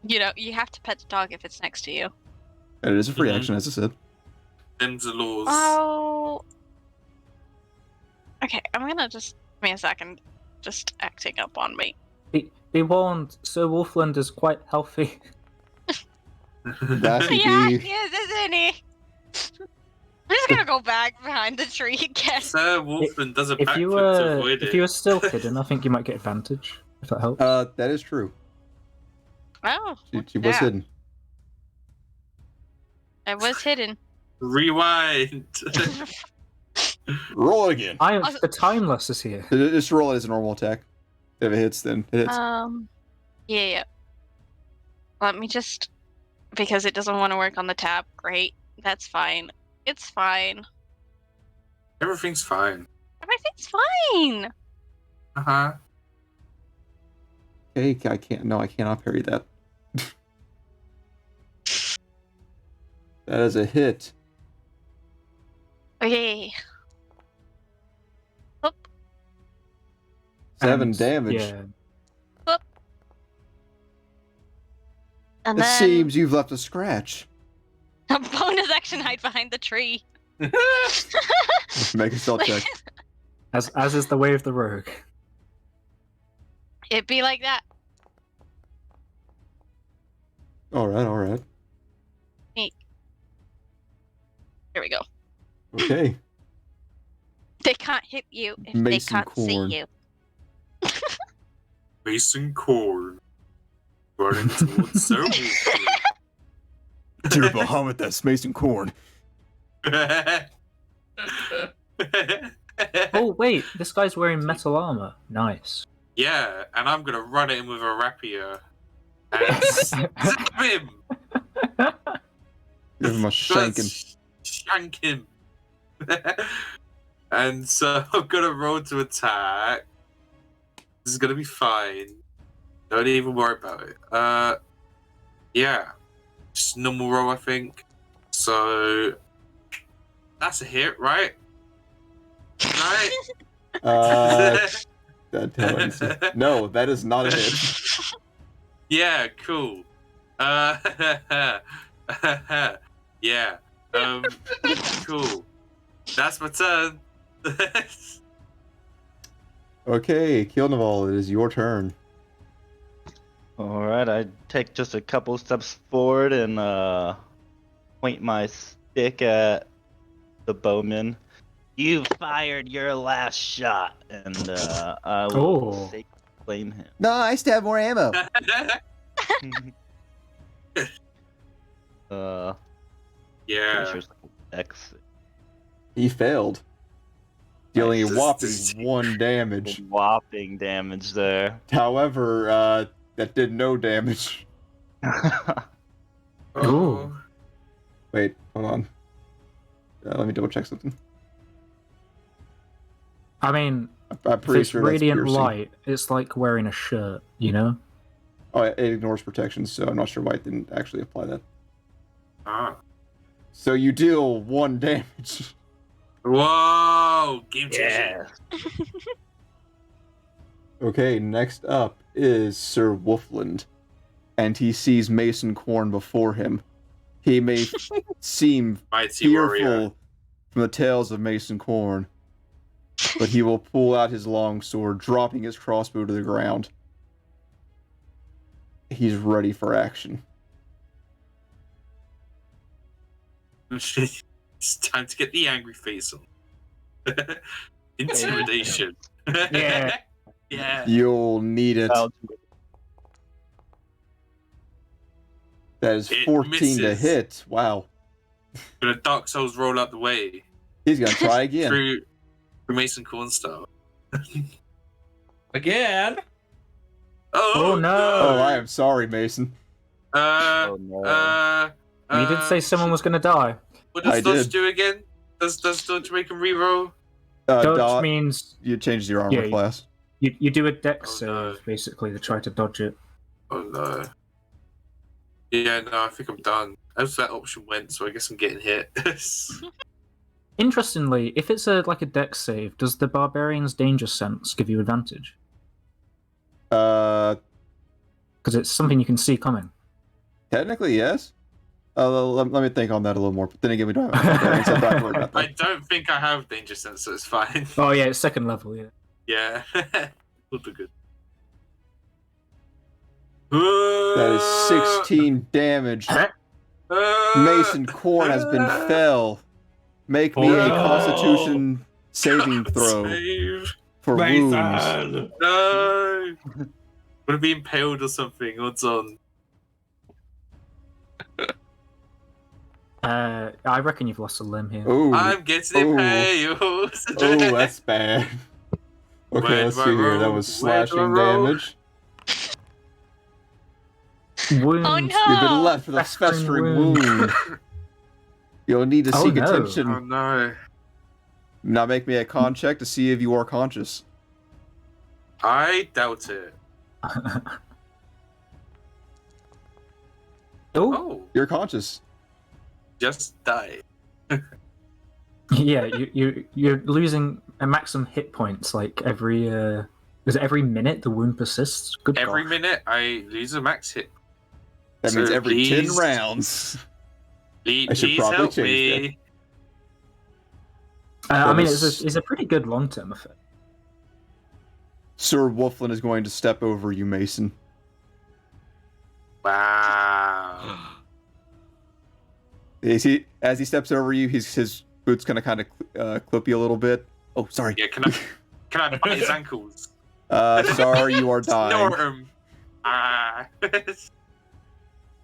E: You know, you have to pet the dog if it's next to you.
A: And it is a free
D: Mhm.
A: action, as I said.
D: Them's the laws.
E: Oh. Okay, I'm gonna just give me a second. Just acting up on me.
C: Be warned, Sir Wolfland is quite healthy.
A: That could
E: Yeah,
A: be.
E: he is, isn't he? I'm just gonna go back behind the tree again.
D: Sir Wolfman does a
C: If
D: backflip
C: you
D: to
C: were
D: avoid
C: if
D: it.
C: you were still hidden, I think you might get advantage, if that helps.
A: That is true.
E: Oh,
A: She was
E: yeah.
A: hidden.
E: I was hidden.
D: Rewind.
A: Roll it again.
C: The timeless is here.
A: Just roll it as a normal attack. If it hits, then it hits.
E: Yeah. Let me just, because it doesn't want to work on the tab. Great, that's fine. It's fine.
D: Everything's fine.
E: Everything's fine.
D: Uh-huh.
A: Okay, I can't. No, I cannot parry that. That is a hit.
E: Okay.
A: 7
C: And,
A: damage.
C: Yeah.
E: And
A: It
E: then
A: seems you've left a scratch.
E: a bonus action hide behind the tree.
A: Make a stealth check.
C: As is the way of the rogue.
E: It'd be like that.
A: Alright.
E: Here we go.
A: Okay.
E: They can't hit you if
A: Mason
E: they can't
A: corn.
E: see you.
D: Mason corn. Running towards Sir Wolfman.
A: Dear Bahamut, that's Mason Corn.
C: Oh wait, this guy's wearing metal armor. Nice.
D: Yeah, and I'm gonna run at him with a rapier. And zap him!
A: Give him a shanking.
D: Shank him. And so I'm gonna roll to attack. This is gonna be fine. Don't even worry about it. Yeah. Just normal roll, I think. So that's a hit, right? Right?
A: No, that is not a hit.
D: Yeah, cool. Yeah. Cool. That's my turn.
A: Okay, Kilnaval, it is your turn.
F: Alright, I take just a couple steps forward and point my stick at the bowman. You fired your last shot, and I will blame him.
A: No, I still have more ammo.
D: Yeah.
F: Sure X.
A: He failed. Dealing a
D: Nice.
A: whopping 1 damage.
F: Whopping damage there.
A: However, that did no damage.
D: Oh.
A: Wait, hold on. Let me double check something.
C: I mean,
A: I'm
C: if
A: pretty
C: it's
A: sure that's
C: radiant
A: piercing.
C: light, it's like wearing a shirt, you know?
A: Oh, it ignores protection, so I'm not sure why it didn't actually apply that.
D: Ah.
A: So you deal 1 damage.
D: Whoa! Game changing.
F: Yeah.
A: Okay, next up is Sir Wolfland, and he sees Mason Corn before him. He may seem
D: Mighty warrior.
A: fearful from the tales of Mason Corn, but he will pull out his long sword, dropping his crossbow to the ground. He's ready for action.
D: It's time to get the angry face on. Intimidation.
C: Yeah.
D: Yeah.
A: You'll need it. That is
D: It
A: 14 to
D: misses.
A: hit. Wow.
D: Gonna Dark Souls roll out the way.
A: He's gonna try again.
D: Through Mason Corn style.
B: Again?
C: Oh, no.
A: Oh, I am sorry, Mason.
F: Oh no.
C: You did say someone was going to die.
D: What does
A: I
D: dodge
A: did.
D: do again? Does dodge make him reroll?
C: Dodge means
A: You changed your armor
C: Yeah,
A: class.
C: you do a dex save,
D: no.
C: basically, to try to dodge it.
D: Oh no. Yeah, no, I think I'm done. As that option went, so I guess I'm getting hit.
C: Interestingly, if it's a dex save, does the Barbarian's Danger Sense give you advantage? Because it's something you can see coming.
A: Technically, yes. Let me think on that a little more. But then again, we don't have barbarians, so I don't have to worry about
D: I
A: that.
D: don't think I have danger sense, so it's fine.
C: Oh yeah, it's 2nd level, yeah.
D: Yeah. We'll do good.
A: That is 16 damage. Mason Corn has been fell. Make me a Constitution saving throw
D: Save.
A: for wounds.
D: No! Would have been impaled or something, odds on.
C: I reckon you've lost a limb here.
A: Ooh.
D: I'm getting impaled!
A: Oh, that's bad. Okay,
D: Where
A: let's
D: do I
A: see here. That
D: roll?
A: was
D: Where do I
A: slashing
D: roll?
A: damage.
C: Wounds.
E: Oh, no.
A: You've been left with a
C: Festering
A: festering
C: wound.
A: wound. You'll need to
C: Oh,
A: seek
C: no.
A: attention.
D: Oh no.
A: Now make me a con check to see if you are conscious.
D: I doubt it.
C: Oh,
D: Oh,
A: You're conscious.
D: just die.
C: yeah, you're losing a maximum hit points every is it every minute the wound persists? Good
D: Every
C: gosh.
D: minute I lose a max hit.
A: That means
D: Sir,
A: every 10
D: please.
A: rounds. I should
D: Please
A: probably
D: help
A: change
D: me.
C: I mean,
A: is-
C: it's a pretty good long-term effect.
A: Sir Wolfland is going to step over you, Mason.
D: Wow.
A: As he steps over you, his boots kind of clip you a little bit. Oh, sorry.
D: Yeah, can I bite his ankles?
A: Sorry, you are dying.
D: Snort him. Ah.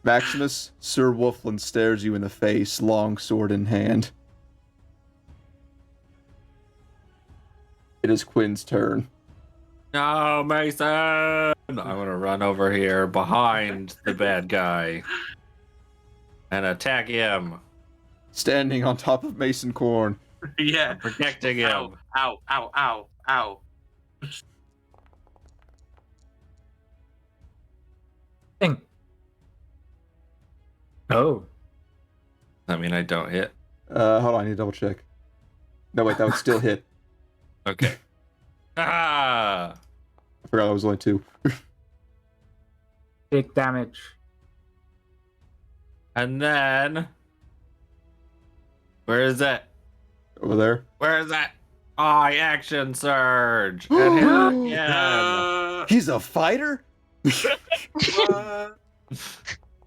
A: Maximus, Sir Wolfland stares you in the face, long sword in hand. It is Quinn's turn.
B: No, Mason! I'm gonna run over here behind the bad guy and attack him.
A: Standing on top of Mason Corn.
D: Yeah.
B: I'm protecting him.
D: Ow, ow, ow, ow, ow.
C: Thing. Oh.
B: I mean, I don't hit.
A: Hold on, I need to double check. No, wait, that would still hit.
B: Okay. Ah!
A: I forgot I was only 2.
C: Big damage.
B: And then, where is it?
A: Over there.
B: Where is it? I action surge and hit again.
A: He's a fighter?
D: What?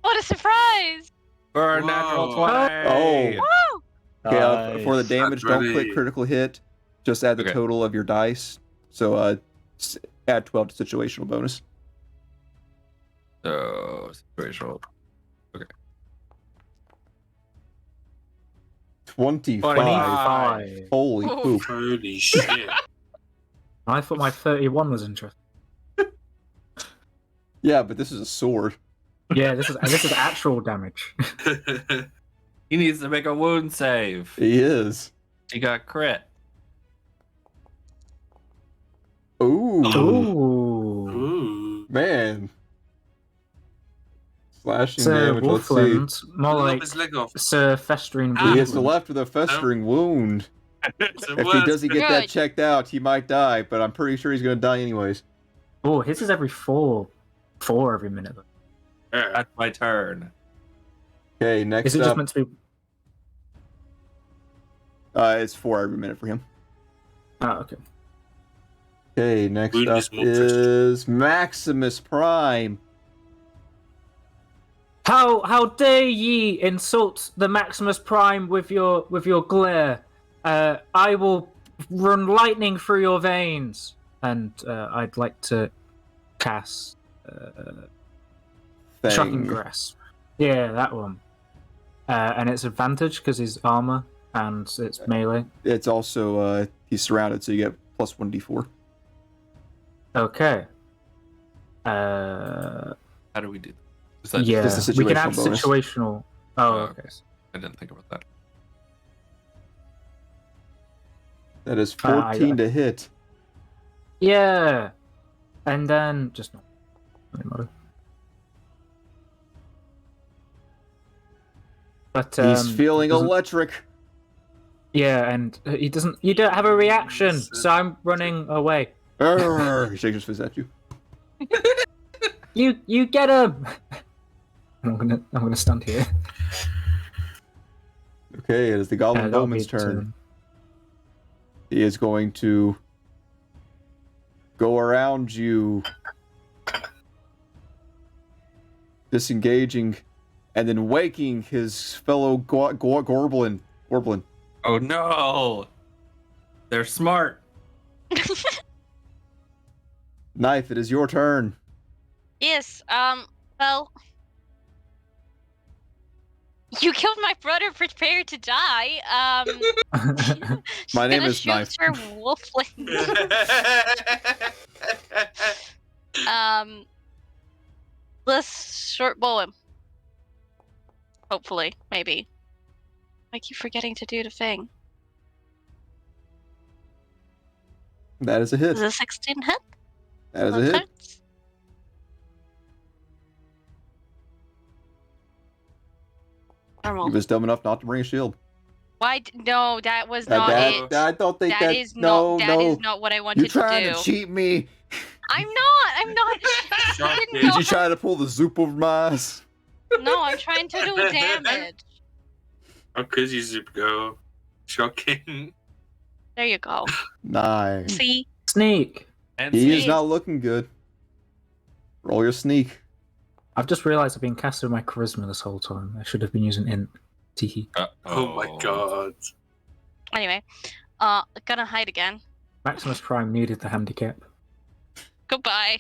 E: What a surprise!
B: For a natural
D: Whoa.
B: 20.
A: Oh.
E: Woo!
A: Okay, for the damage, don't
D: Ready.
A: click critical hit. Just add the
B: Okay.
A: total of your dice. So add 12 to situational bonus.
B: So, situational.
A: 25.
C: 25.
A: Holy
E: Ooh.
A: poop.
D: Holy shit.
C: I thought my 31 was interesting.
A: Yeah, but this is a sword.
C: Yeah, this is actual damage.
B: He needs to make a wound save.
A: He is.
B: He got crit.
A: Ooh.
C: Ooh.
D: Ooh.
A: Man. Slashing
C: Sir
A: damage, let's see.
C: Wolfland, more
D: Lop
C: like
D: his leg off.
C: Sir Festering
A: He hits the
C: Wolfland.
A: left with a festering wound.
D: It's a
A: If he
D: worse-
A: doesn't get that
E: Good.
A: checked out, he might die, but I'm pretty sure he's gonna die anyways.
C: Oh, his is every four every minute.
D: Yeah.
B: That's my turn.
A: Okay, next
C: Is it just
A: up,
C: meant to be?
A: it's 4 every minute for him.
C: Oh, okay.
A: Okay, next
D: Wound
A: up
D: is more
A: is Maximus Prime.
C: How dare ye insult the Maximus Prime with your glare? I will run lightning through your veins, and I'd like to cast Shocking
A: Thing.
C: Grasp. Yeah, that one. And it's advantage because he's armor and it's melee.
A: It's also he's surrounded, so you get plus 1d4.
C: Okay.
B: How do we do that? Is that
C: Yeah,
A: just a
C: we can add
A: situational bonus.
C: situational. Oh, okay.
B: I didn't think about that.
A: That is
C: I-
A: 14 to hit.
C: Yeah, and then just not. Doesn't matter. But
A: He's feeling
C: doesn't-
A: electric.
C: Yeah, and he doesn't. You don't have a reaction, so I'm running away.
A: Arrgh, he shakes his fist at you.
C: You get him. I'm gonna stand here.
A: Okay, it is the Goblin
C: That'll
A: Bowman's
C: be
A: turn. He is going to go around you, disengaging, and then waking his fellow Gorblin.
B: Oh no! They're smart.
A: Knife, it is your turn.
E: Yes, well... You killed my brother, prepare to die.
A: My name
E: gonna
A: is
E: shoot
A: Knife.
E: Sir Wolfland. Let's short bow him. Hopefully, maybe. I keep forgetting to do the thing.
A: That is a hit.
E: Is a 16 hit?
A: That is a
E: That
A: hit.
E: hurts.
A: He
E: Normal.
A: was dumb enough not to bring a shield.
E: Why? No, that was not it.
A: I don't think
E: That is not. That is
A: no.
E: not what I wanted
A: You're trying
E: to do.
A: to cheat me.
E: I'm not. I'm not.
D: Shocking.
E: No.
A: Did you try to pull the zoop over my eyes?
E: No, I'm trying to do damage.
D: How could you, Super Girl? Shocking.
E: There you go.
A: Nice.
E: See?
C: Sneak.
B: And
A: He is
E: Sneak.
A: not looking good. Roll your sneak.
C: I've just realised I've been casting my charisma this whole time. I should have been using int. Teehee.
D: Oh my god.
E: Anyway, gonna hide again.
C: Maximus Prime needed the handicap.
E: Goodbye.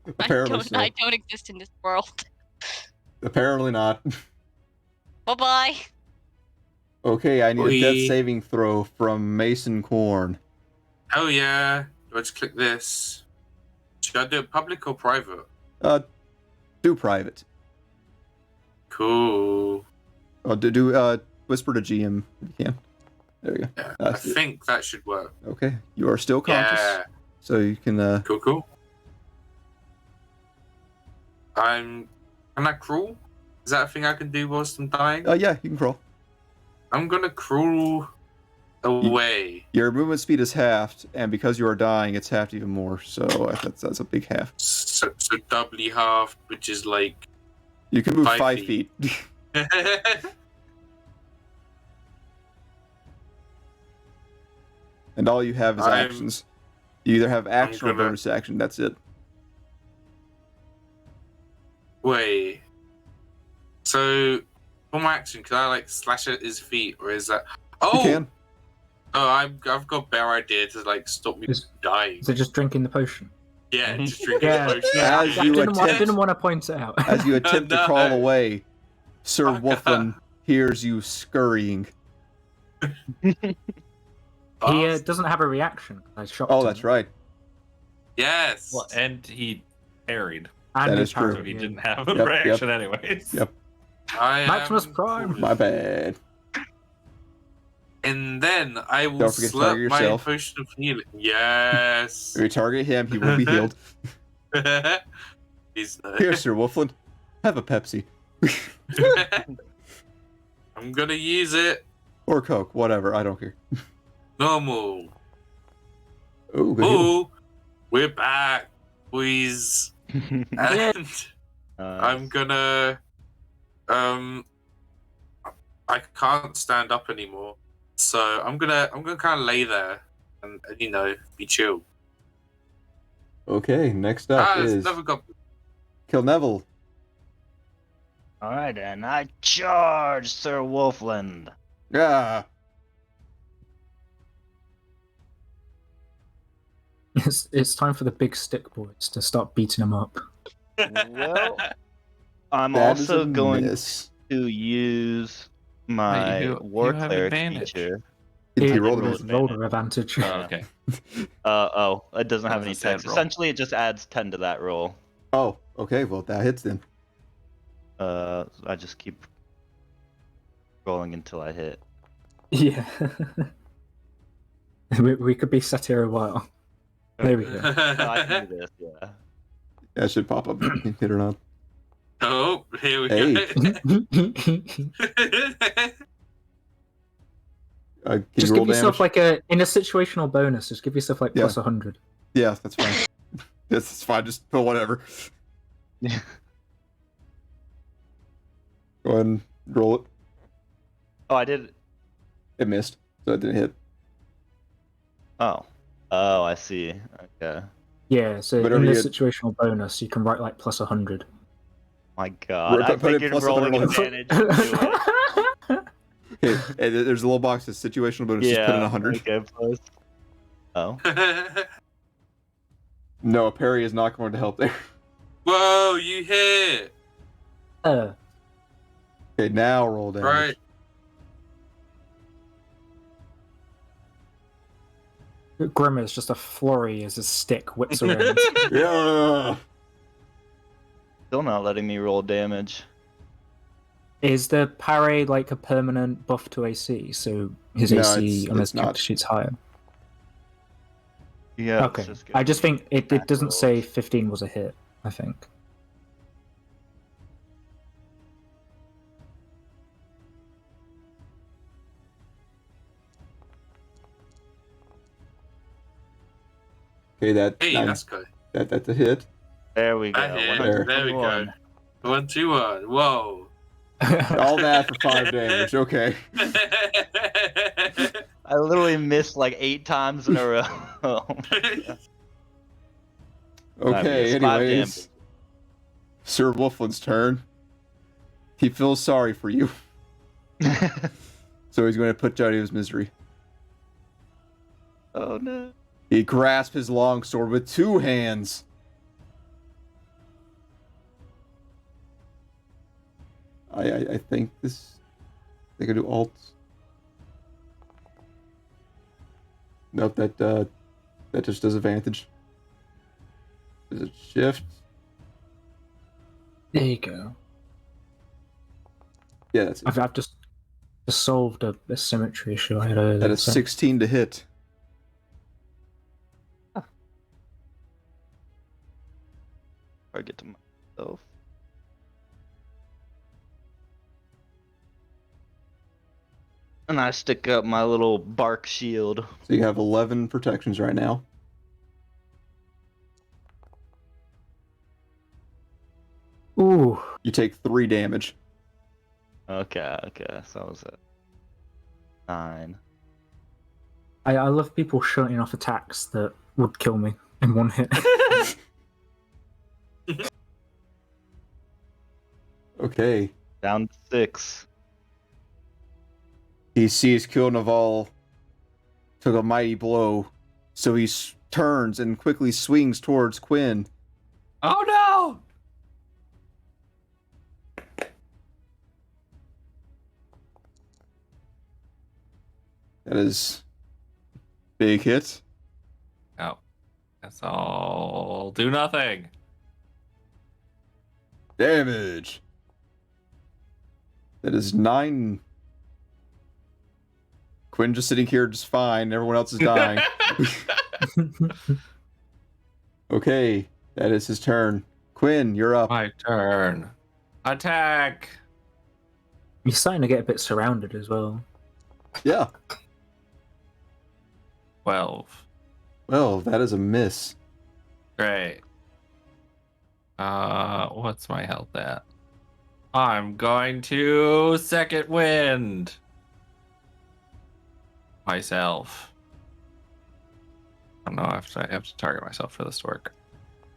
A: Apparently so.
E: I don't exist in this world.
A: Apparently not.
E: Bye bye.
A: Okay, I need a death
D: Oi.
A: saving throw from Mason Corn.
D: Oh yeah. Do I just click this? Should I do it public or private?
A: Do private.
D: Cool.
A: Do whisper to GM if you can. There you go.
D: Yeah, I
A: That's it.
D: think that should work.
A: Okay, you are still conscious,
D: Yeah.
A: so you can.
D: Cool. Can I crawl? Is that a thing I can do whilst I'm dying?
A: Yeah, you can crawl.
D: I'm gonna crawl away.
A: Your movement speed is halved, and because you are dying, it's halved even more. So that's a big half.
D: So doubly half, which is like.
A: You can move
D: 5
A: 5
D: feet.
A: feet. And all you have is
D: I'm-
A: actions. You either have action or
D: gonna-
A: bonus action. That's it.
D: Wait. So, for my action, can I like slash at his feet, or is that? Oh,
A: You can.
D: oh, I've got a better idea to like stop me
C: Is-
D: dying.
C: Is it just drinking the potion?
D: Yeah, just drinking
C: Yeah,
D: the potion.
C: yeah.
A: As
C: I
A: you
C: didn't,
A: attempt-
C: want to point it out.
A: As you attempt to
D: No.
A: crawl away, Sir
D: Oh,
A: Wolfland hears you scurrying.
C: He doesn't have a reaction. I shocked
A: Oh,
C: him.
A: that's right.
D: Yes.
B: Well, and he parried,
C: And
A: That
C: he
A: is true.
B: so
C: parried,
B: he
C: yeah.
B: didn't have a
A: Yep,
B: reaction anyways.
A: Yep.
D: I am
C: Maximus Prime.
D: cool.
A: My bad.
D: And then I will
A: Don't forget to
D: slurp
A: target
D: my
A: yourself.
D: potion of healing. Yes.
A: If you target him, he will be healed.
D: He's
A: Here, Sir Wolfland. Have a Pepsi.
D: I'm gonna use it.
A: Or Coke, whatever. I don't care.
D: Normal.
A: Oh, good.
D: Oh, we're back, boys. And I'm gonna I can't stand up anymore. So I'm gonna kind of lay there and be chill.
A: Okay, next up is
D: Never got
A: Kill Neville.
G: Alright, and I charge Sir Wolfland.
A: Yeah.
C: It's time for the big stick boys to start beating him up.
G: Well, I'm
A: That is
G: also
A: a
G: going
A: miss.
G: to use my
B: you
G: war
B: have
G: cleric
B: advantage.
G: feature.
A: Did
C: It
A: you roll
C: was
A: the
C: roller advantage.
B: Oh, okay.
G: It doesn't have
B: That
G: any
B: was a sad
G: text.
B: roll.
G: Essentially, it just adds 10 to that roll.
A: Oh, okay. Well, that hits then.
G: I just keep rolling until I hit.
C: Yeah. we could be sat here a while. There we go.
G: No, I can do this, yeah.
A: That should pop up. Hit or not.
D: Oh, here we
A: Hey.
D: go.
A: Can
C: Just
A: you roll
C: give yourself
A: damage?
C: in a situational bonus. Just give yourself
A: Yeah.
C: plus 100.
A: Yeah, that's fine. That's fine. Just put whatever.
G: Yeah.
A: Go ahead and roll it.
G: Oh, I did.
A: It missed, so it didn't hit.
G: Oh, I see. Okay.
C: Yeah, so
A: Whatever
C: in the
A: you get-
C: situational bonus, you can write like plus 100.
G: My God,
A: Right,
G: I
A: put it
G: figured
A: plus
G: rolling
A: 100.
G: advantage would do it.
A: Okay, and there's a little box that says situational bonus. Just put in 100.
G: Okay, plus. Oh.
A: No, a parry is not going to help there.
D: Whoa, you hit.
A: Okay, now roll damage.
D: Right.
C: Grimmer is just a flurry as his stick whips around.
A: Yeah.
G: Still not letting me roll damage.
C: Is the parry like a permanent buff to AC? So his
A: No,
C: AC on his
A: it's not.
C: character sheet's higher?
G: Yeah.
C: Okay. I just think it doesn't say 15 was a hit, I think.
A: Okay,
D: Hey, that's good.
A: that's a hit.
G: There we go.
D: That hit.
A: There.
D: There we go.
G: 121.
D: 1, 2, 1. Whoa.
A: All that for 5 damage. Okay.
G: I literally missed like 8 times in a row.
A: Okay,
G: it's 5
A: anyways. Sir Wolfland's turn. He feels sorry for you, so he's going to put you out of his misery.
G: Oh no.
A: He grasps his longsword with 2 hands. I think this... I think I do alt. Nope, that just does advantage. Does it shift?
C: There you go.
A: Yeah, that's it.
C: I've just solved a symmetry issue I had earlier.
A: That is
C: so-
A: 16 to hit.
G: Target to myself. And I stick up my little bark shield.
A: So you have 11 protections right now.
C: Ooh.
A: You take 3 damage.
G: Okay, so I was at 9.
C: I love people shooting off attacks that would kill me in one hit.
A: Okay.
G: Down to 6.
A: He sees Kill Naval took a mighty blow, so he turns and quickly swings towards Quinn.
B: Oh no!
A: That is big hit.
B: Oh, that's all. Do nothing.
A: Damage. That is 9. Quinn just sitting here just fine. Everyone else is dying. Okay, that is his turn. Quinn, you're up.
B: My turn. Attack!
C: You're starting to get a bit surrounded as well.
A: Yeah.
B: 12.
A: Well, that is a miss.
B: Great. What's my health at? I'm going to second wind myself. I don't know if I have to target myself for this to work.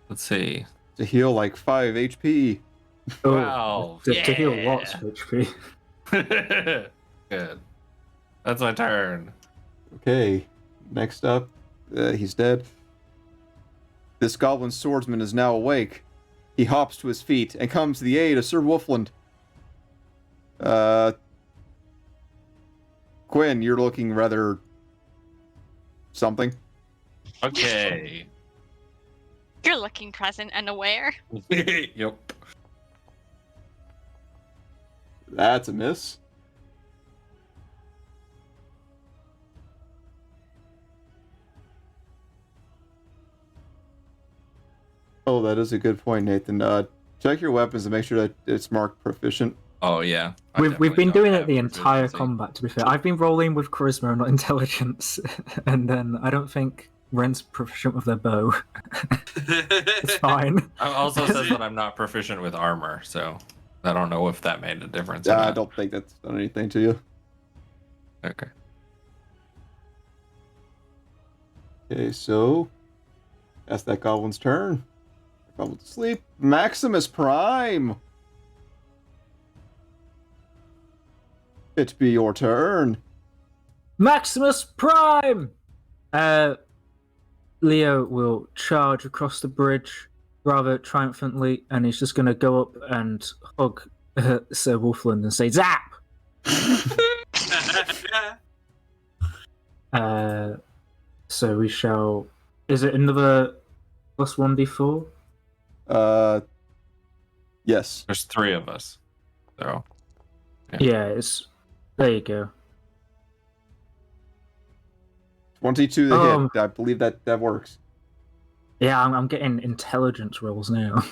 B: Let's see.
A: To heal like 5 HP.
B: 12.
C: To heal lots of HP.
B: Good. That's my turn.
A: Okay. Next up, he's dead. This goblin swordsman is now awake. He hops to his feet and comes to the aid of Sir Wolfland. Quinn, you're looking rather something.
B: Okay.
E: You're looking present and aware.
B: Yep.
A: That's a miss. Oh, that is a good point, Nathan. Check your weapons and make sure that it's marked proficient.
B: Oh yeah.
C: We've been doing it the entire combat, to be fair. I've been rolling with charisma and not intelligence, and then I don't think Ren's proficient with their bow. It's fine.
B: It also says that I'm not proficient with armor, so I don't know if that made a difference.
A: I don't think that's done anything to you.
B: Okay.
A: Okay, so that's that goblin's turn. Goblin to sleep. Maximus Prime. It be your turn.
C: Maximus Prime! Leo will charge across the bridge rather triumphantly, and he's just going to go up and hug Sir Wolfland and say, Zap! So we shall... Is it another plus 1d4?
A: Yes.
B: There's 3 of us. So
C: Yeah, it's... There you go.
A: 22 to hit. I believe that works.
C: Yeah, I'm getting intelligence rolls now.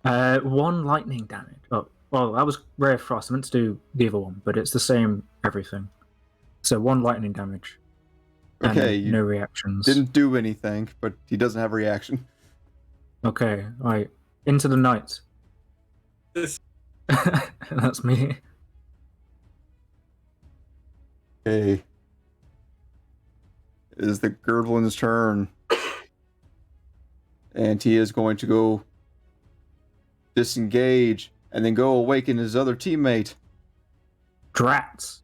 C: 1 lightning damage. Oh, well, that was Rare Frost. I meant to do the other one, but it's the same everything. So 1 lightning damage.
A: Okay,
C: no reactions.
A: Didn't do anything, but he doesn't have a reaction.
C: Okay, right. Into the night. That's me.
A: Okay. It is the Girdlin's turn. And he is going to go disengage and then go awaken his other teammate.
C: Drats.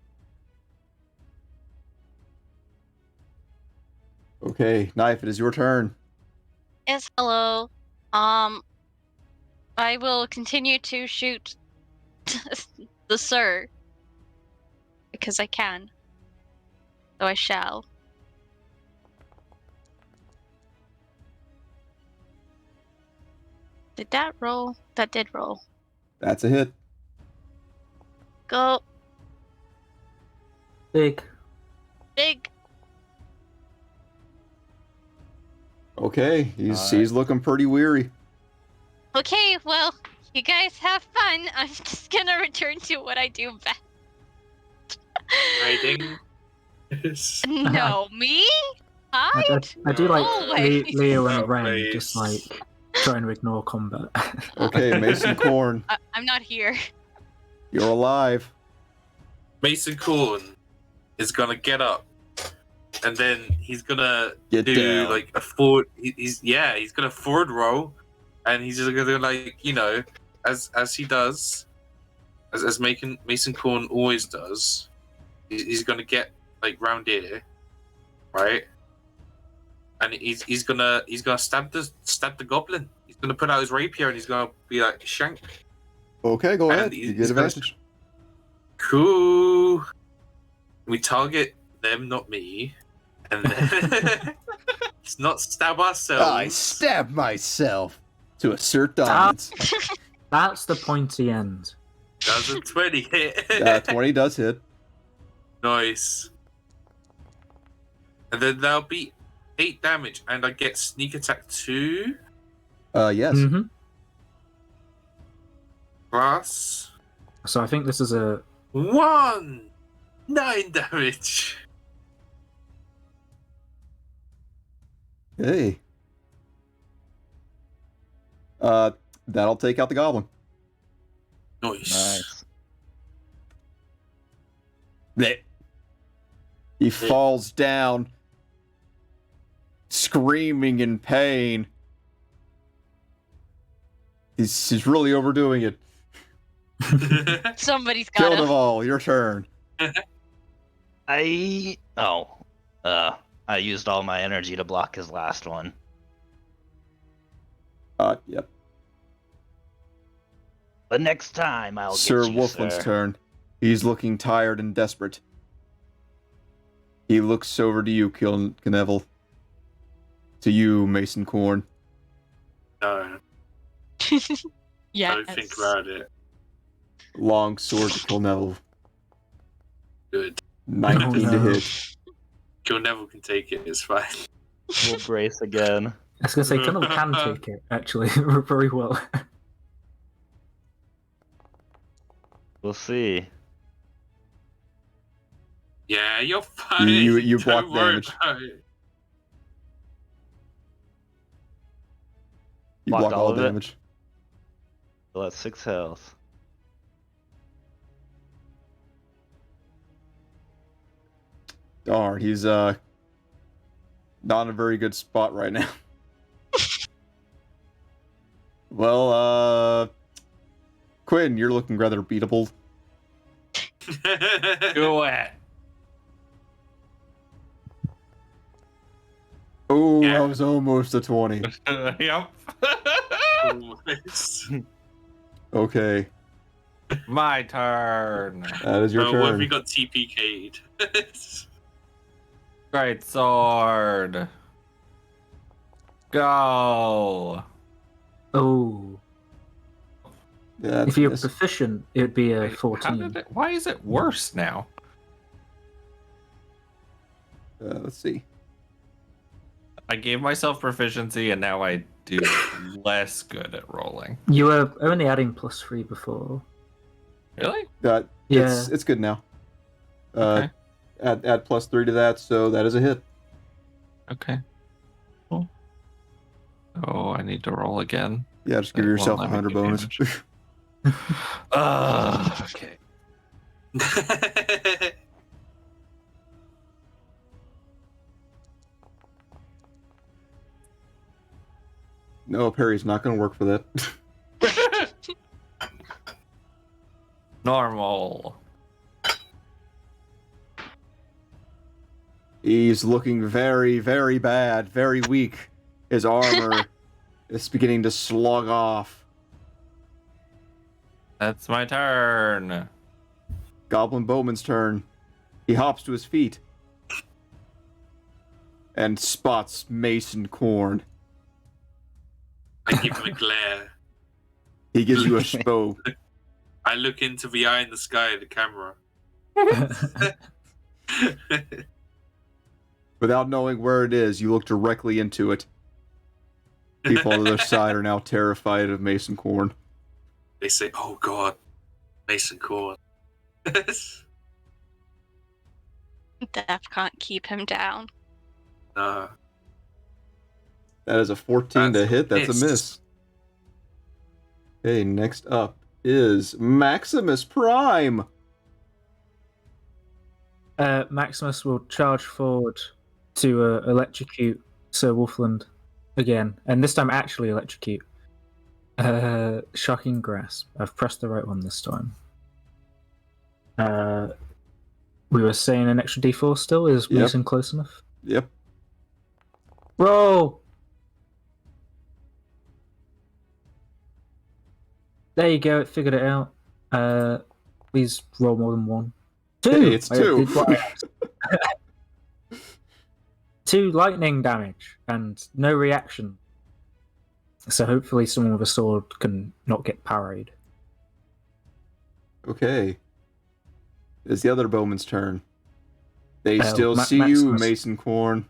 A: Okay, Knife, it is your turn.
E: Yes, hello. I will continue to shoot the Sir. Because I can. So I shall. Did that roll? That did roll.
A: That's a hit.
E: Go.
C: Big.
E: Big.
A: Okay, he's looking pretty weary.
E: Okay, well, you guys have fun. I'm just gonna return to what I do best.
D: Hiding.
E: No, me? Hide?
C: I do like
E: Always.
C: Leo and
D: Oh,
C: Ren
D: please.
C: just like trying to ignore combat.
A: Okay, Mason Corn,
E: I'm not here.
A: you're alive.
D: Mason Corn is gonna get up, and then he's gonna
A: Get
D: do
A: down.
D: like a forward. He's gonna forward roll, and he's just gonna like as he does, as Mason Corn always does. He's gonna get like round here, right? And he's gonna stab the goblin. He's gonna put out his rapier and he's gonna be like shank.
A: Okay, go
D: And
A: ahead. You
D: he's
A: get
D: gonna-
A: advantage.
D: Cool. We target them, not me, and then let's not stab ourselves.
A: I stabbed myself to assert dominance.
C: That's the pointy end.
D: Does a 20 hit?
A: 20 does hit.
D: Nice. And then that'll be 8 damage, and I get sneak attack 2.
A: Yes.
C: Mm-hmm.
D: Plus
C: So I think this is a
D: 9 damage.
A: Hey. That'll take out the goblin.
D: Nice.
F: Nice.
A: He falls down, screaming in pain. He's really overdoing it.
E: Somebody's
A: Kill
E: got
A: them
E: to.
A: all. Your turn.
G: I used all my energy to block his last one.
A: Yep.
G: But next time I'll
A: Sir
G: get you,
A: Wolfland's
G: sir.
A: turn. He's looking tired and desperate. He looks over to you, Knevel. To you, Mason Corn.
D: No,
E: Yeah.
D: don't think about it.
A: Long sword to kill Neville.
D: Good.
A: 19 to
C: no.
A: hit.
D: Kill Neville can take it, it's fine.
F: We'll brace again.
C: I was going to say, Tunnel can take it, actually, very well.
F: We'll see.
D: Yeah, you're fine.
A: You
D: Don't
A: block
D: worry
A: damage.
D: about it.
A: You
F: Block
A: block
F: all
A: all
F: of it?
A: damage.
F: Well, that's 6 health.
A: Darn, he's not in a very good spot right now. Well, Quinn, you're looking rather beatable.
B: Do it.
A: Oh,
D: Yeah.
A: that was almost a 20.
B: Yep.
D: Almost.
A: Okay,
B: My turn.
A: that is your
D: Oh, what have
A: turn.
D: we got TPK'd?
B: Great sword. Go.
C: Oh.
A: Yeah,
C: If you're
A: that's-
C: proficient, it would be a
B: Wait,
C: 14.
B: why is it worse now?
A: let's see.
B: I gave myself proficiency and now I do less good at rolling.
C: You were only adding +3 before.
B: Really?
C: Yeah.
A: It's good now.
B: Okay.
A: Add +3 to that, so that is a hit.
B: Okay. Cool. Oh, I need to roll again.
A: Yeah, just give
B: That
A: yourself
B: won't
A: a
B: let me
A: 100
B: do
A: bonus.
B: Okay.
A: No, parry's not going to work for that.
B: Normal.
A: He's looking very, very bad, very weak. His armor is beginning to slug off.
B: That's my turn.
A: Goblin Bowman's turn. He hops to his feet and spots Mason Corn.
D: I give him a glare.
A: He gives you a spo.
D: I look into the eye in the sky of the camera.
A: Without knowing where it is, you look directly into it. People on the other side are now terrified of Mason Corn.
D: They say, "Oh God, Mason Corn."
E: Death can't keep him down.
D: Nah.
A: That is a 14 to
D: That's a
A: hit. That's a miss. Okay, next up is Maximus Prime.
C: Maximus will charge forward to electrocute Sir Wolfland again, and this time actually electrocute. Shocking Grasp. I've pressed the right one this time. We were saying an extra D4 still. Is
A: Yep.
C: Mason close enough?
A: Yep.
C: Roll! There you go, it figured it out. Please roll more than one. 2!
A: Hey, it's
C: I
A: 2.
C: did what I asked. 2 lightning damage and no reaction. So hopefully someone with a sword can not get parried.
A: Okay. It's the other bowman's turn. They
C: Oh,
A: still see you,
C: Maximus.
A: Mason Corn.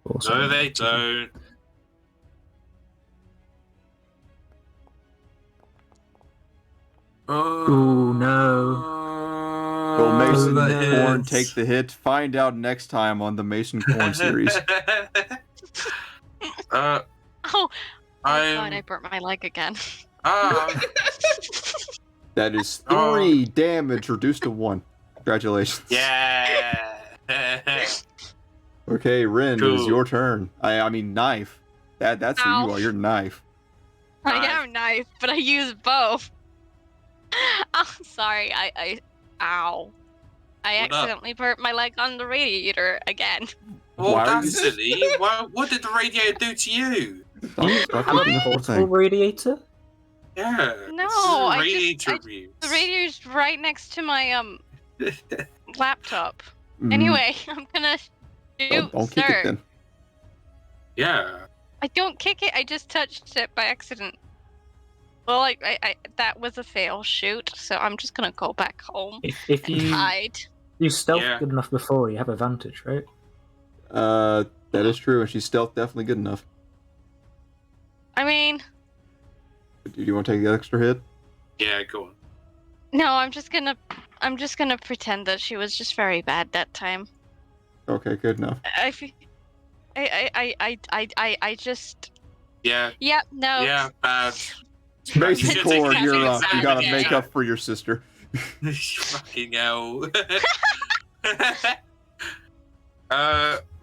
C: Also.
D: No, they don't.
C: Ooh, no.
A: Will Mason
C: no.
A: Corn take the hit? Find out next time on the Mason Corn series.
E: Oh, God,
D: I'm.
E: I burnt my leg again.
A: That is
D: Oh.
A: 3 damage reduced to 1. Congratulations.
D: Yeah.
A: Okay, Rin, it is
D: Cool.
A: your turn. I mean, knife. That's who you
E: Ow.
A: are. You're knife.
E: I
D: Knife.
E: am knife, but I use both. I'm sorry. Ow. I
D: What up?
E: accidentally burnt my leg on the radiator again.
D: Well,
A: Why are
D: that's
A: you-
D: silly. What did the radiator do to you?
A: Stop
C: Have
A: looking
C: a
A: at the
C: portable
A: thing.
C: radiator?
D: Yeah.
E: No,
D: this is
E: I
D: radiator
E: just-
D: abuse.
E: The radiator's right next to my laptop.
A: Mm,
E: Anyway, I'm gonna shoot,
A: don't kick
E: sir.
A: it then.
D: Yeah.
E: I don't kick it. I just touched it by accident. Well, I that was a fail shoot, so I'm just gonna go back home
C: If
E: and
C: you
E: hide.
C: stealth
D: Yeah.
C: good enough before, you have advantage, right?
A: That is true, and she's stealth definitely good enough.
E: I mean,
A: Do you want to take the extra hit?
D: Yeah, go on.
E: no, I'm just gonna pretend that she was just very bad that time.
A: Okay, good enough.
E: I just.
D: Yeah.
E: Yep. No.
D: Yeah, bad.
A: Mason
D: should
A: Corn,
D: take
A: you're
D: it
A: up. You
D: as
A: gotta
D: bad.
A: make up for your sister.
D: Fucking hell.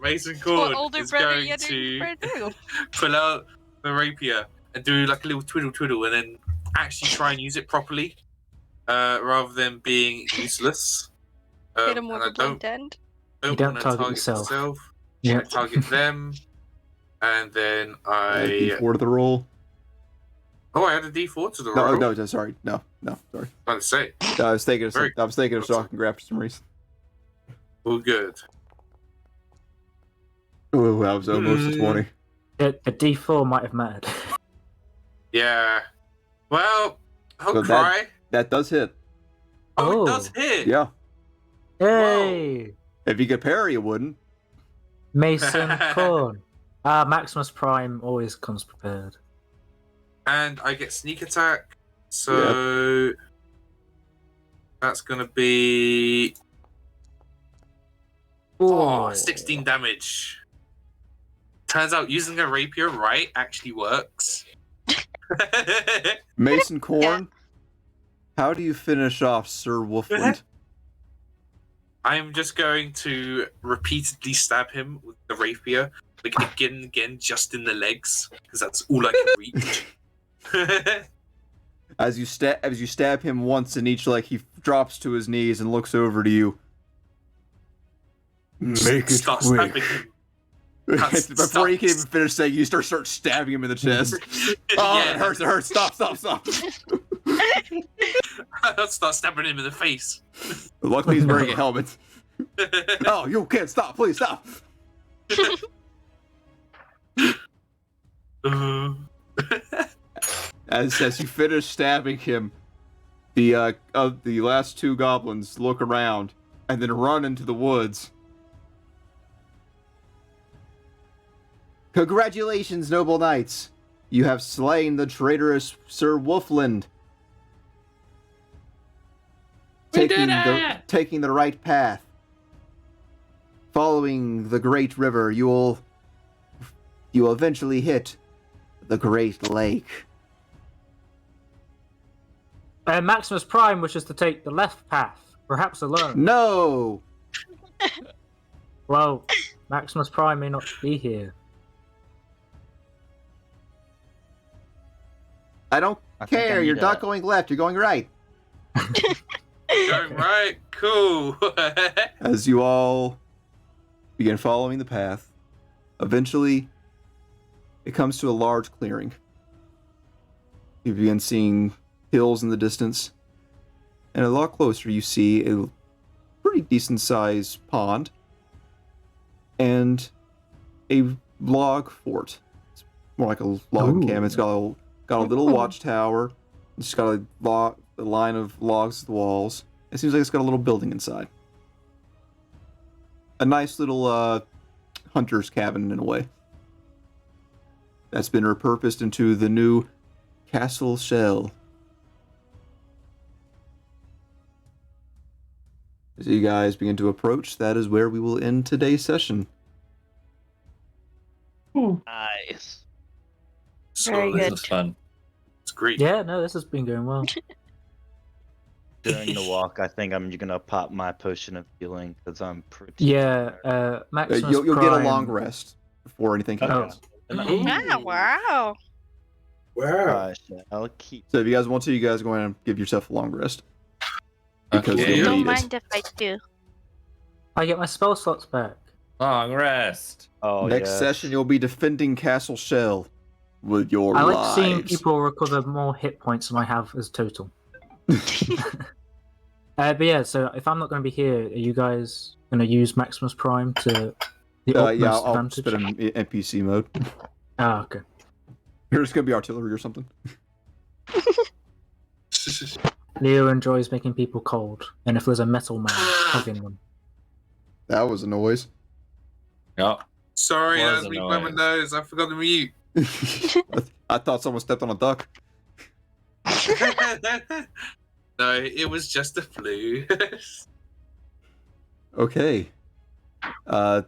D: Mason
E: What
D: Corn
E: older
D: is
E: brother
D: going
E: you
D: to
E: do?
D: pull out the rapier and do like a little twiddle and then actually try and use it properly, rather than being useless.
E: Hit him
D: And
E: with
D: I
E: a blunt end.
C: You don't
D: wanna
C: target yourself.
D: I target them, and then
A: Add a
D: I.
A: D4 to the roll.
D: Oh, I had a D4 to the
A: No,
D: roll.
A: no, sorry. No, sorry.
D: I was say,
A: I was thinking of
D: Very-
A: Shocking Graph for some reason.
D: all good.
A: Oh, that was almost a 20.
C: The D4 might have mattered.
D: Yeah. Well, I'll
A: So
D: cry.
A: That does hit.
D: Oh,
C: Oh.
D: it does hit.
A: Yeah.
C: Hey!
A: If you could parry, it wouldn't.
C: Mason Corn. Maximus Prime always comes prepared.
D: And I get sneak attack. So that's gonna be 16 damage. Turns out using a rapier right actually works.
A: Mason Corn, how do you finish off Sir Wolfland?
D: I'm just going to repeatedly stab him with the rapier, like again and again, just in the legs, because that's all I can reach.
A: As you stab him once in each leg, he drops to his knees and looks over to you.
H: Make it
D: Start stabbing
H: quick.
D: him.
A: Before he can even finish saying, you start stabbing him in the chest. Oh,
D: Yeah.
A: it hurts. Stop.
D: I'll start stabbing him in the face.
A: Luckily, he's wearing a helmet. Oh, you can't stop. Please stop. As you finish stabbing him, the last 2 goblins look around and then run into the woods. Congratulations, noble knights! You have slain the traitorous Sir Wolfland. Taking the right path. Following the great river, you will eventually hit the Great Lake.
C: Maximus Prime wishes to take the left path, perhaps alone.
A: No!
C: Well, Maximus Prime may not be here.
A: I don't
F: I think I
A: care.
F: need
A: You're not
F: a-
A: going left. You're going right.
D: Going right, cool.
A: As you all begin following the path, eventually it comes to a large clearing. You begin seeing hills in the distance, and a lot closer you see a pretty decent sized pond and a log fort. It's more like a log
C: Ooh.
A: encampment. It's got a little watchtower. It's just got a line of logs at the walls. It seems like it's got a little building inside. A nice little hunter's cabin in a way. That's been repurposed into the new Castle Shell. As you guys begin to approach, that is where we will end today's session.
F: Nice.
E: Very
D: So
B: This
E: good.
B: was fun.
D: it's great.
C: Yeah, no, this has been going well.
F: During the walk, I think I'm gonna pop my potion of healing because I'm pretty.
C: Yeah,
F: tired.
C: Maximus
A: You'll get a
C: Prime-
A: long rest before anything happens.
C: Oh.
E: Ah, wow.
F: I shall keep.
A: So if you guys want to, you guys go ahead and give yourself a long rest. Because
B: Okay.
A: you'll
E: Don't
A: need
E: mind
A: it.
E: if I do.
C: I get my spell slots back.
B: Long rest.
F: Oh,
A: Next
F: yes.
A: session, you'll be defending Castle Shell with your
C: I like
A: lives.
C: seeing people recover more hit points than I have as total. But yeah, so if I'm not going to be here, are you guys going to use Maximus Prime to the utmost
A: Yeah, I'll
C: advantage?
A: spit in NPC mode.
C: Ah, okay.
A: There's gonna be artillery or something.
C: Leo enjoys making people cold, and if there's a metal man, hugging them.
A: That was a noise.
B: Yep.
D: Sorry, that was
B: Was
D: me
B: a
D: by my
B: noise.
D: nose. I forgot to mute.
A: I thought someone stepped on a duck.
D: No, it was just a flu.
A: Okay.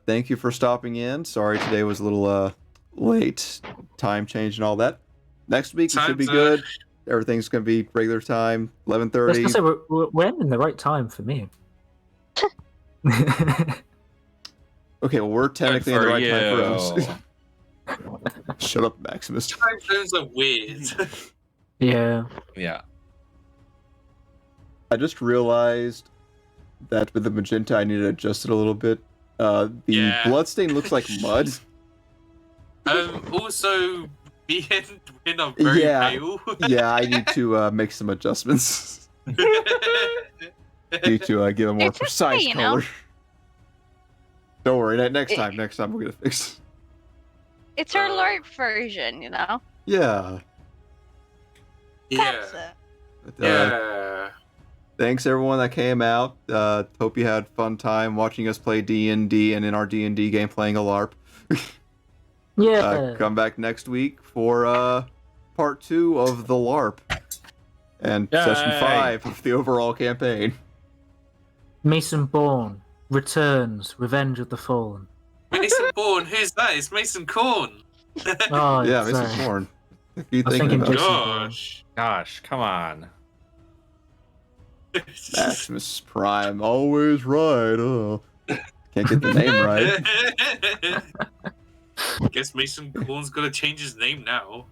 A: Thank you for stopping in. Sorry today was a little late. Time change and all that. Next week it should be
D: Time zone.
A: good. Everything's gonna be regular time,
C: I was
A: 11:30.
C: gonna say we're in the right time for me.
A: Okay, well we're technically in the
B: for
A: right time for
B: you.
A: us. Shut up, Maximus.
D: Time zones are weird.
C: Yeah.
B: Yeah.
A: I just realized that with the magenta I need to adjust it a little bit. The
D: Yeah.
A: bloodstain looks like mud.
D: Also, being are very
A: Yeah.
D: pale.
A: Yeah, I need to make some adjustments. Need to give a more
E: It's okay,
A: precise
E: you know.
A: color. Don't worry, next time we'll get it fixed.
E: It's our LARP version, you know?
A: Yeah.
E: That's
D: Yeah.
E: it.
A: But,
D: Yeah.
A: thanks everyone that came out. Hope you had fun time watching us play D&D and in our D&D game playing a LARP.
C: Yeah.
A: Come back next week for part 2 of the LARP and session
B: Yay.
A: 5 of the overall campaign.
C: Mason Bourne returns. Revenge of the Fallen.
D: Mason Bourne, who's that? It's Mason Corn.
C: Oh
A: Yeah,
C: it's,
A: Mason Bourne. What are you
C: I was
A: thinking
C: thinking
A: about?
C: Jason-
D: Gosh.
B: Gosh, come on.
A: Maximus Prime, always right. Oh. Can't get the name right.
D: Guess Mason Corn's gonna change his name now.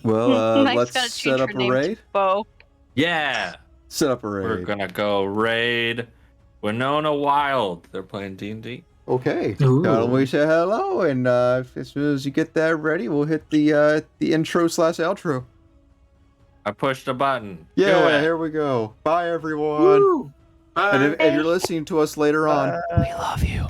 A: Well,
E: Mike's gonna
A: let's
E: change
A: set
E: her
A: up a
E: name to
A: raid.
E: Bo.
B: Yeah.
A: Set up a raid.
B: We're gonna go raid Winona Wild. They're playing D&D.
A: Okay.
C: Ooh.
A: Tell them we say hello, and as soon as you get that ready, we'll hit the intro/outro.
B: I pushed a button.
A: Yeah,
B: Do it.
A: here we go. Bye, everyone.
C: Woo!
A: And
D: Bye.
A: if you're listening to us later on,
F: We love you.